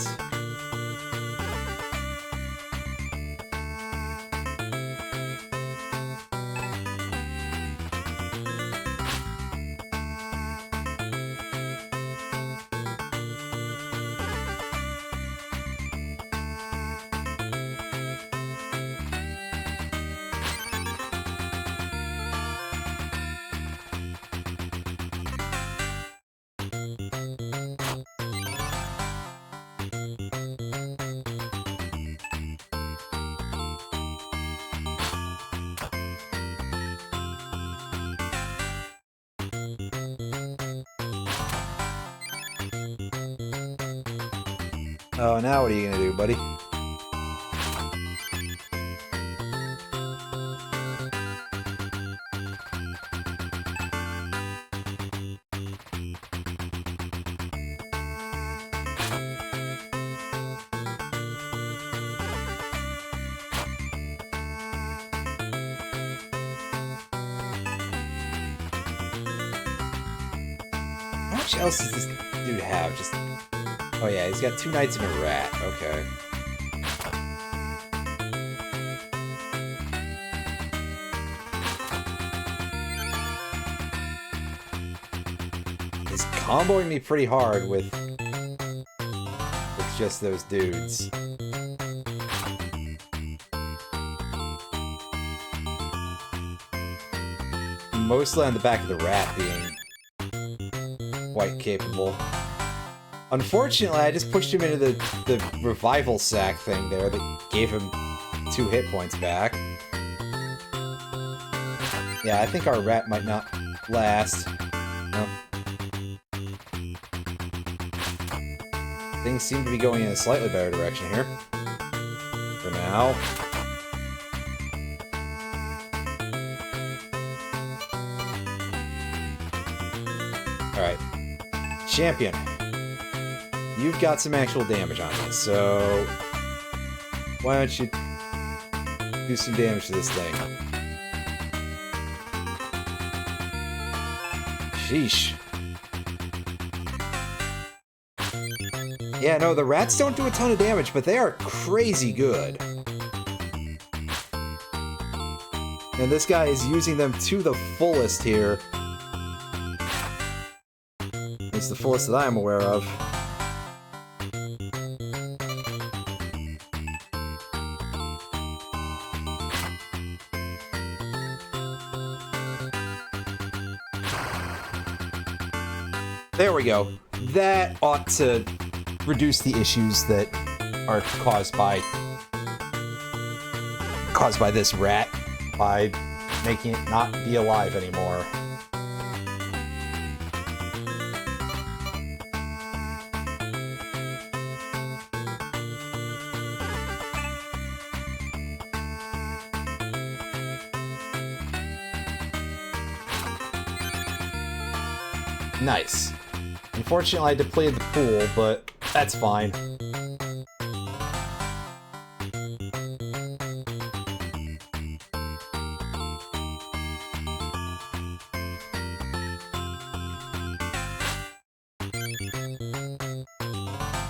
A: Oh, now what are you gonna do, buddy? How much else does this dude have? Just... Oh yeah, he's got 2 knights and a rat. Okay. He's comboing me pretty hard with just those dudes. Mostly on the back of the rat being quite capable. Unfortunately, I just pushed him into the revival sack thing there that gave him 2 hit points back. Yeah, I think our rat might not last. No. Things seem to be going in a slightly better direction here. For now. Alright. Champion. You've got some actual damage on you, so... why don't you do some damage to this thing? Sheesh. Yeah, no, the rats don't do a ton of damage, but they are crazy good. And this guy is using them to the fullest here. It's the fullest that I'm aware of. There we go. That ought to reduce the issues that are caused by this rat by making it not be alive anymore. Nice. Unfortunately, I depleted the pool, but that's fine.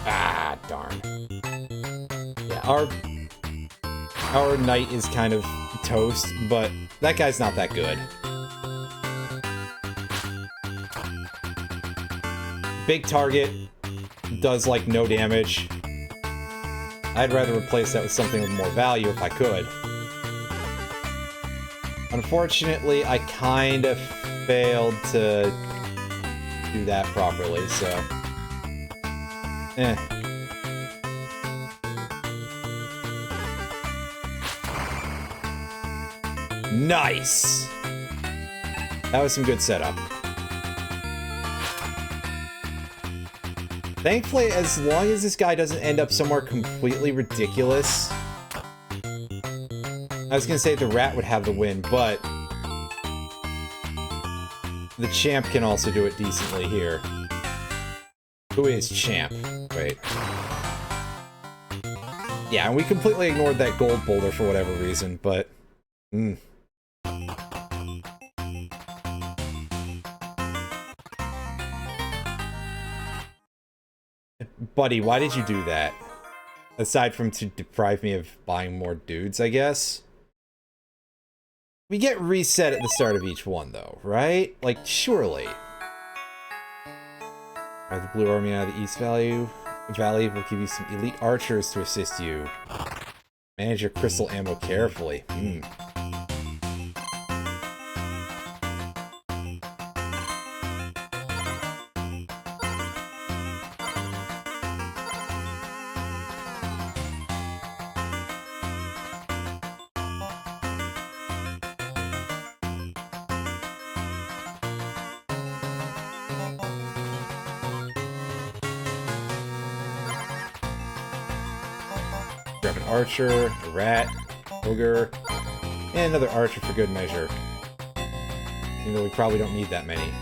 A: Ah, darn. Yeah, our knight is kind of toast, but that guy's not that good. Big target, does like no damage. I'd rather replace that with something with more value if I could. Unfortunately, I kind of failed to do that properly, so... eh. Nice! That was some good setup. Thankfully, as long as this guy doesn't end up somewhere completely ridiculous... I was gonna say the rat would have the win, but... the champ can also do it decently here. Who is champ? Wait. Yeah, and we completely ignored that gold boulder for whatever reason, but... Buddy, why did you do that? Aside from to deprive me of buying more dudes, I guess? We get reset at the start of each one, though, right? Like, surely. The blue army out of the East Valley will give you some elite archers to assist you. Manage your crystal ammo carefully. Grab an archer, a rat, ogre, and another archer for good measure. Even though we probably don't need that many.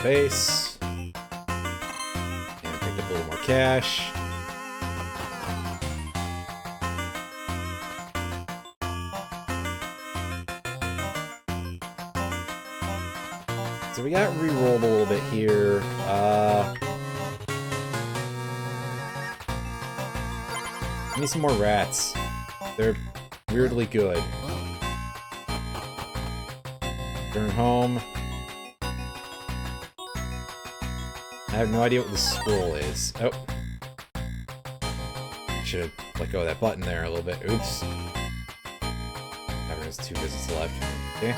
A: Base. And picked up a little more cash. So we got re-rolled a little bit here. Give me some more rats. They're weirdly good. Turn home. I have no idea what the scroll is. Oh. Should have let go of that button there a little bit. Oops. There's 2 visits left. Okay.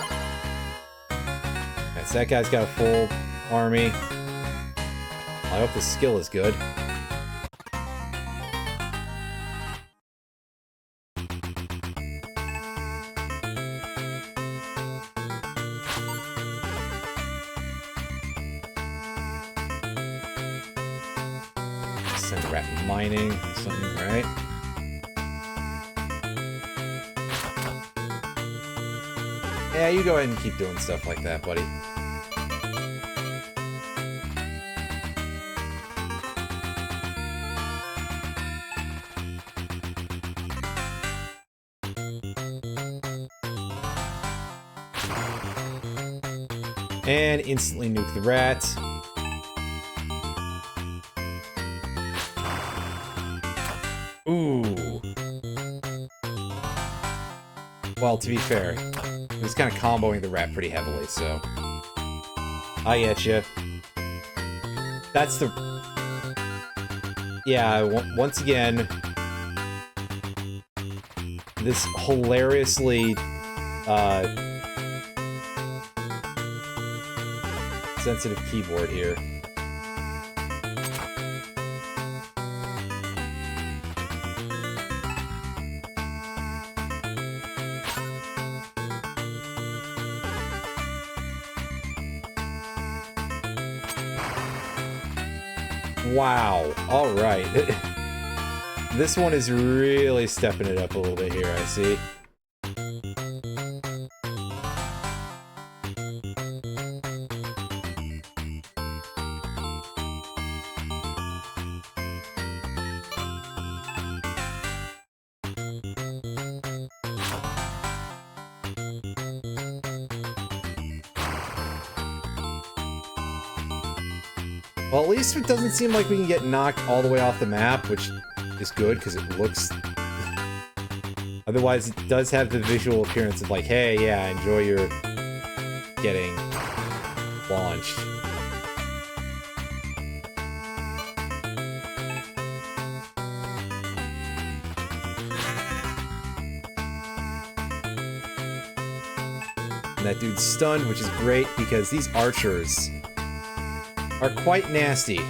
A: Right, so that guy's got a full army. I hope the skill is good. Send a rat mining, something, right? Yeah, you go ahead and keep doing stuff like that, buddy. And instantly nuke the rat. Ooh. Well, to be fair, he was kind of comboing the rat pretty heavily, so... I get you. That's the... Yeah, once again... This hilariously... sensitive keyboard here. Wow. All right. This one is really stepping it up a little bit here, I see. Well, at least it doesn't seem like we can get knocked all the way off the map, which is good, because it looks... Otherwise, it does have the visual appearance of like, hey, yeah, enjoy your getting launched. And that dude's stunned, which is great, because these archers are quite nasty.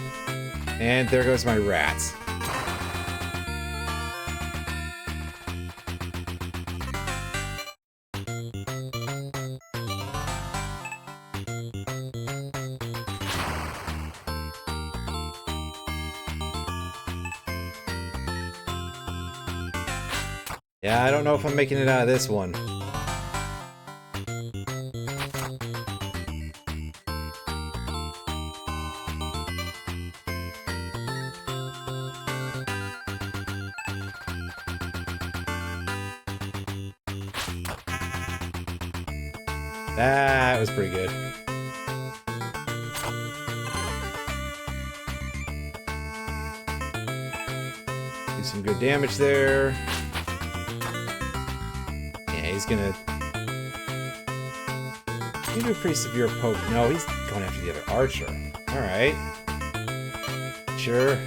A: And there goes my rat. Yeah, I don't know if I'm making it out of this one. That was pretty good. Do some good damage there. Yeah, he's gonna do a pretty severe poke. No, he's going after the other archer. Alright. Sure.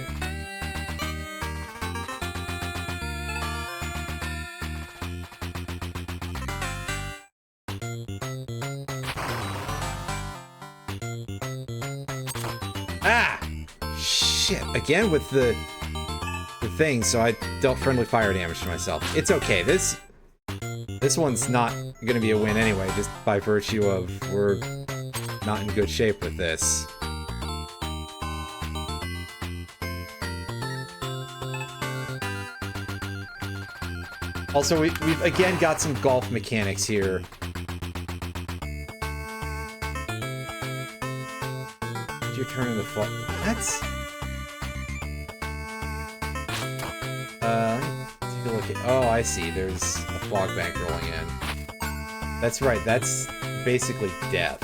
A: shit, again with the thing, so I dealt friendly fire damage to myself. It's okay, this one's not gonna be a win anyway, just by virtue of we're not in good shape with this. Also, we've again got some golf mechanics here. Your turn in the fall. That's... take a look at... Oh, I see. There's a fog bank rolling in. That's right. That's basically death.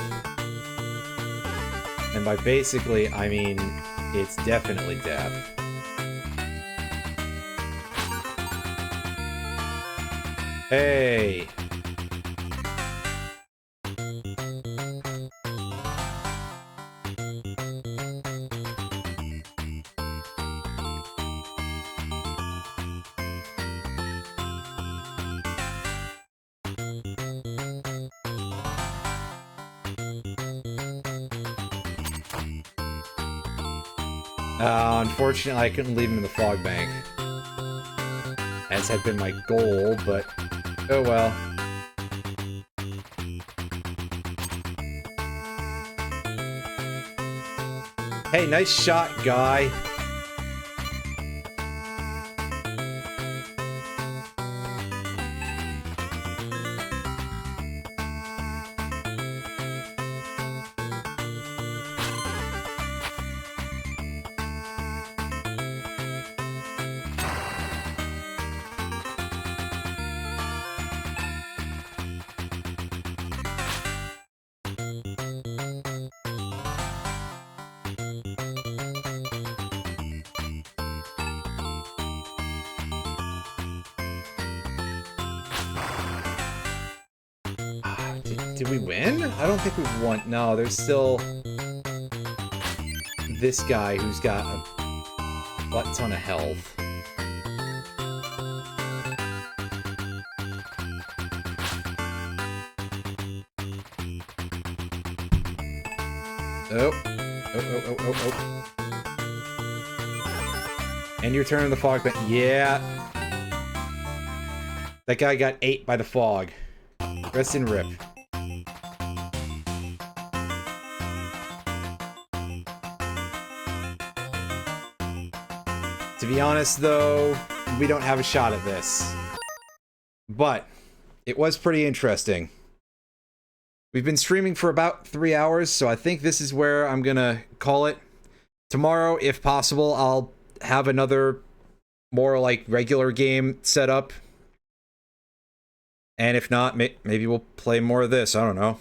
A: And by basically, I mean it's definitely death. Hey! Unfortunately, I couldn't leave him in the fog bank, as had been my goal, but oh well. Hey, nice shot, guy. Did we win? I don't think we've won. No, there's still this guy who's got a butt ton of health. Oh. Oh. And your turn in the fog, but yeah. That guy got ate by the fog. Rest in rip. To be honest, though, we don't have a shot at this. But it was pretty interesting. We've been streaming for about 3 hours, so I think this is where I'm gonna call it. Tomorrow, if possible, I'll have another more like regular game set up. And if not, maybe we'll play more of this. I don't know.